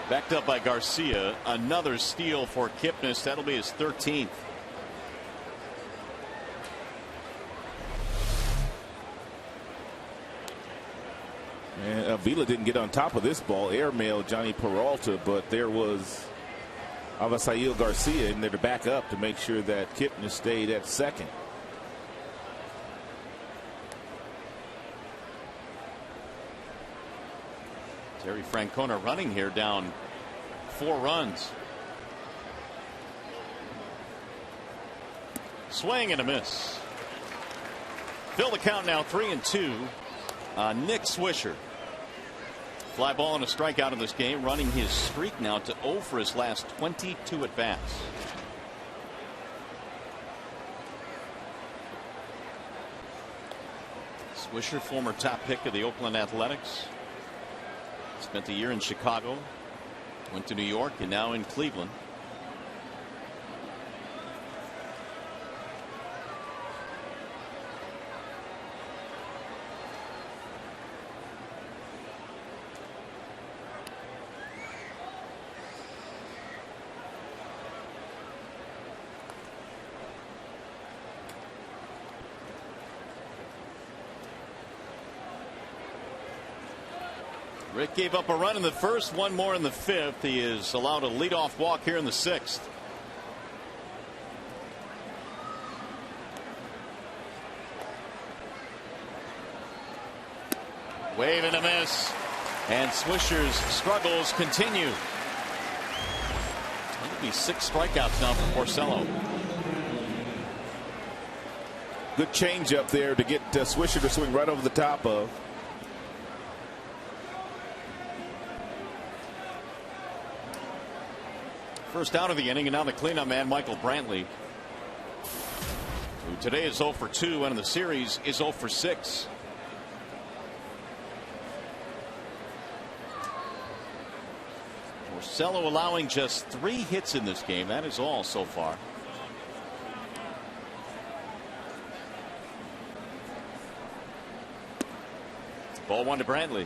Backed up by Garcia. Another steal for Kipnis. That'll be his 13th. And Avila didn't get on top of this ball. Airmailed Johnny Peralta, but there was Avasail Garcia in there to back up to make sure that Kipnis stayed at second. Terry Francona running here, down 4 runs. Swing and a miss. Fill the count now 3-2. Nick Swisher. Fly ball and a strikeout in this game, running his streak now to 0 for his last 22 at bats. Swisher, former top pick of the Oakland Athletics. Spent a year in Chicago, went to New York, and now in Cleveland. Rick gave up a run in the first, one more in the fifth. He is allowed a leadoff walk here in the sixth. Wave and a miss. And Swisher's struggles continue. It'll be 6 strikeouts now for Porcello. Good change up there to get Swisher to swing right over the top of. First out of the inning, and now the cleanup man, Michael Brantley, who today is 0 for 2 and in the series is 0 for 6. Porcello allowing just 3 hits in this game. That is all so far. Ball 1 to Brantley.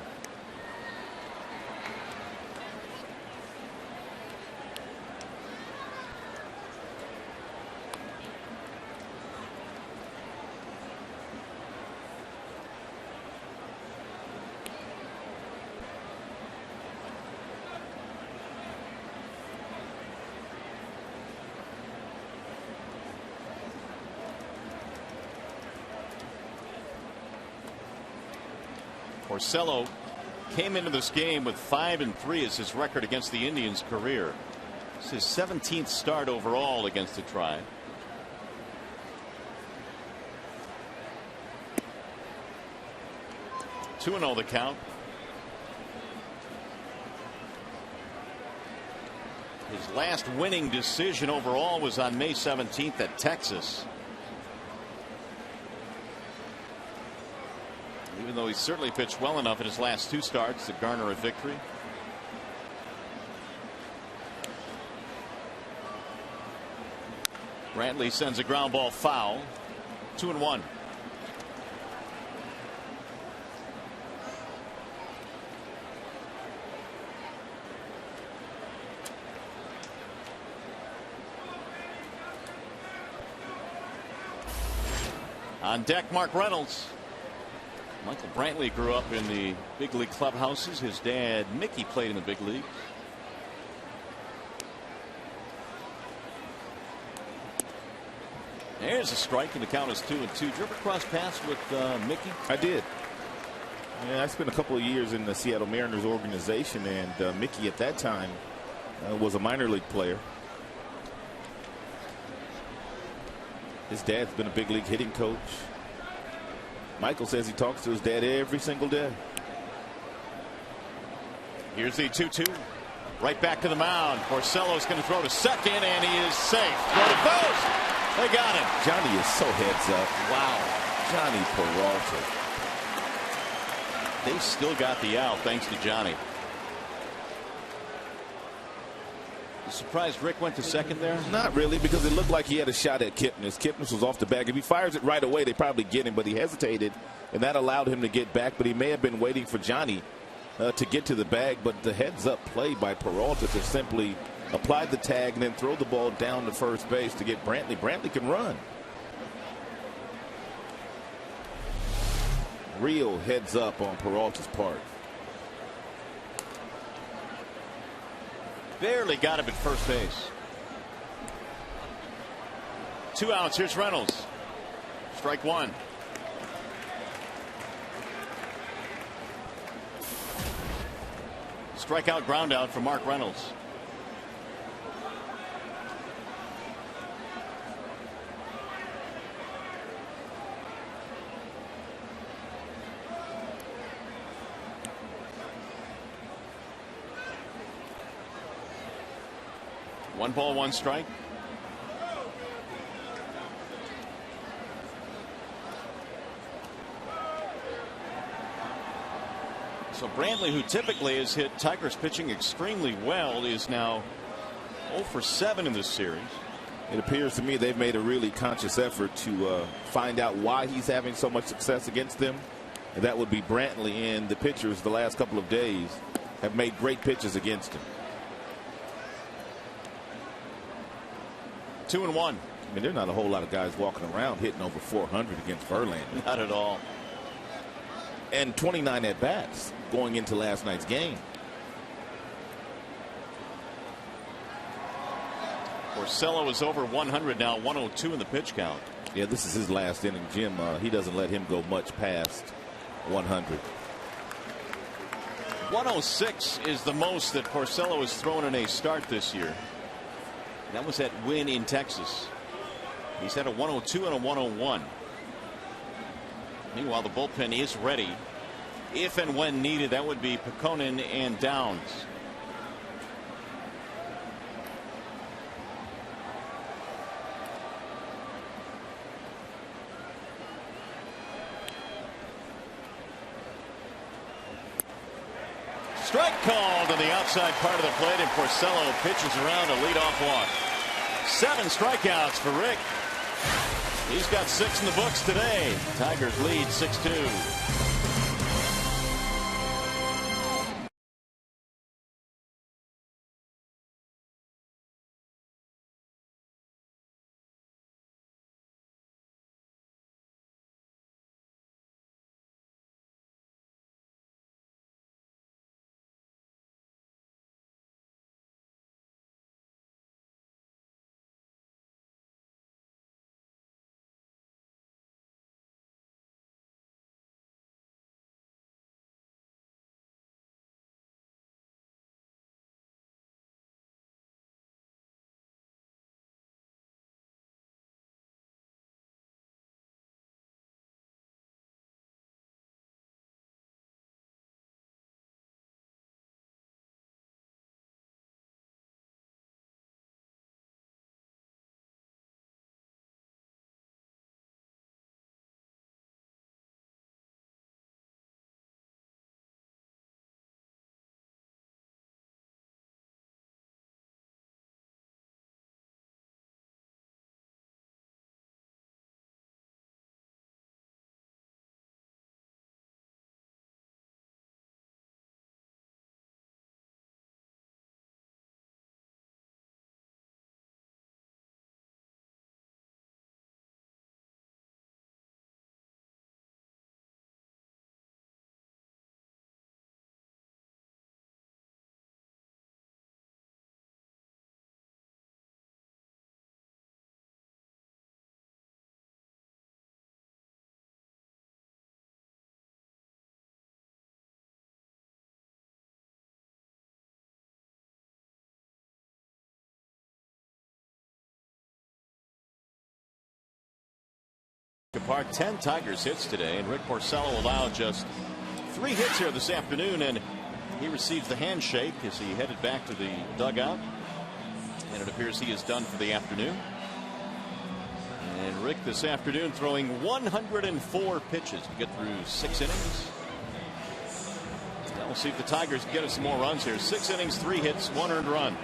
Porcello came into this game with 5-3 as his record against the Indians career. It's his 17th start overall against the Tribe. Two 2-0 the count. His last winning decision overall was on May 17th at Texas. Even though he certainly pitched well enough in his last 2 starts to garner a victory. Brantley sends a ground ball foul. 2-1. On deck, Mark Reynolds. Michael Brantley grew up in the big league clubhouses. His dad, Mickey, played in the big league. There's a strike, and the count is 2-2. Did you ever cross paths with Mickey? I did. Yeah, I spent a couple of years in the Seattle Mariners organization, and Mickey at that time was a minor league player. His dad's been a big league hitting coach. Michael says he talks to his dad every single day. Here's the 2-2. Right back to the mound. Porcello's going to throw to second, and he is safe. Throw to first. They got him. Johnny is so heads up. Wow. Johnny Peralta. They still got the out thanks to Johnny. You surprised Rick went to second there? Not really, because it looked like he had a shot at Kipnis. Kipnis was off the bag. If he fires it right away, they probably get him, but he hesitated, and that allowed him to get back. But he may have been waiting for Johnny to get to the bag. But the heads-up play by Peralta to simply apply the tag and then throw the ball down to first base to get Brantley. Brantley can run. Real heads-up on Peralta's part. Barely got him at first base. 2 outs. Here's Reynolds. Strike one. Strikeout, ground out for Mark Reynolds. One ball, one strike. So Brantley, who typically has hit Tigers pitching extremely well, is now 0 for 7 in this series. It appears to me they've made a really conscious effort to find out why he's having so much success against them. And that would be Brantley, and the pitchers the last couple of days have made great pitches against him. 2-1. I mean, there are not a whole lot of guys walking around hitting over 400 against Verlander. Not at all. And 29 at-bats going into last night's game. Porcello is over 100 now, 102 in the pitch count. Yeah, this is his last inning, Jim. He doesn't let him go much past 100. 106 is the most that Porcello has thrown in a start this year. That was that win in Texas. He's had a 102 and a 101. Meanwhile, the bullpen is ready. If and when needed, that would be Pekonen and Downs. Strike called on the outside part of the plate, and Porcello pitches around a leadoff walk. 7 strikeouts for Rick. He's got 6 in the books today. Tigers lead 6-2. Park, 10 Tigers hits today, and Rick Porcello allowed just 3 hits here this afternoon, and He receives the handshake as he headed back to the dugout, and it appears he is done for the afternoon. And Rick this afternoon throwing 104 pitches to get through 6 innings. Now we'll see if the Tigers can get us some more runs here. 6 innings, 3 hits, 1 earned run,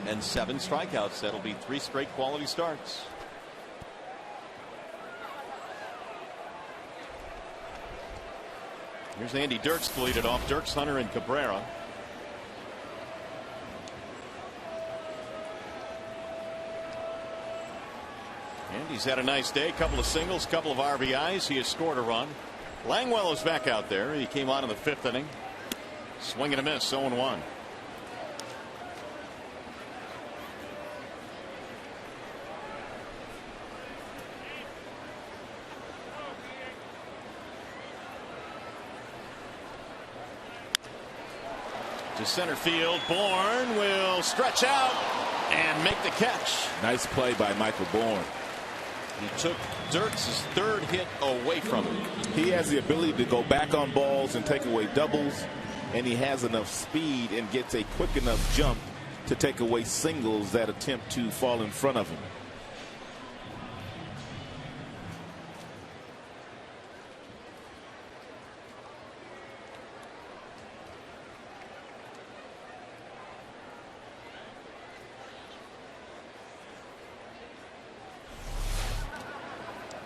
and 7 strikeouts. That'll be 3 straight quality starts. Here's Andy Dirks to lead it off. Dirks, Hunter, and Cabrera. Andy's had a nice day. Couple of singles, couple of RBIs. He has scored a run. Langwell is back out there. He came on in the 5th inning. Swing and a miss, 0-1. To center field. Bourne will stretch out and make the catch. Nice play by Michael Bourne. He took Dirks' 3rd hit away from him. He has the ability to go back on balls and take away doubles, and he has enough speed and gets a quick enough jump to take away singles that attempt to fall in front of him.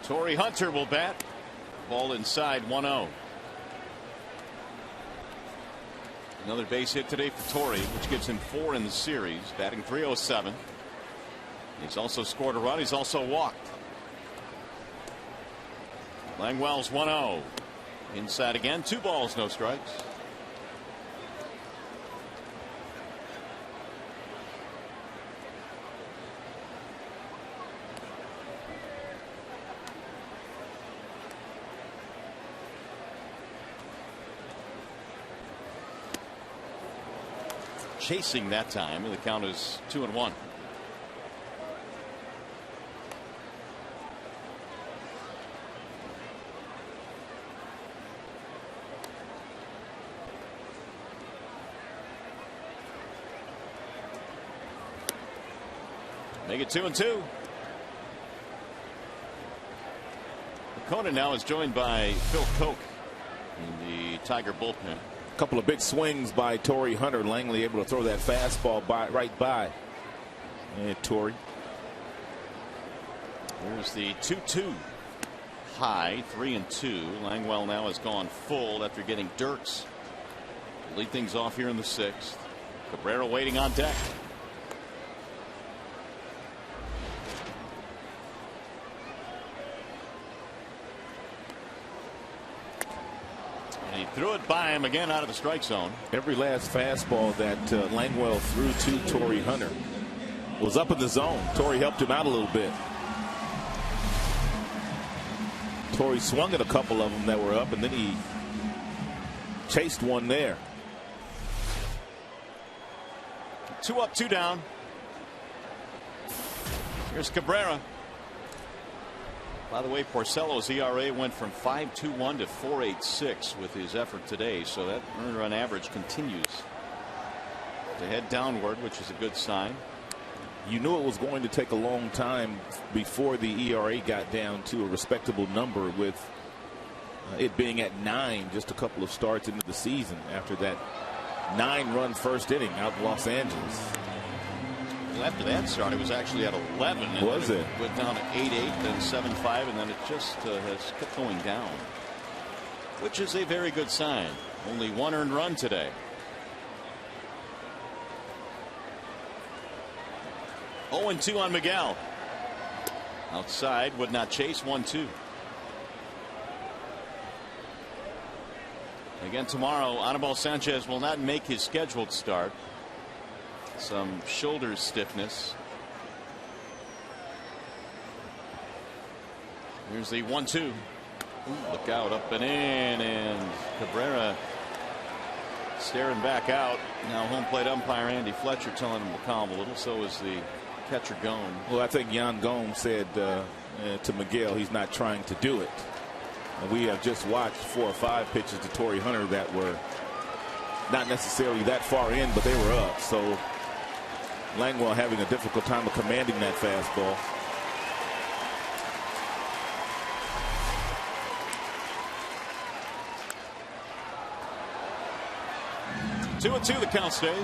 Torrey Hunter will bat. Ball inside, 1-0. Another base hit today for Torrey, which gives him 4 in the series, batting .307. He's also scored a run. He's also walked. Langwell's 1-0. Inside again, 2 balls, no strikes. Chasing that time, and the count is 2-1. Make it 2-2. Conan now is joined by Phil Koch in the Tiger bullpen. A couple of big swings by Torrey Hunter. Langley able to throw that fastball right by Torrey. There's the 2-2 high, 3-2. Langwell now has gone full after getting Dirks. Lead things off here in the 6th. Cabrera waiting on deck. He threw it by him again out of the strike zone. Every last fastball that Langwell threw to Torrey Hunter was up in the zone. Torrey helped him out a little bit. Torrey swung at a couple of them that were up, and then he chased one there. 2 up, 2 down. Here's Cabrera. By the way, Porcello's ERA went from 5.21 to 4.86 with his effort today, so that earned run average continues to head downward, which is a good sign. You knew it was going to take a long time before the ERA got down to a respectable number, with it being at 9 just a couple of starts into the season after that 9-run first inning out in Los Angeles. Well, after that start, it was actually at 11. And was it? Went down to 8-8, then 7-5, and then it just has kept going down, which is a very good sign. Only 1 earned run today. Oh, 0-2 on Miguel. Outside, would not chase. 1-2. Again tomorrow, Anibal Sanchez will not make his scheduled start. Some shoulder stiffness. Here's the 1-2. Look out, up and in, and Cabrera staring back out. Now home plate umpire Andy Fletcher telling him to calm a little. So is the catcher Gomes. Well, I think Yan Gomes said to Miguel he's not trying to do it. And we have just watched 4 or 5 pitches to Torrey Hunter that were not necessarily that far in, but they were up. So Langwell having a difficult time of commanding that fastball. Two and two, the count stays.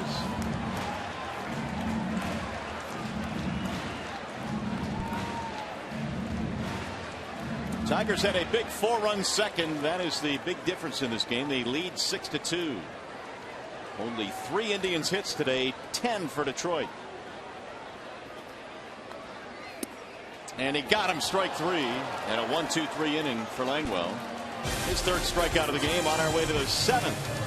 Tigers had a big 4-run second. That is the big difference in this game. They lead 6-2. Only 3 Indians hits today, 10 for Detroit. And he got him, strike 3, and a 1-2-3 inning for Langwell. His 3rd strikeout of the game, on our way to the 7th.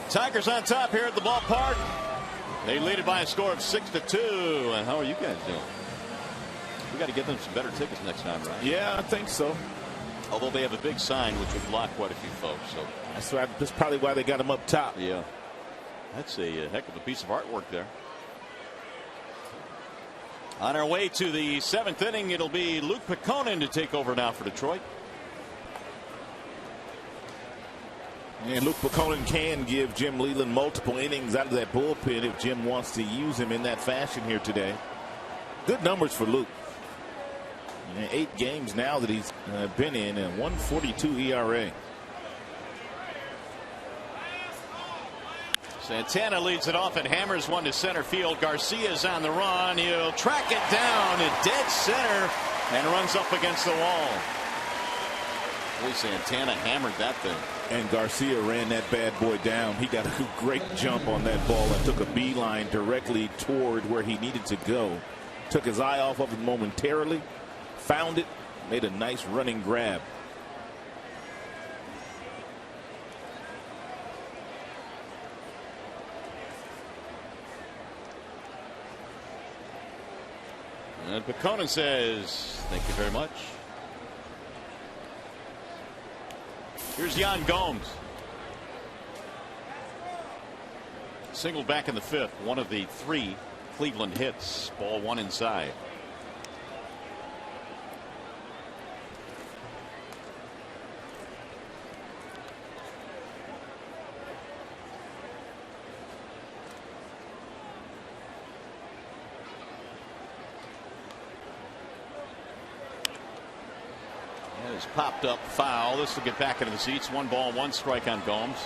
Tigers on top here at the ballpark. They lead it by a score of 6-2. And how are you guys doing? We got to get them some better tickets next time, right? Yeah, I think so. Although they have a big sign which would block quite a few folks. So that's probably why they got them up top. Yeah, that's a heck of a piece of artwork there. On our way to the 7th inning, it'll be Luke Peconin to take over now for Detroit. And Luke Peconin can give Jim Leyland multiple innings out of that bullpen if Jim wants to use him in that fashion here today. Good numbers for Luke. 8 games now that he's been in, and 1.42 ERA. Santana leads it off and hammers one to center field. Garcia's on the run. He'll track it down at dead center and runs up against the wall. Boy, Santana hammered that thing. And Garcia ran that bad boy down. He got a great jump on that ball and took a beeline directly toward where he needed to go. Took his eye off of it momentarily, found it, made a nice running grab. And Peconin says, thank you very much. Here's Yan Gomes. Singled back in the 5th. One of the 3 Cleveland hits. Ball 1 inside. Popped up foul. This will get back into the seats. 1 ball, 1 strike on Gomes.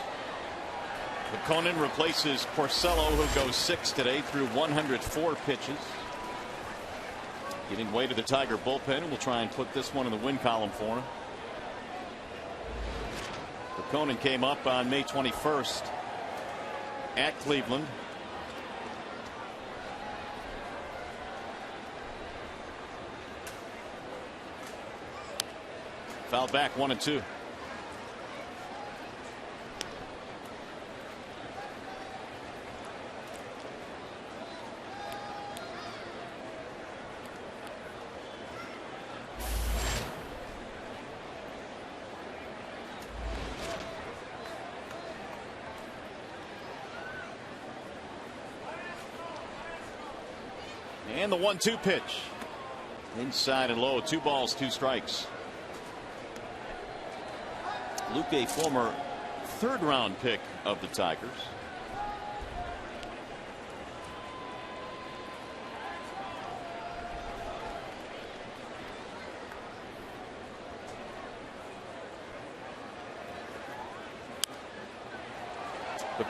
Conan replaces Porcello, who goes 6 today through 104 pitches. Getting way to the Tiger bullpen. We'll try and put this one in the win column for him. Conan came up on May 21st at Cleveland. Fouled back 1-2. And the 1-2 pitch. Inside and low. 2 balls, 2 strikes. Luke, a former 3rd round pick of the Tigers.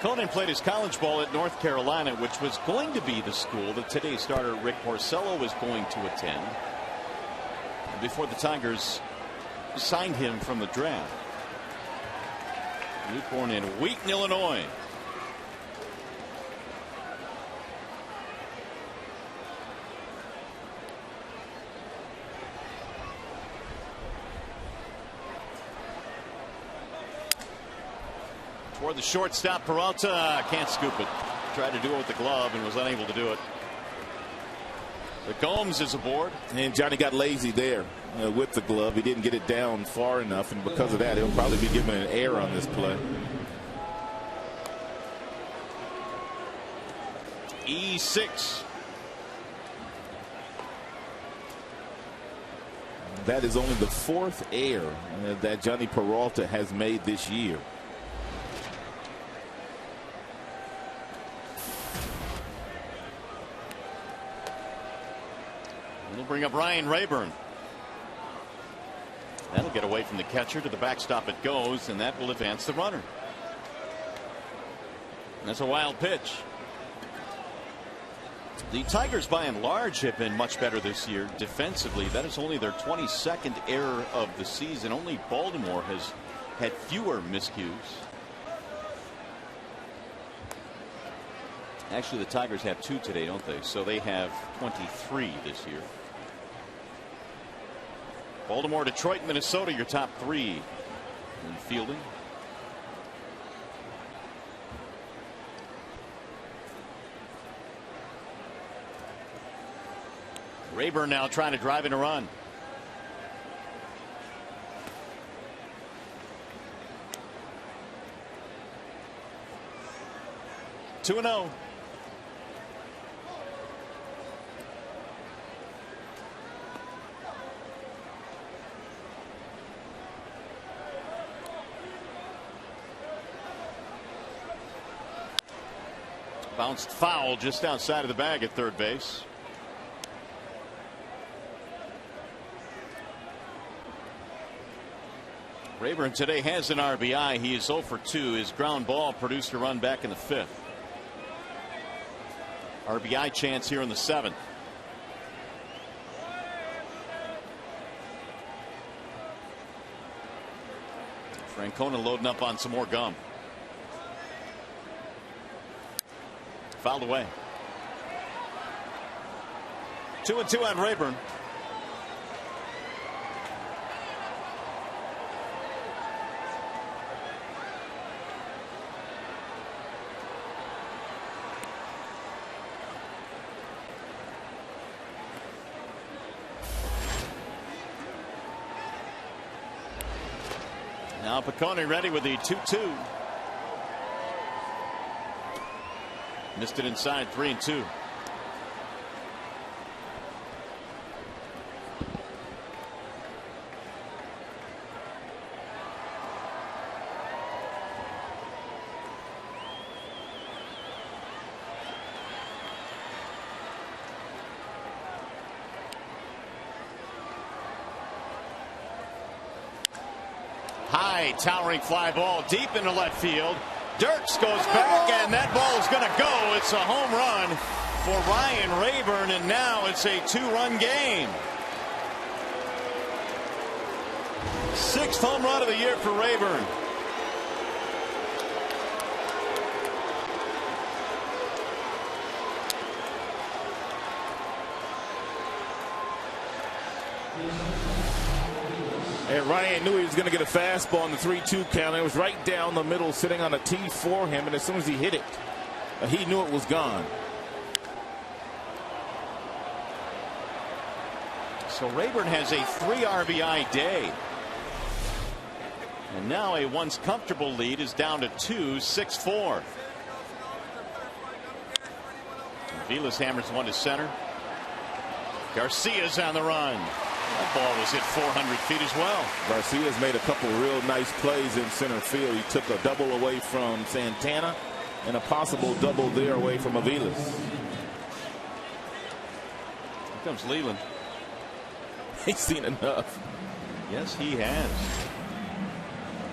Conan played his college ball at North Carolina, which was going to be the school that today's starter Rick Porcello was going to attend before the Tigers signed him from the draft. He was born in Wheaton, Illinois. Toward the shortstop, Peralta can't scoop it. Tried to do it with the glove and was unable to do it. But Gomes is aboard. And Johnny got lazy there with the glove. He didn't get it down far enough, and because of that, he'll probably be given an error on this play. E6. That is only the 4th error that Johnny Peralta has made this year. We'll bring up Ryan Rayburn. That'll get away from the catcher. To the backstop it goes, and that will advance the runner. That's a wild pitch. The Tigers by and large have been much better this year defensively. That is only their 22nd error of the season. Only Baltimore has had fewer miscues. Actually, the Tigers have 2 today, don't they? So they have 23 this year. Baltimore, Detroit, Minnesota, your top 3 in fielding. Rayburn now trying to drive in a run. Two and 0. Bounced foul just outside of the bag at third base. Rayburn today has an RBI. He is 0 for 2. His ground ball produced a run back in the 5th. RBI chance here in the 7th. Francona loading up on some more gum. Fouled away. 2-2 on Rayburn. Now Piccone ready with the 2-2. Missed it inside, 3-2. High towering fly ball deep into left field. Dirks goes back, and that ball is going to go. It's a home run for Ryan Rayburn, and now it's a 2-run game. 6th home run of the year for Rayburn. And Ryan knew he was going to get a fastball in the 3-2 count. It was right down the middle, sitting on a tee for him, and as soon as he hit it, he knew it was gone. So Rayburn has a 3 RBI day. And now a once comfortable lead is down to 2, 6-4. Vilas hammers one to center. Garcia's on the run. That ball was hit 400 feet as well. Garcia's made a couple real nice plays in center field. He took a double away from Santana and a possible double there away from Aviles. Here comes Leland. He's seen enough. Yes, he has.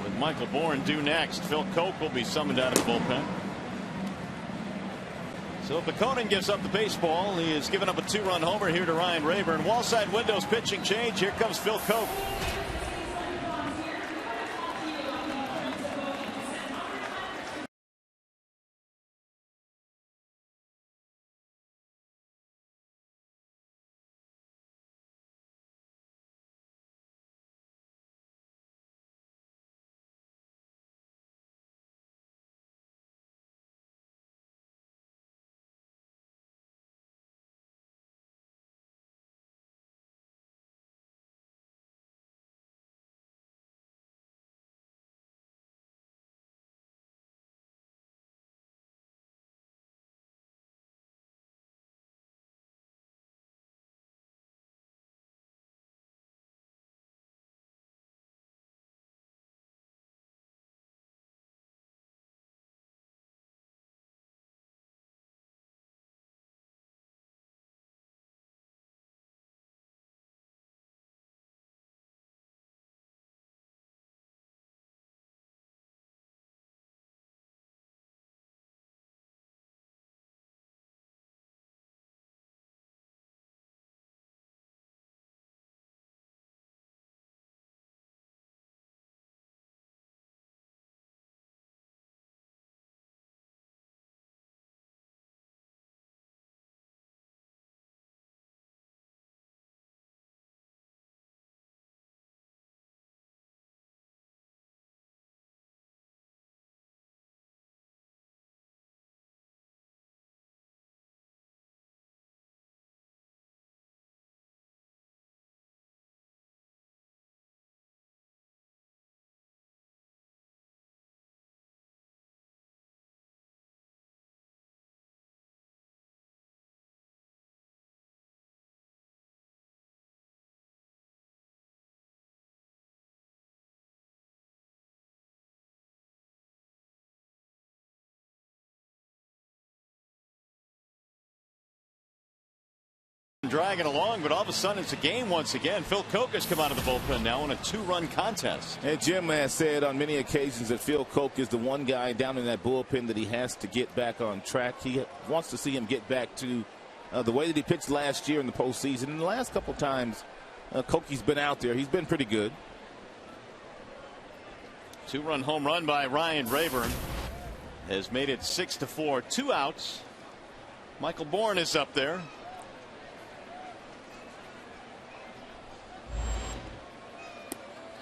With Michael Bourne due next, Phil Koch will be summoned out of the bullpen. So Pekonen gives up the baseball. He has given up a 2-run homer here to Ryan Rayburn. Wallside windows pitching change. Here comes Phil Koch. Dragging along, but all of a sudden it's a game once again. Phil Koch has come out of the bullpen now in a 2-run contest. And Jim has said on many occasions that Phil Koch is the one guy down in that bullpen that he has to get back on track. He wants to see him get back to the way that he pitched last year in the postseason. And the last couple times Koch's been out there, he's been pretty good. 2-run home run by Ryan Rayburn has made it 6-4. 2 outs. Michael Bourne is up there.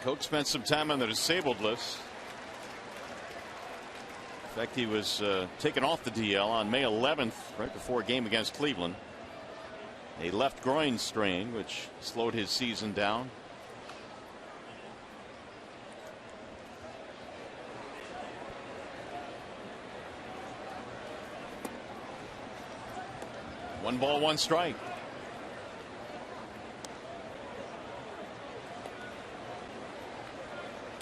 Koch spent some time on the disabled list. In fact, he was taken off the DL on May 11th, right before a game against Cleveland. A left groin strain, which slowed his season down. One ball, one strike.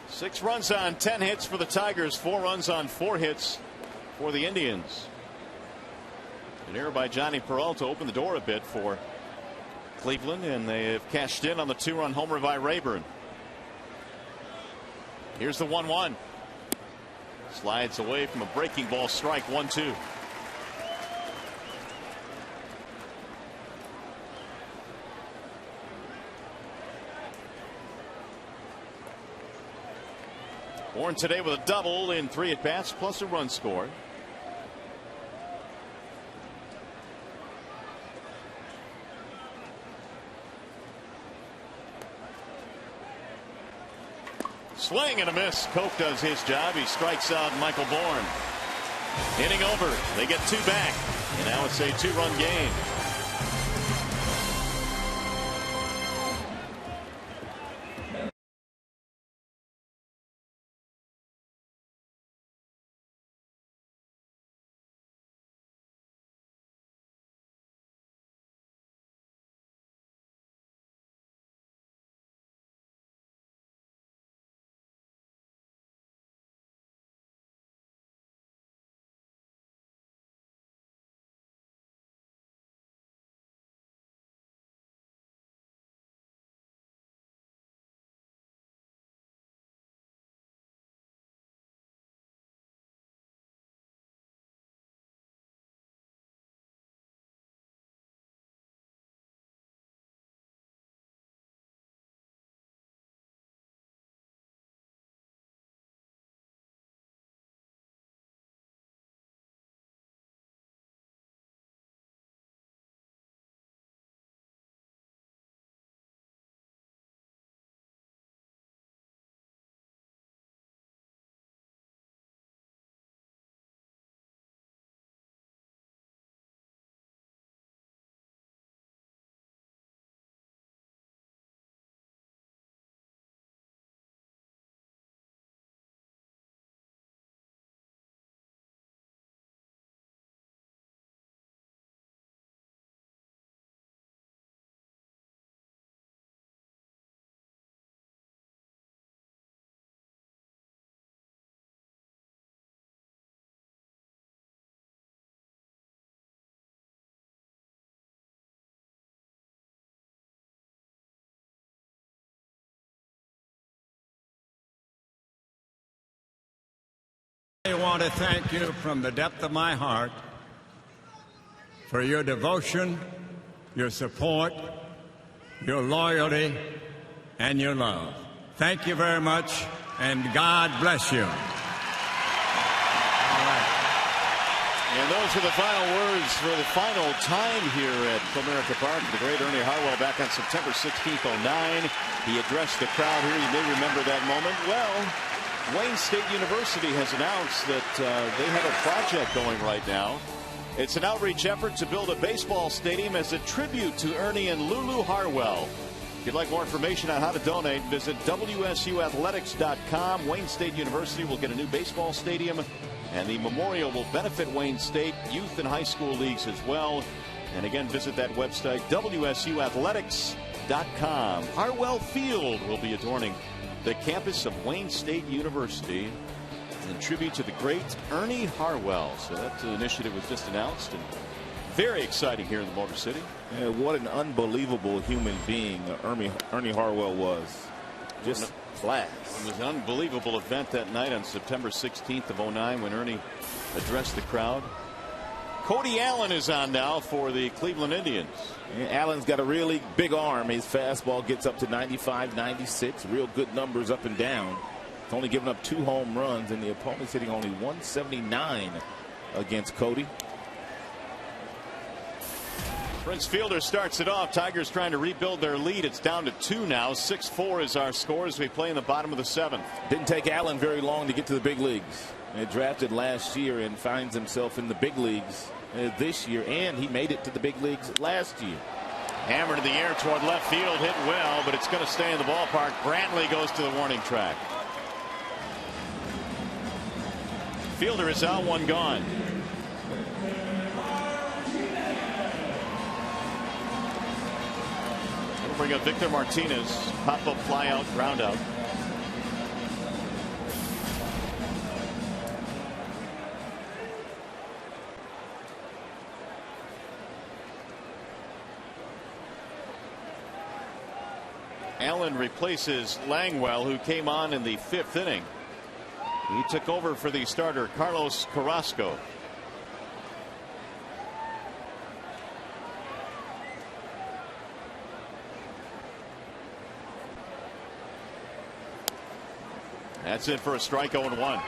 Six runs on 10 hits for the Tigers, 4 runs on 4 hits for the Indians. An error by Johnny Peralta opened the door a bit for Cleveland, and they have cashed in on the 2-run homer by Rayburn. Here's the 1-1. Slides away from a breaking ball strike. 1-2. Bourne today with a double in 3 at-bats plus a run scored. Swing and a miss. Cope does his job. He strikes out Michael Bourne. Inning over. They get 2 back. And now it's a 2-run game. I want to thank you from the depth of my heart for your devotion, your support, your loyalty, and your love. Thank you very much, and God bless you. And those are the final words for the final time here at Comerica Park. The great Ernie Harwell back on September 16th, 2009. He addressed the crowd here. You may remember that moment. Well, Wayne State University has announced that they have a project going right now. It's an outreach effort to build a baseball stadium as a tribute to Ernie and Lulu Harwell. If you'd like more information on how to donate, visit WSUathletics.com. Wayne State University will get a new baseball stadium, and the memorial will benefit Wayne State youth and high school leagues as well. And again, visit that website, WSUathletics.com. Harwell Field will be adorning the campus of Wayne State University in tribute to the great Ernie Harwell. So that initiative was just announced, and very exciting here in the Motor City. Yeah, what an unbelievable human being Ernie Harwell was. Just class. It was an unbelievable event that night on September 16th of 2009 when Ernie addressed the crowd. Cody Allen is on now for the Cleveland Indians. Yeah, Allen's got a really big arm. His fastball gets up to 95, 96. Real good numbers up and down. He's only given up 2 home runs, and the opponent's hitting only 179 against Cody. Prince Fielder starts it off. Tigers trying to rebuild their lead. It's down to 2 now. 6-4 is our score as we play in the bottom of the 7th. Didn't take Allen very long to get to the big leagues. He drafted last year and finds himself in the big leagues this year, and he made it to the big leagues last year. Hammered in the air toward left field, hit well, but it's going to stay in the ballpark. Brantley goes to the warning track. Fielder is out, 1 gone. We'll bring up Victor Martinez. Pop-up fly out, ground out. Allen replaces Langwell, who came on in the 5th inning. He took over for the starter Carlos Carrasco. That's it for a strike. 0-1.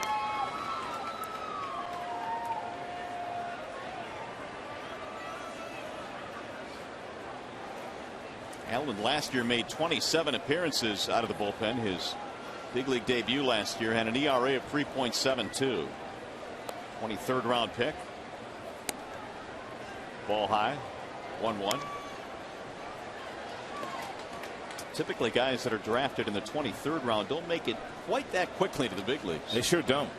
Allen last year made 27 appearances out of the bullpen. His big league debut last year had an ERA of 3.72. 23rd round pick. Ball high. 1-1. Typically guys that are drafted in the 23rd round don't make it quite that quickly to the big leagues. They sure don't.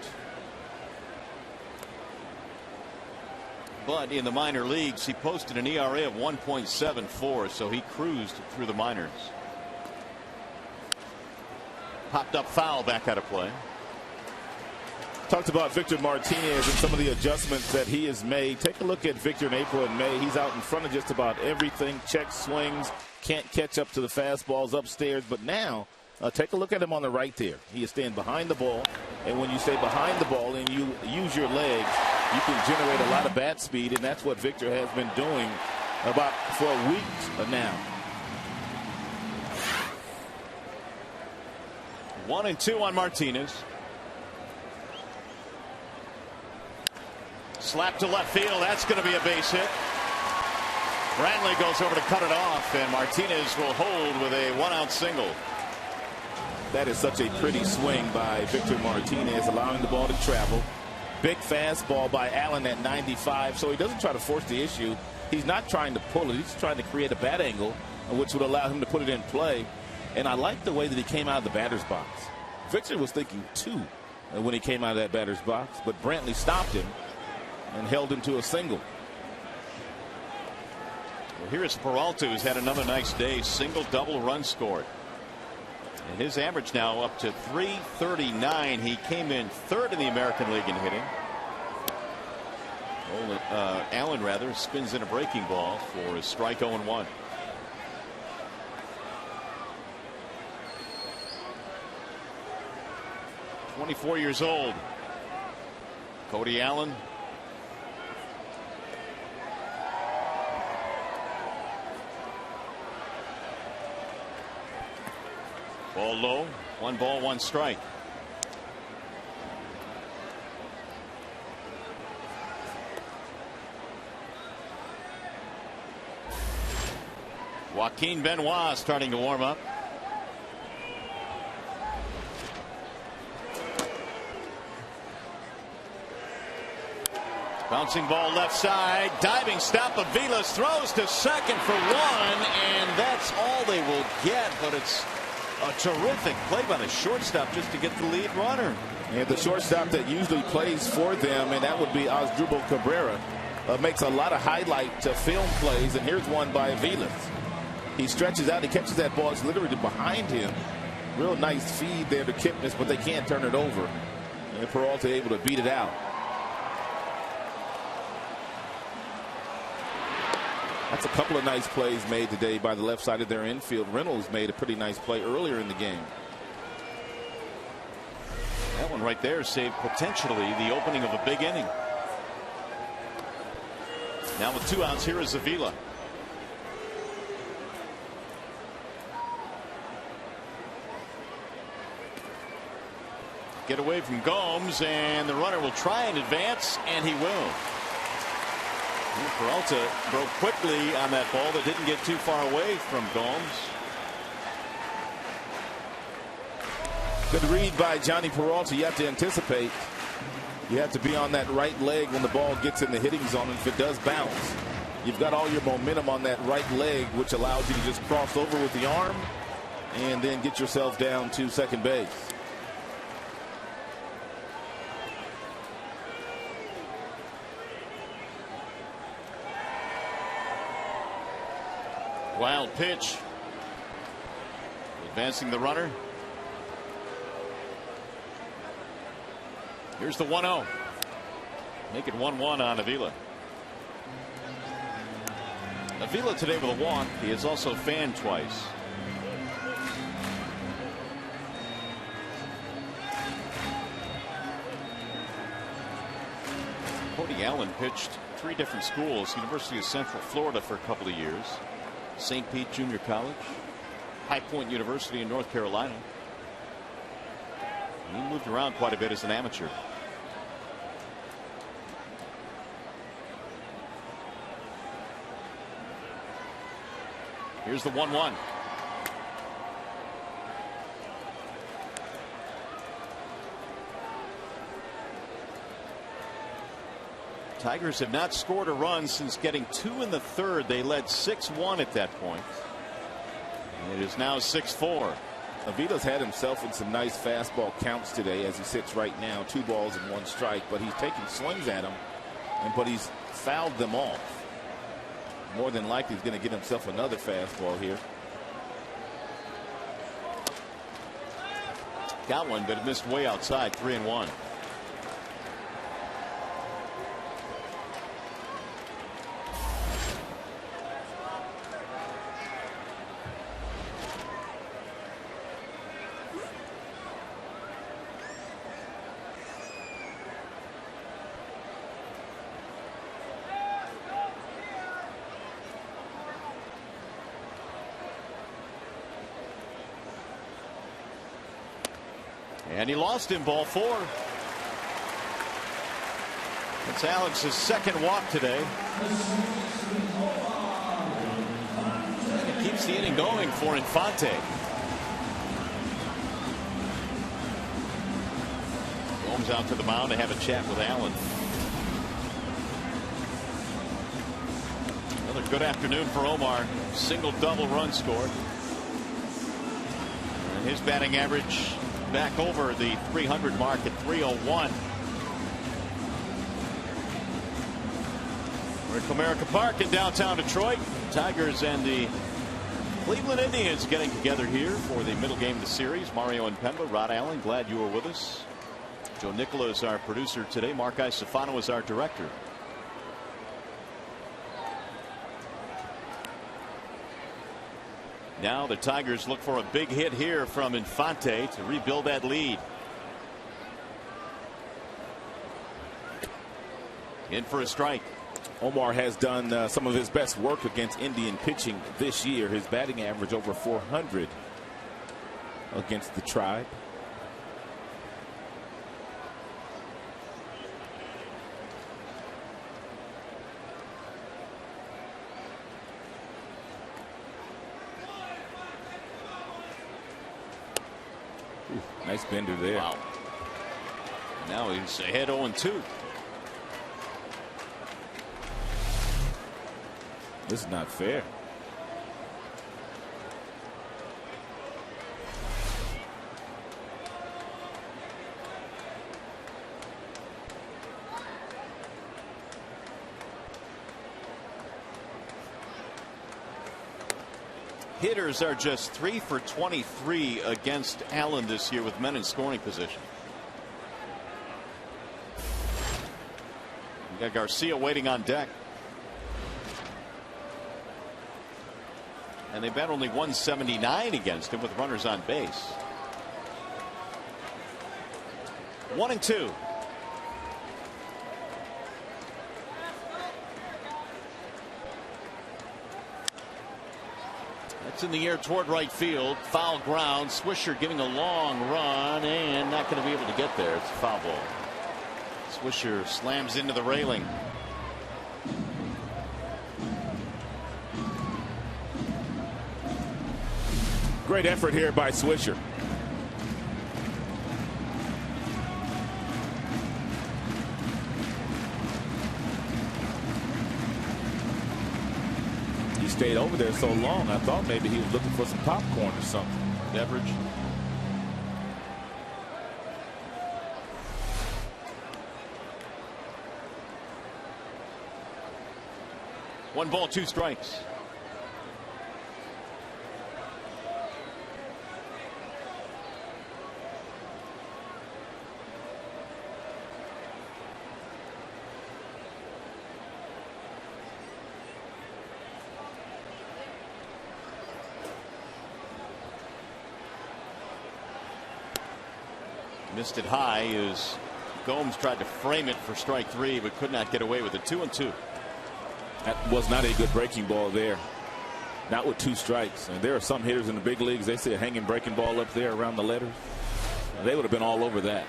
But in the minor leagues, he posted an ERA of 1.74, so he cruised through the minors. Popped up foul, back out of play. Talked about Victor Martinez and some of the adjustments that he has made. Take a look at Victor in April and May. He's out in front of just about everything. Check swings, can't catch up to the fastballs upstairs. But now, take a look at him on the right there. He is staying behind the ball. And when you stay behind the ball and you use your legs, you can generate a lot of bat speed. And that's what Victor has been doing about for a week now. 1-2 on Martinez. Slap to left field. That's going to be a base hit. Brantley goes over to cut it off, and Martinez will hold with a 1-out single. That is such a pretty swing by Victor Martinez, allowing the ball to travel. Big fastball by Allen at 95, so he doesn't try to force the issue. He's not trying to pull it. He's trying to create a bat angle, which would allow him to put it in play. And I like the way that he came out of the batter's box. Victor was thinking 2 when he came out of that batter's box, but Brantley stopped him and held him to a single. Well, here's Peralta, who's had another nice day. Single, double, run scored. And his average now up to 339. He came in 3rd in the American League in hitting. Allen rather spins in a breaking ball for his strike. 0-1. "24 years old. Cody Allen. Ball low. 1 ball, 1 strike. Joaquin Benoit starting to warm up. Bouncing ball left side. Diving stop. Aviles throws to second for 1, and that's all they will get. But it's a terrific play by the shortstop just to get the lead runner. And the shortstop that usually plays for them, and that would be Asdrubal Cabrera, makes a lot of highlight film plays. And here's one by Aviles. He stretches out. He catches that ball. It's literally behind him. Real nice feed there to Kipnis, but they can't turn it over. And Peralta able to beat it out. That's a couple of nice plays made today by the left side of their infield. Reynolds made a pretty nice play earlier in the game. That one right there saved potentially the opening of a big inning. Now with 2 outs, here is Avila. Get away from Gomes, and the runner will try and advance, and he will. Peralta broke quickly on that ball that didn't get too far away from Gomes. Good read by Johnny Peralta. You have to anticipate. You have to be on that right leg when the ball gets in the hitting zone. And if it does bounce, you've got all your momentum on that right leg, which allows you to just cross over with the arm and then get yourself down to second base. Wild pitch. Advancing the runner. Here's the 1-0. Make it 1-1 on Avila. Avila today with a walk. He has also fanned twice. Allen pitched 3 different schools. University of Central Florida for a couple of years, St. Pete Junior College, High Point University in North Carolina. He moved around quite a bit as an amateur. Here's the 1-1. Tigers have not scored a run since getting 2 in the 3rd. They led 6-1 at that point. It is now 6-4. Avita's had himself in some nice fastball counts today as he sits right now. 2 balls and 1 strike, but he's taking swings at him, but he's fouled them off. More than likely he's going to get himself another fastball here. Got one, but it missed way outside. 3-1. And he lost him, ball 4. It's Alex's 2nd walk today. It keeps the inning going for Infante. Holmes out to the mound to have a chat with Allen. Another good afternoon for Omar. Single double run scored. And his batting average back over the 300 mark at 301. We're at Comerica Park in downtown Detroit. Tigers and the Cleveland Indians getting together here for the middle game of the series. Mario and Pemba, Rod Allen, glad you were with us. Joe Nicola is our producer today. Mark Isofano is our director. Now the Tigers look for a big hit here from Infante to rebuild that lead. In for a strike. Omar has done some of his best work against Indian pitching this year. His batting average over 400 against the Tribe. Nice bender there. Wow. Now he's ahead 0-2. This is not fair. Hitters are just 3 for 23 against Allen this year with men in scoring position. We got Garcia waiting on deck. And they bat only 179 against him with runners on base. 1-2. That's in the air toward right field. Foul ground. Swisher giving a long run and not going to be able to get there. It's a foul ball. Swisher slams into the railing. Great effort here by Swisher. He stayed over there so long, I thought maybe he was looking for some popcorn or something. Beverage. One ball, 2 strikes. Missed it high is Gomes tried to frame it for strike 3, but could not get away with it. 2-2. That was not a good breaking ball there. Not with 2 strikes. And there are some hitters in the big leagues, they see a hanging breaking ball up there around the letters. They would have been all over that.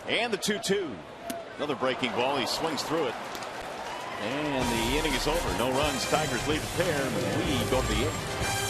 And the 2-2. Another breaking ball. He swings through it. And the inning is over. No runs. Tigers lead the pair. We go to the 8th.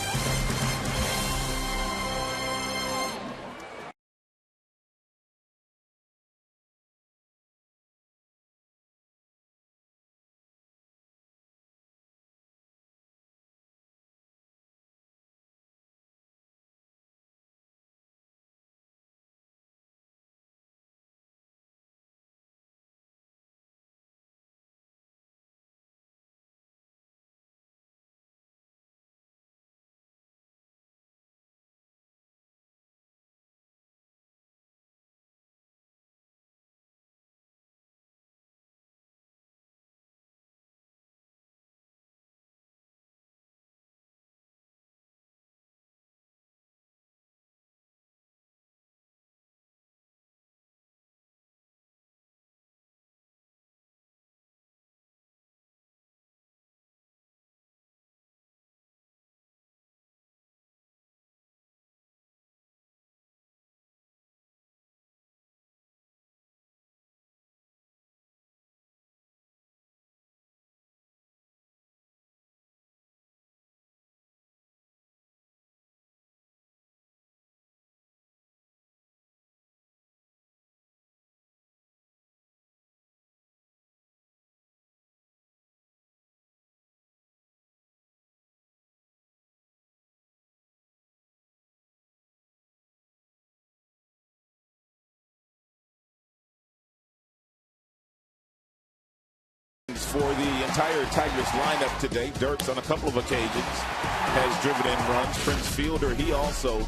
For the entire Tigers lineup today, Dirks on a couple of occasions has driven in runs. Prince Fielder, he also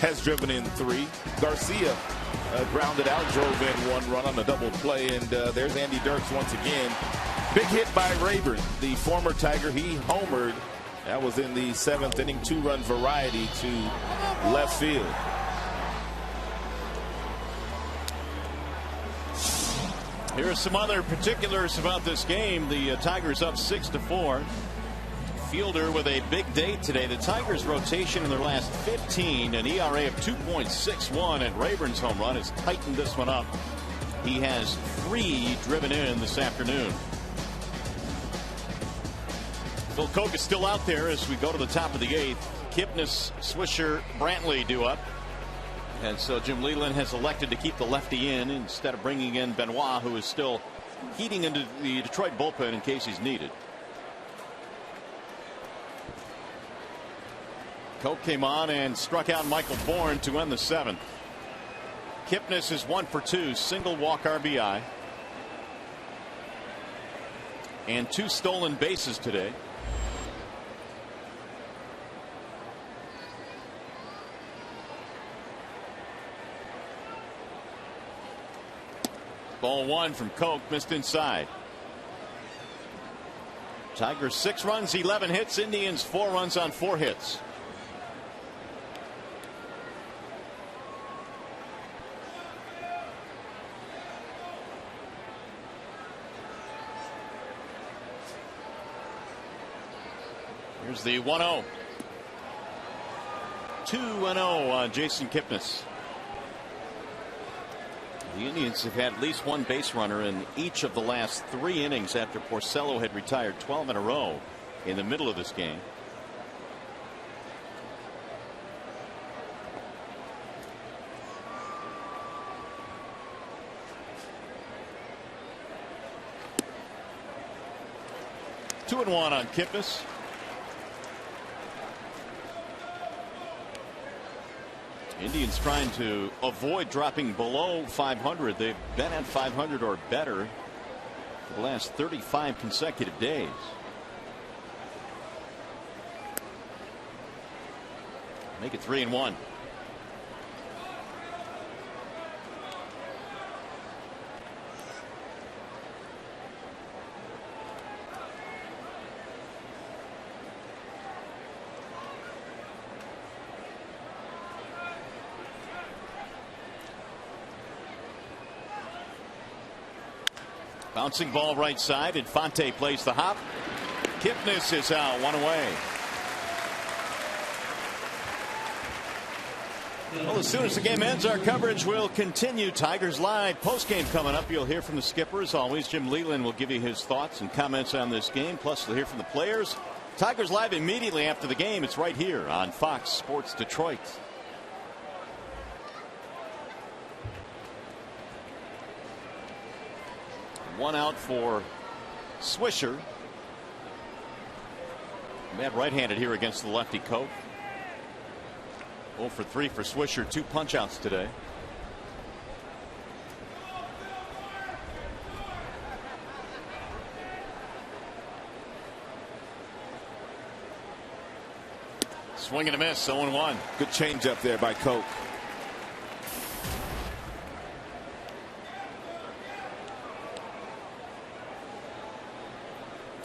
has driven in 3. Garcia grounded out, drove in 1 run on a double play, and there's Andy Dirks once again. Big hit by Rayburn, the former Tiger. He homered. That was in the 7th inning, 2-run variety to left field. Here are some other particulars about this game. The Tigers up 6-4. Fielder with a big day today. The Tigers rotation in their last 15, an ERA of 2.61, and Rayburn's home run has tightened this one up. He has 3 driven in this afternoon. Phil Koch is still out there as we go to the top of the 8th. Kipnis, Swisher, Brantley due up. And so Jim Leyland has elected to keep the lefty in instead of bringing in Benoit, who is still heating into the Detroit bullpen in case he's needed. Koch came on and struck out Michael Bourne to end the 7th. Kipnis is 1 for 2, single walk RBI. And 2 stolen bases today. Ball 1 from Koch, missed inside. Tigers 6 runs, 11 hits. Indians 4 runs on 4 hits. Here's the 1-0. 2-0 on Jason Kipnis. The Indians have had at least 1 base runner in each of the last 3 innings after Porcello had retired 12 in a row in the middle of this game. Two and 1 on Kipnis. Indians trying to avoid dropping below 500. They've been at 500 or better for the last 35 consecutive days. Make it 3-1. Bouncing ball right side. Infante plays the hop. Kipnis is out, 1 away. Well, as soon as the game ends, our coverage will continue. Tigers Live postgame coming up. You'll hear from the skipper as always. Jim Leland will give you his thoughts and comments on this game. Plus, you'll hear from the players. Tigers Live immediately after the game. It's right here on Fox Sports Detroit. One out for Swisher. Mad right-handed here against the lefty Coke. 0 for 3 for Swisher. 2 punch-outs today. Swing and a miss. 0-1. Good change up there by Coke.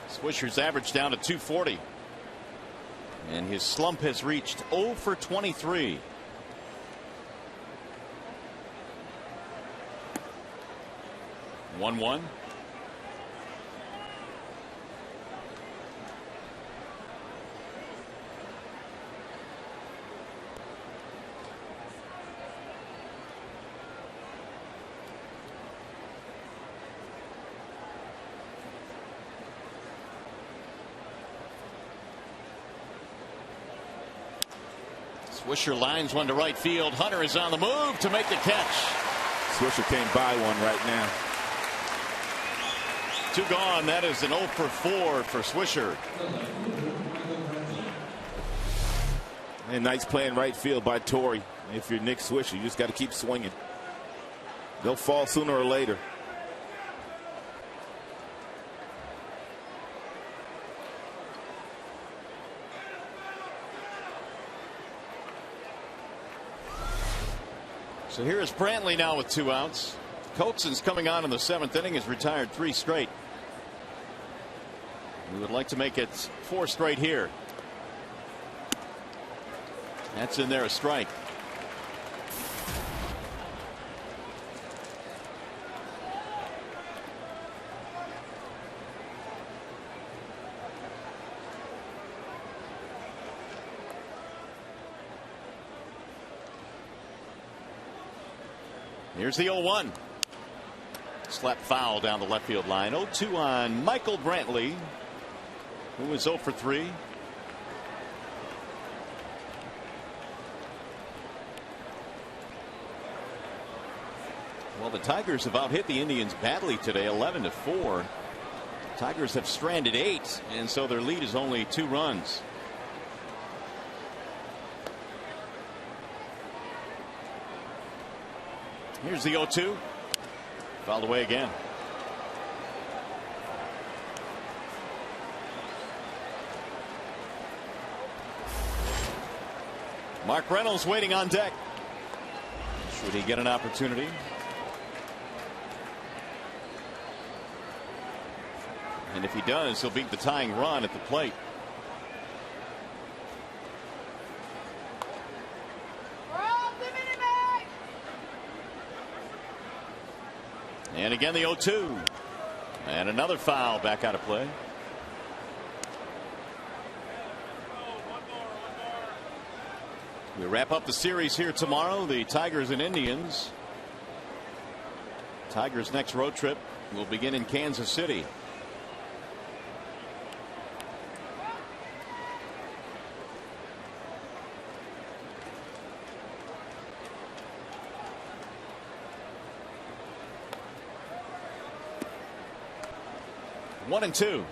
Swisher's average down to 240. And his slump has reached 0 for 23. One. Swisher lines one to right field. Hunter is on the move to make the catch. Swisher came by one right now. 2 gone. That is an 0 for 4 for Swisher. And nice play in right field by Torrey. If you're Nick Swisher, you just got to keep swinging. They'll fall sooner or later. So here is Brantley now with 2 outs. Coatson's coming on in the 7th inning, has retired 3 straight. We would like to make it 4 straight here. That's in there, a strike. Here's the 0-1. Slap foul down the left field line. 0-2 on Michael Brantley, who was 0 for 3. Well, the Tigers have out-hit the Indians badly today, 11-4. Tigers have stranded 8, and so their lead is only 2 runs. Here's the 0-2. Fouled away again. Mark Reynolds waiting on deck. Should he get an opportunity? And if he does, he'll beat the tying run at the plate. And again the 0-2. And another foul back out of play. We wrap up the series here tomorrow. The Tigers and Indians. Tigers' next road trip will begin in Kansas City. One and 2.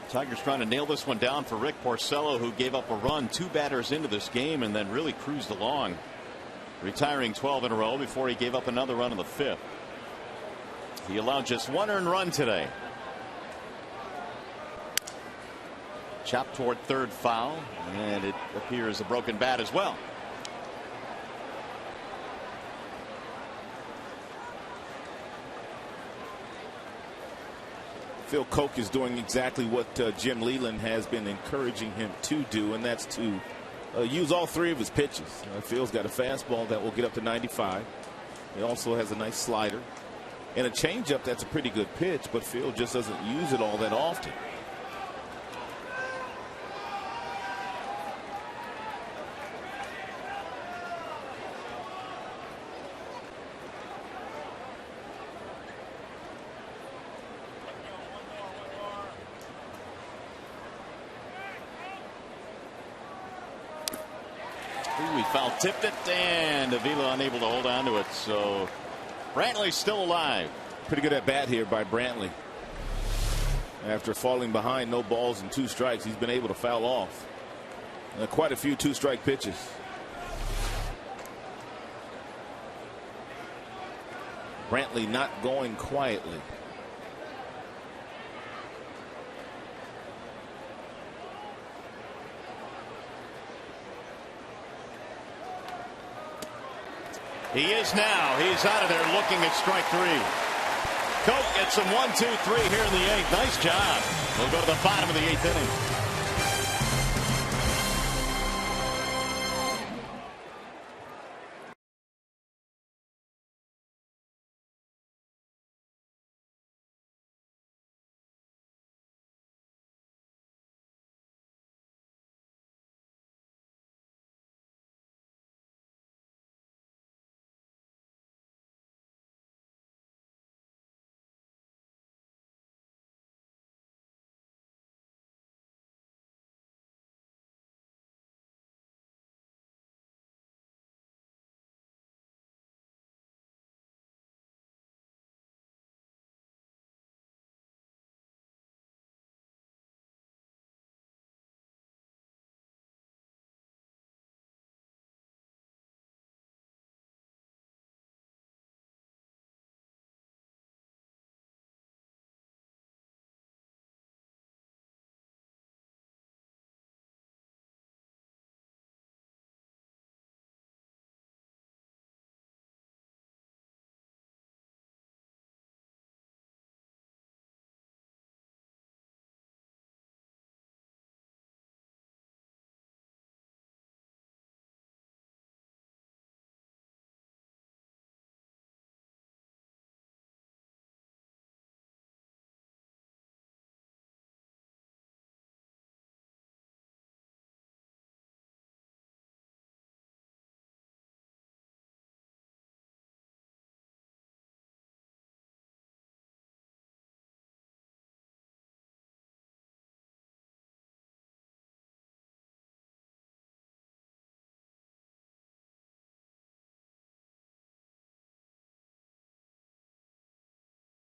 Tigers trying to nail this one down for Rick Porcello, who gave up a run 2 batters into this game and then really cruised along, retiring 12 in a row before he gave up another run in the 5th. He allowed just 1 earned run today. Chopped toward third, foul, and it appears a broken bat as well. Phil Coke is doing exactly what Jim Leland has been encouraging him to do, and that's to use all three of his pitches. Phil's got a fastball that will get up to 95. He also has a nice slider and a changeup that's a pretty good pitch, but Phil just doesn't use it all that often. We foul tipped it, and Avila unable to hold on to it. So Brantley's still alive. Pretty good at bat here by Brantley. After falling behind, no balls and 2 strikes, he's been able to foul off quite a few 2-strike pitches. Brantley not going quietly. He is now. He's out of there looking at strike 3. Coke gets some 1, 2, 3 here in the 8th. Nice job. We'll go to the bottom of the 8th inning.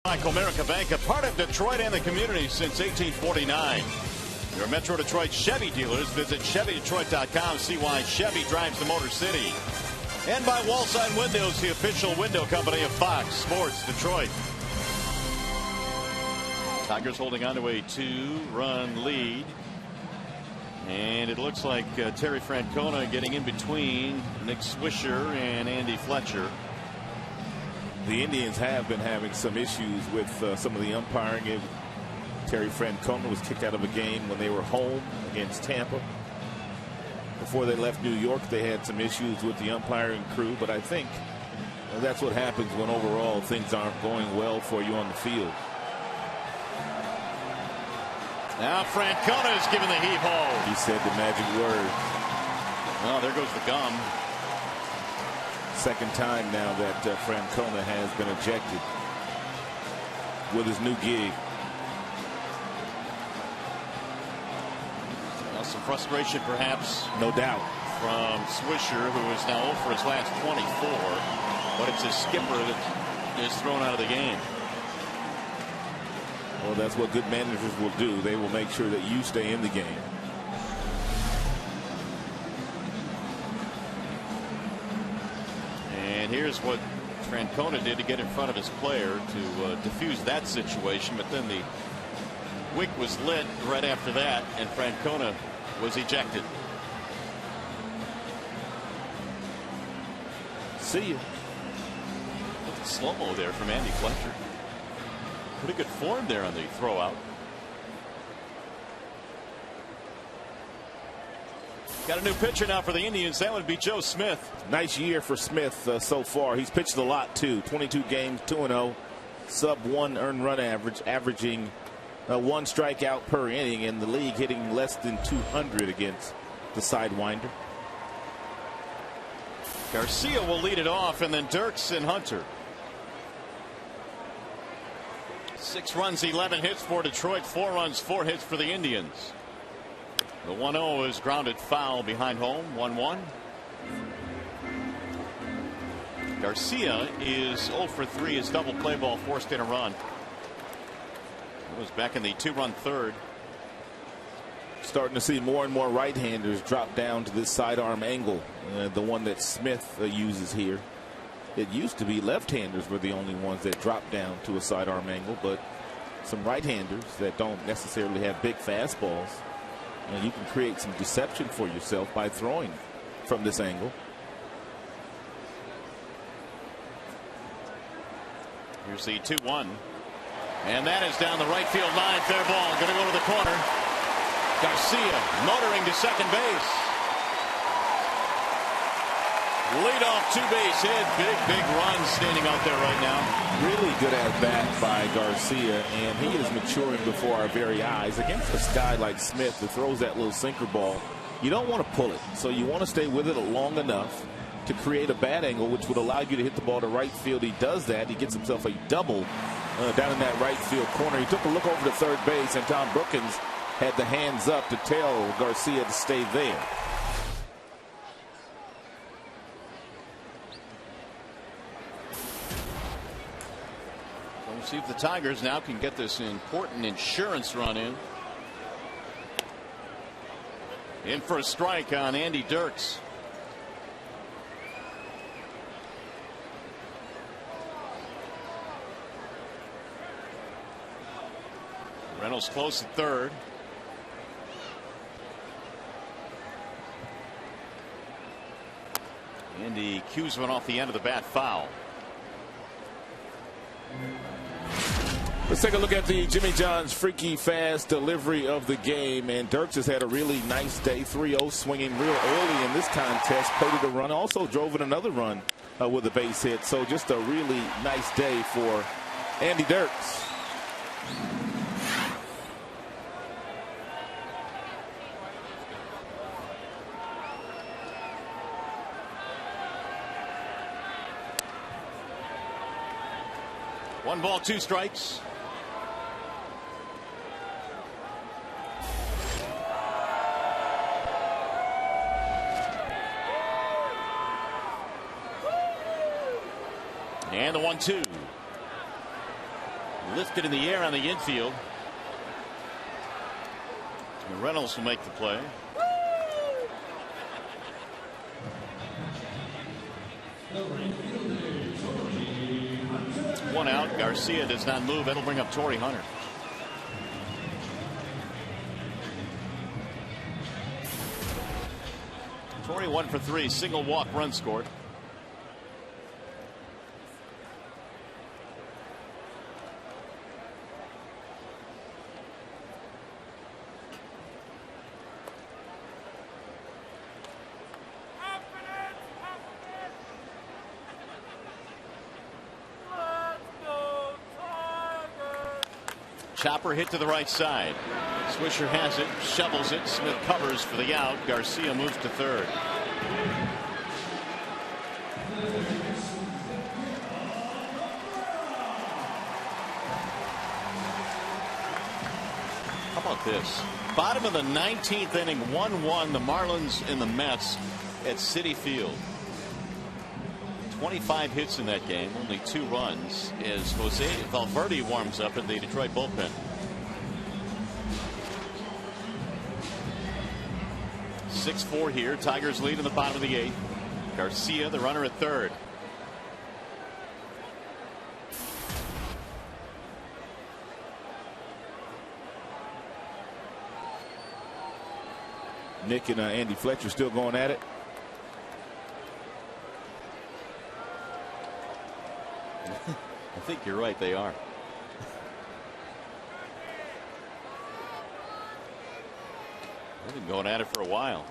Comerica Bank, a part of Detroit and the community since 1849. Your Metro Detroit Chevy dealers. Visit ChevyDetroit.com. See why Chevy drives the Motor City. And by Wallside Windows, the official window company of Fox Sports Detroit. Tigers holding on to a 2-run lead. And it looks like Terry Francona getting in between Nick Swisher and Andy Fletcher. The Indians have been having some issues with some of the umpiring. Terry Francona was kicked out of a game when they were home against Tampa. Before they left New York, they had some issues with the umpiring crew, but I think that's what happens when overall things aren't going well for you on the field. Now Francona is giving the heave-ho. He said the magic word. Well, there goes the gum. Second time now that Francona has been ejected with his new gig. Now some frustration perhaps. No doubt. From Swisher, who is now 0 for his last 24. But it's his skipper that is thrown out of the game. Well, that's what good managers will do. They will make sure that you stay in the game. And here's what Francona did to get in front of his player to diffuse that situation. But then the wick was lit right after that, and Francona was ejected. See you. Slow-mo there from Andy Fletcher. Pretty good form there on the throw out. Got a new pitcher now for the Indians. That would be Joe Smith. Nice year for Smith so far. He's pitched a lot too. 22 games, 2-0, sub 1 earned run average, averaging 1 strikeout per inning in the league, hitting less than 200 against the Sidewinder. Garcia will lead it off, and then Dirks and Hunter. 6 runs, 11 hits for Detroit, 4 runs, 4 hits for the Indians. The 1-0 is grounded foul behind home. 1-1. Garcia is 0 for 3. His double play ball forced in a run. It was back in the 2-run third. Starting to see more and more right-handers drop down to this sidearm angle, the one that Smith uses here. It used to be left-handers were the only ones that drop down to a sidearm angle, but some right-handers that don't necessarily have big fastballs. And you can create some deception for yourself by throwing from this angle. Here's the 2-1. And that is down the right field line. Fair ball. Going to go to the corner. Garcia motoring to second base. Lead off 2-base hit. Big run standing out there right now. Really good at bat by Garcia, and he is maturing before our very eyes. Against a guy like Smith who throws that little sinker ball, you don't want to pull it. So you want to stay with it long enough to create a bat angle, which would allow you to hit the ball to right field. He does that. He gets himself a double down in that right field corner. He took a look over to third base, and Tom Brookins had the hands up to tell Garcia to stay there. See if the Tigers now can get this important insurance run in. In for a strike on Andy Dirks. Reynolds close at third. Andy cues one off the end of the bat foul. Let's take a look at the Jimmy John's freaky fast delivery of the game. And Dirks has had a really nice day. 3-0 swinging real early in this contest. Purdy a run. Also drove in another run with a base hit. So just a really nice day for Andy Dirks. One ball, 2 strikes. And the 1-2. Lifted in the air on the infield. And Reynolds will make the play. One out. Garcia does not move. That'll bring up Torrey Hunter. Torrey 1 for 3. Single walk, run scored. Chopper hit to the right side. Swisher has it, shovels it. Smith covers for the out. Garcia moves to third. How about this? Bottom of the 19th inning, 1-1. The Marlins and the Mets at Citi Field. 25 hits in that game, only 2 runs as Jose Valverde warms up in the Detroit bullpen. 6-4 here. Tigers lead in the bottom of the 8th. Garcia, the runner at third. Nick and Andy Fletcher still going at it. I think you're right, they are. They've been going at it for a while.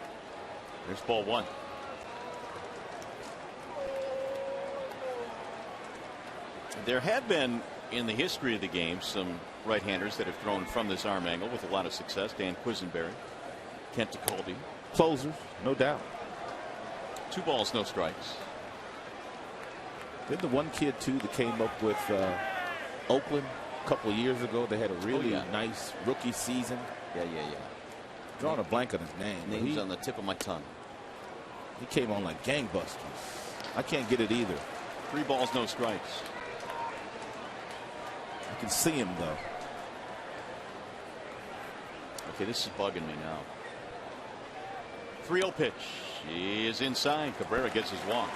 There's ball one. There have been in the history of the game some right-handers that have thrown from this arm angle with a lot of success. Dan Quisenberry, Kent DeColby. Closers, no doubt. 2 balls, no strikes. Then the one kid too that came up with Oakland a couple of years ago. They had a really nice rookie season. Yeah. Drawing a blank on his name. Name's on the tip of my tongue. He came on like gangbusters. I can't get it either. 3 balls, no strikes. I can see him though. Okay, this is bugging me now. 3-0 pitch. He is inside. Cabrera gets his walk.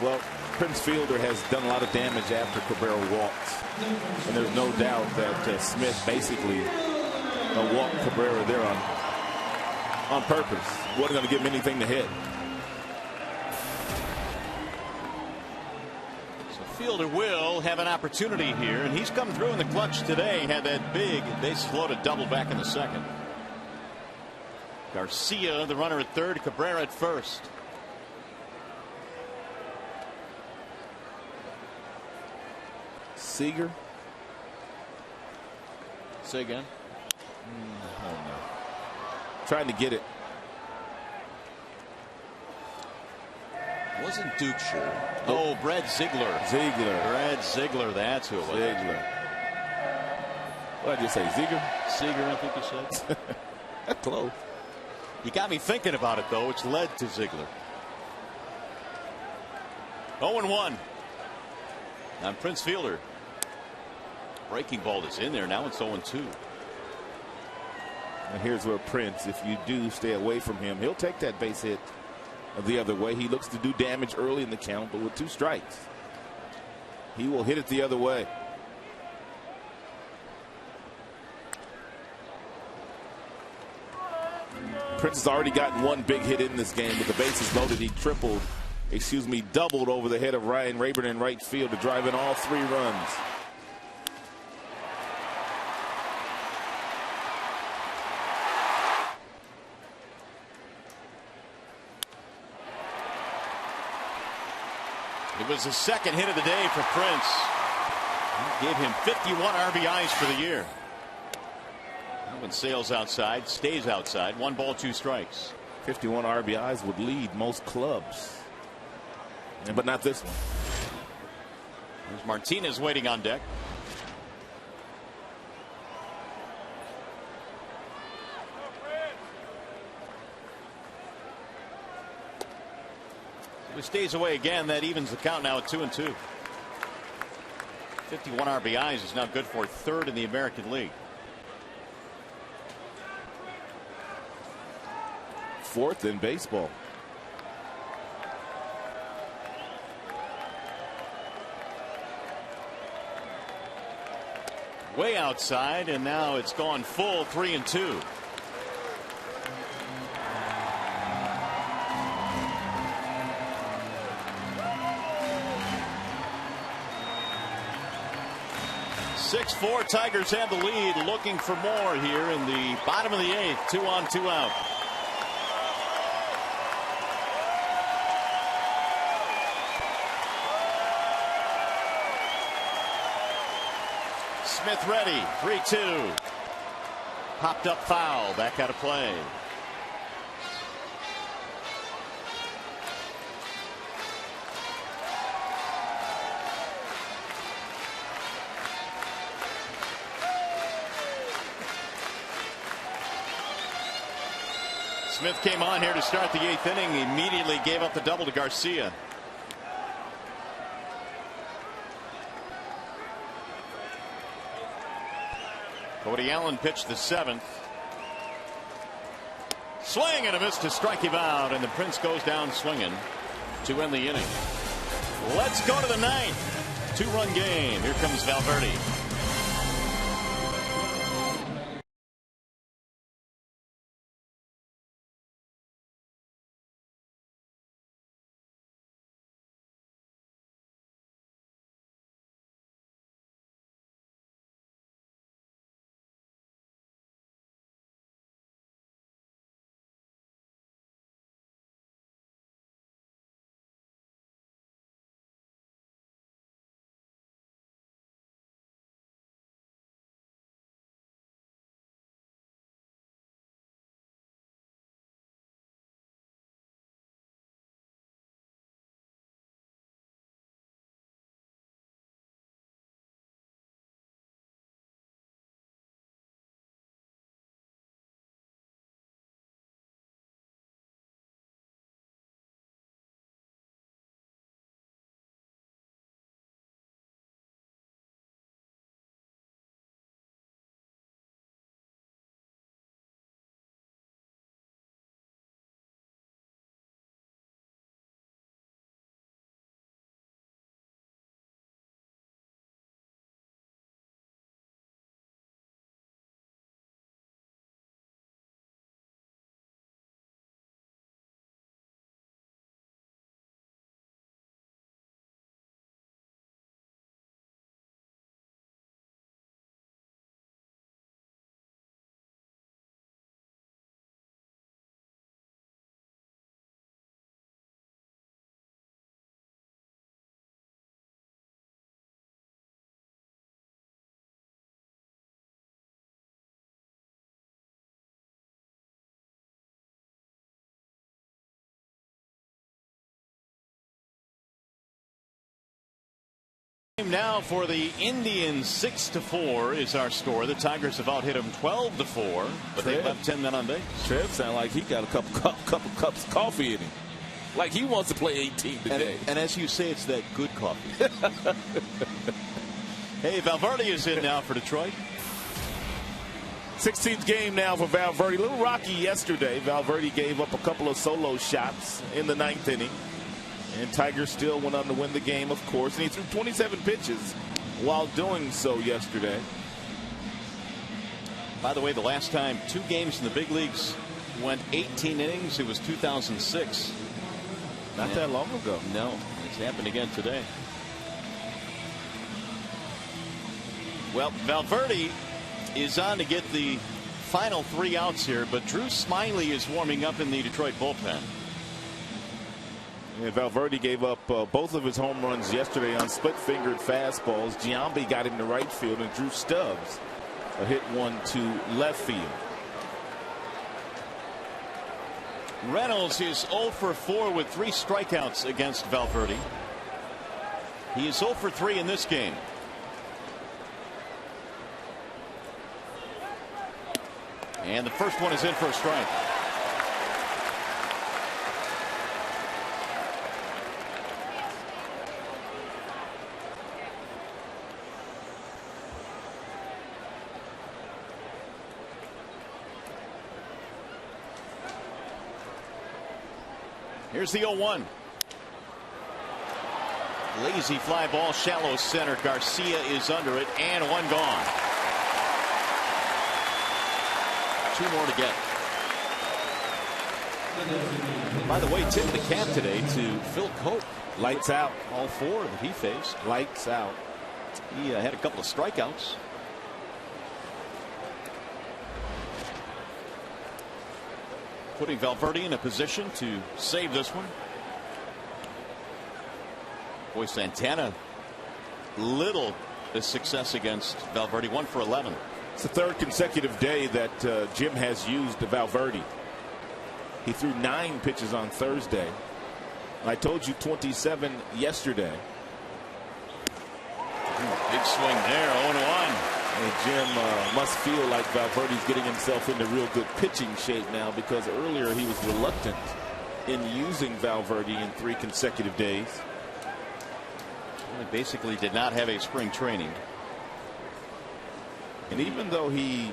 Well, Prince Fielder has done a lot of damage after Cabrera walked. And there's no doubt that Smith basically walked Cabrera there on purpose. Wasn't going to give him anything to hit. So Fielder will have an opportunity here, and he's come through in the clutch today. Had that big bases loaded double back in the second. Garcia, the runner at third, Cabrera at first. Seager. Say again. Oh no. Trying to get it. Wasn't Duke sure? Oh, Brad Ziegler. Brad Ziegler, that's who it was. Ziegler. What did you say, Ziegler? Seager, I think you said. That's close. You got me thinking about it, though, which led to Ziegler. 0-1. On Prince Fielder. Breaking ball is in there. Now it's 0-2. And here's where Prince, if you do stay away from him, he'll take that base hit the other way. He looks to do damage early in the count, but with 2 strikes, he will hit it the other way. Prince has already gotten 1 big hit in this game with the bases loaded. He doubled over the head of Ryan Rayburn in right field to drive in all 3 runs. It was the second hit of the day for Prince. He gave him 51 RBIs for the year. When Sales outside, stays outside. 1 ball, 2 strikes. 51 RBIs would lead most clubs, but not this one. There's Martinez waiting on deck. If he stays away again, that evens the count now at 2-2. 51 RBIs is now good for 3rd in the American League. 4th in baseball. Way outside, and now it's gone full 3-2. Six-4, Tigers have the lead, looking for more here in the bottom of the 8th. 2 on, 2 out. Smith ready. 3-2. Popped up foul. Back out of play. Smith came on here to start the 8th inning. He immediately gave up the double to Garcia. Cody Allen pitched the 7th. Swing and a miss to strike him out, and the Prince goes down swinging to end the inning. Let's go to the 9th. 2-run game. Here comes Valverde. Now for the Indians, 6-4 is our score. The Tigers have out hit them 12-4, but they left 10 men on base. Trev sounds like he got a couple cups of coffee in him. Like he wants to play 18 today. And as you say, it's that good coffee. Hey, Valverde is in now for Detroit. 16th game now for Valverde. A little rocky yesterday. Valverde gave up a couple of solo shots in the 9th inning. And Tigers still went on to win the game, of course. And he threw 27 pitches while doing so yesterday. By the way, the last time 2 games in the big leagues went 18 innings, it was 2006. Not that long ago. No, it's happened again today. Well, Valverde is on to get the final 3 outs here, but Drew Smiley is warming up in the Detroit bullpen. And Valverde gave up both of his home runs yesterday on split-fingered fastballs. Giambi got him to right field, and Drew Stubbs hit one to left field. Reynolds is 0 for 4 with 3 strikeouts against Valverde. He is 0 for 3 in this game. And the first one is in for a strike. Here's the 0-1. Lazy fly ball, shallow center. Garcia is under it, and 1 gone. 2 more to get. By the way, tip the cap today to Phil Cope. Lights out. All 4 that he faced. Lights out. He had a couple of strikeouts. Putting Valverde in a position to save this one. Boy, Santana, little success against Valverde. 1 for 11. It's the 3rd consecutive day that Jim has used Valverde. He threw 9 pitches on Thursday. I told you 27 yesterday. Big swing there, 0-1. And Jim must feel like Valverde's getting himself into real good pitching shape now, because earlier he was reluctant in using Valverde in 3 consecutive days. He basically did not have a spring training. And even though he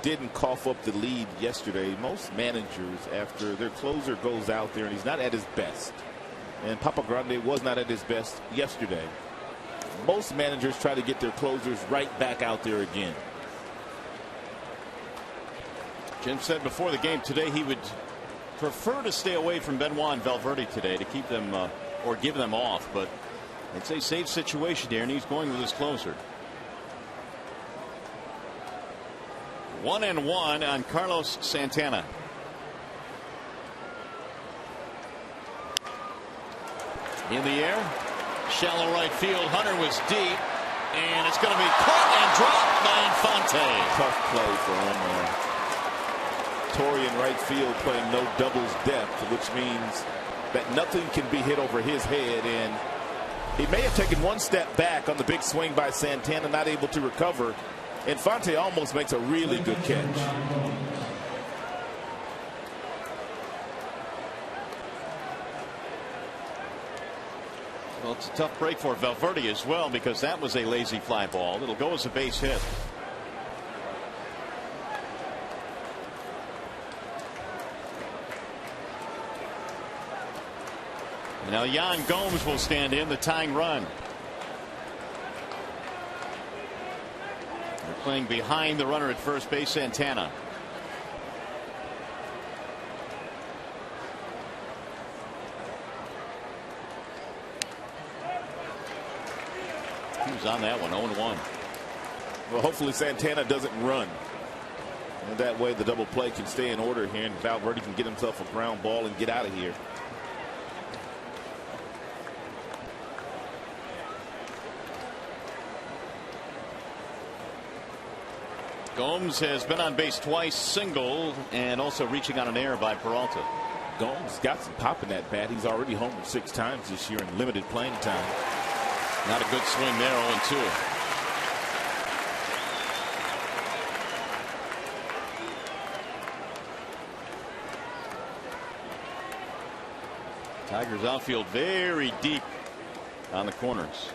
didn't cough up the lead yesterday, most managers, after their closer goes out there and he's not at his best, and Papa Grande was not at his best yesterday, most managers try to get their closers right back out there again. Jim said before the game today he would prefer to stay away from Benoit and Valverde today to keep them or give them off, but it's a safe situation here, and he's going with his closer. 1-1 on Carlos Santana. In the air, shallow right field. Hunter was deep, and it's going to be caught and dropped by Infante. Tough play for him. Torrey in right field playing no doubles depth, which means that nothing can be hit over his head, and he may have taken 1 step back on the big swing by Santana, not able to recover. Infante almost makes a really good catch. Well, it's a tough break for Valverde as well, because that was a lazy fly ball. It'll go as a base hit. Now Yan Gomes will stand in, the tying run. They're playing behind the runner at first base, Santana. He was on that one, 0-1. Well, hopefully Santana doesn't run. And that way the double play can stay in order here, and Valverde can get himself a ground ball and get out of here. Gomes has been on base twice, single, and also reaching on an error by Peralta. Gomes got some pop in that bat. He's already homered 6 times this year in limited playing time. Not a good swing there, 0-2. Tigers outfield very deep on the corners.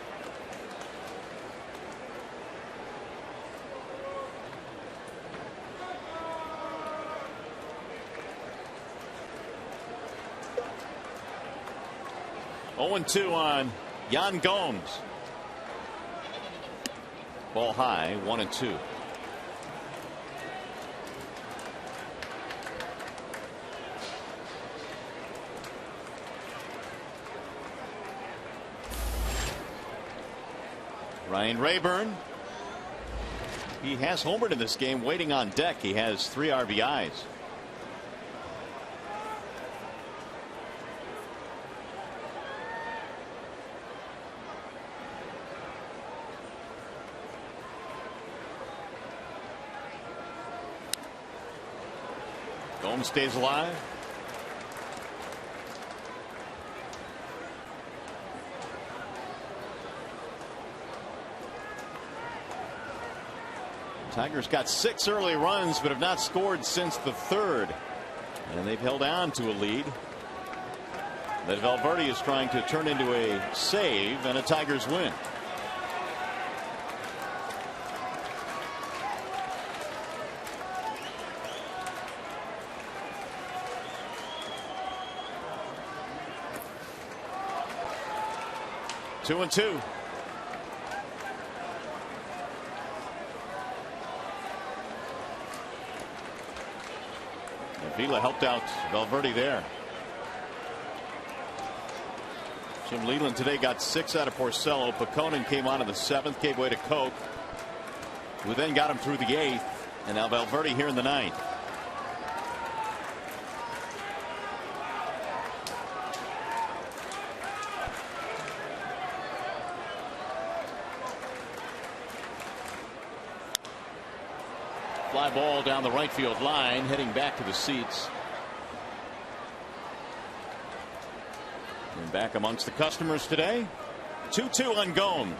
Oh, 0-2 on Yan Gomes. Ball high, 1-2. Ryan Rayburn. He has homered in this game, waiting on deck. He has 3 RBIs. Gomes stays alive. Tigers got 6 early runs but have not scored since the 3rd, and they've held on to a lead that Valverde is trying to turn into a save and a Tigers win. Two and two. Vila helped out Valverde there. Jim Leland today got 6 out of Porcello. Peconin came on in the 7th, gave way to Koch, who then got him through the 8th, and now Valverde here in the 9th. Fly ball down the right field line, heading back to the seats. And back amongst the customers today. 2-2 on Gomes.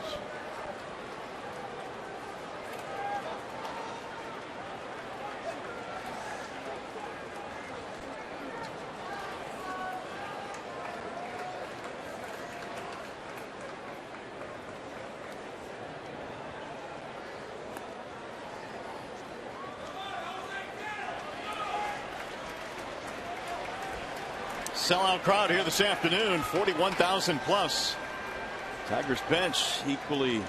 Sellout crowd here this afternoon, 41,000 plus. Tigers bench equally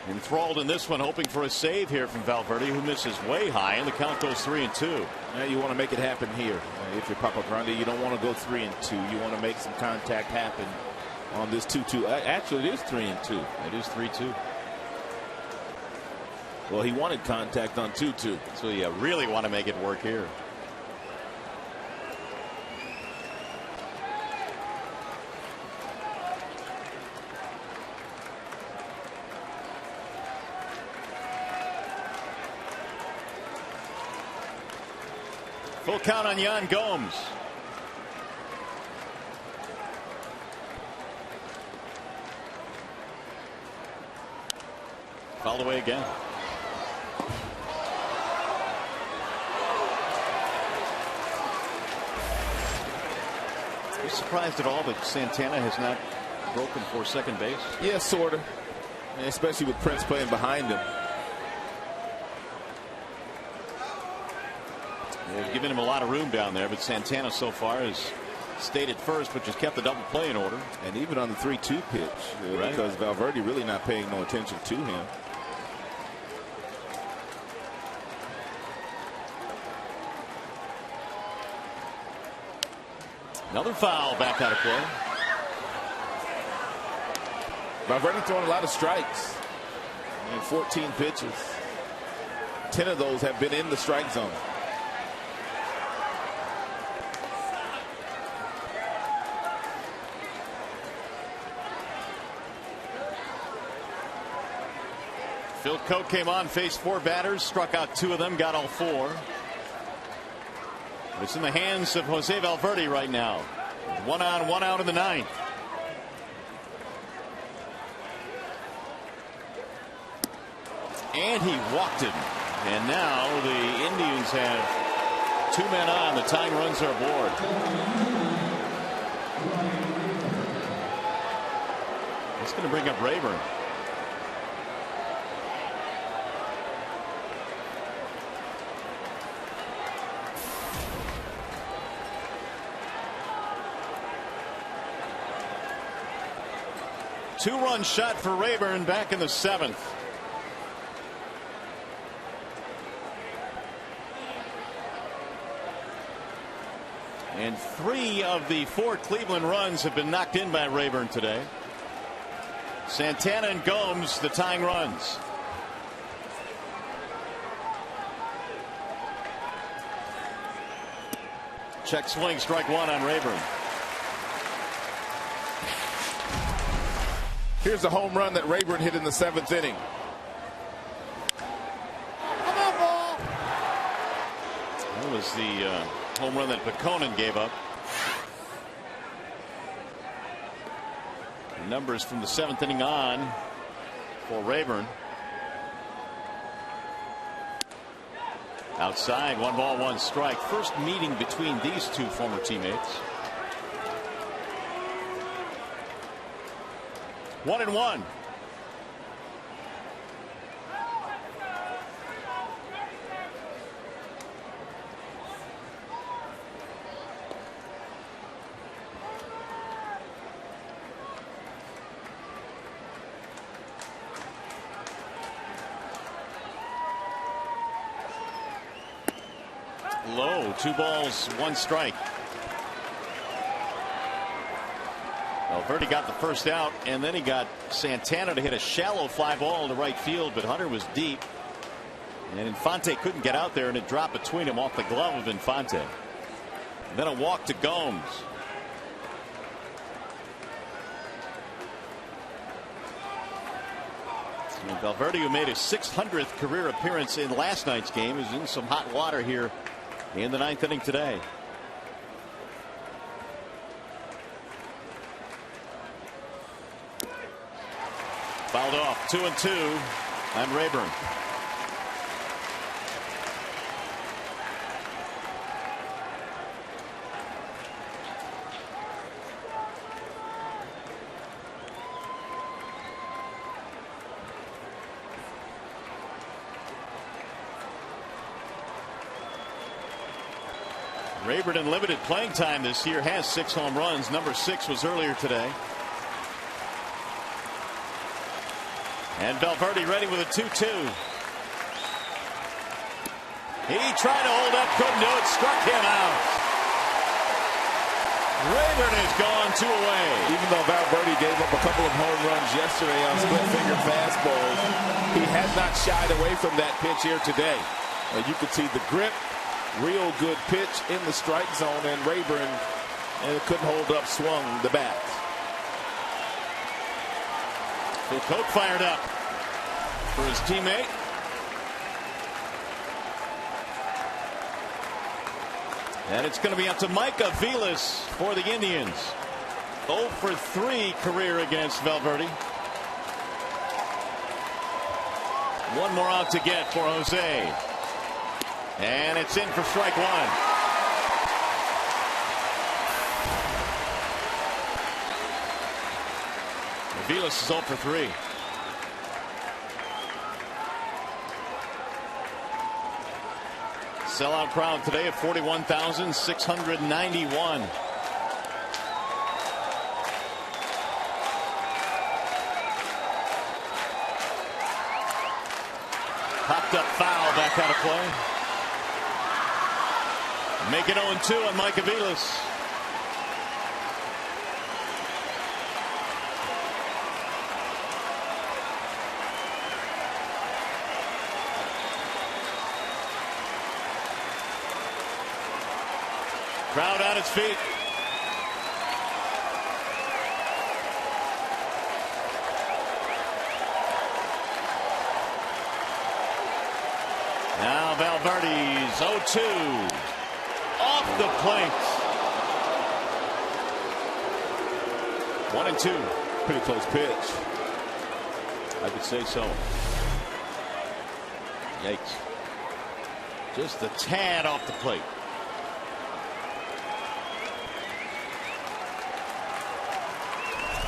enthralled in this one, hoping for a save here from Valverde, who misses way high, and the count goes 3-2. Now you want to make it happen here. If you're Papa Grande, you don't want to go 3-2. You want to make some contact happen on this 2-2. Actually, it is 3-2. It is 3-2. Well, he wanted contact on 2-2. So you really want to make it work here. Full count on Yan Gomes. Fouled away again. Are you surprised at all that Santana has not broken for second base? Yeah, sort of. Especially with Prince playing behind him. They've given him a lot of room down there, but Santana so far has stayed at first, which has kept the double play in order. And even on the 3-2 pitch, right, because Valverde really not paying no attention to him. Another foul back out of play. Valverde throwing a lot of strikes in 14 pitches. 10 of those have been in the strike zone. Phil Koch came on, faced 4 batters, struck out 2 of them, got all 4. It's in the hands of Jose Valverde right now. 1 on, 1 out in the 9th. and he walked it. And now the Indians have 2 men on. The tying runs are aboard. It's going to bring up Rayburn. Two-run shot for Rayburn back in the 7th. And 3 of the 4 Cleveland runs have been knocked in by Rayburn today. Santana and Gomes the tying runs. Check swing, strike 1 on Rayburn. Here's a home run that Rayburn hit in the 7th inning. That was the home run that Pekonen gave up. Numbers from the 7th inning on for Rayburn. Outside, 1 ball, 1 strike. First meeting between these 2 former teammates. 1-1. Low, 2 balls, 1 strike. Valverde got the first out, and then he got Santana to hit a shallow fly ball to right field, but Hunter was deep. And Infante couldn't get out there, and it dropped between him off the glove of Infante. And then a walk to Gomes. And Valverde, who made his 600th career appearance in last night's game, is in some hot water here in the 9th inning today. Fouled off, 2-2 on Rayburn. Rayburn in limited playing time this year has 6 home runs. Number 6 was earlier today. And Valverde ready with a 2-2. He tried to hold up, couldn't do it, struck him out. Rayburn has gone 2 away. Even though Valverde gave up a couple of home runs yesterday on split finger fastballs, he has not shied away from that pitch here today. You could see the grip, real good pitch in the strike zone, and Rayburn couldn't hold up, swung the bat. Coat fired up for his teammate. And it's going to be up to Micah Vilas for the Indians. 0 for 3 career against Valverde. 1 more out to get for Jose. And it's in for strike 1. Vilas is 0 for 3. Sellout crowd today of 41,691. Popped up foul, back out of play. Make it 0-2 on Micah Vilas. Crowd on its feet. Now Valverde's 0-2 off the plate. 1-2. Pretty close pitch. I could say so. Yikes. Just a tad off the plate.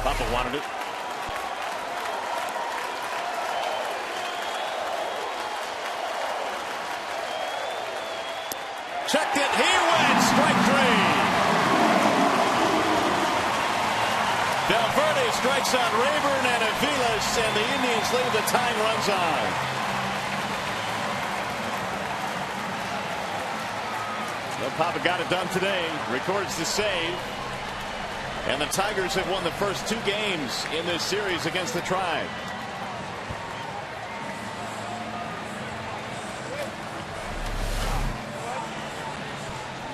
Papa wanted it. Checked it. He went. Strike three. Valverde strikes on Rayburn and Aviles, and the Indians leave. The time runs on. Well, Papa got it done today. Records the save. And the Tigers have won the first 2 games in this series against the Tribe.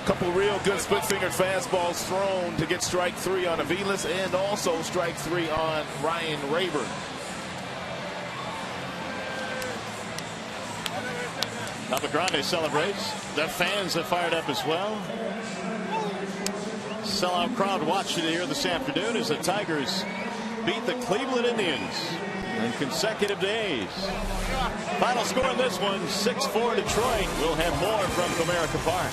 Couple real good split-fingered fastballs thrown to get strike 3 on Aviles and also strike 3 on Ryan Rayburn. Papa Grande celebrates. The fans have fired up as well. Sellout crowd watching it here this afternoon as the Tigers beat the Cleveland Indians in consecutive days. Final score in this one, 6-4 Detroit. We'll have more from Comerica Park.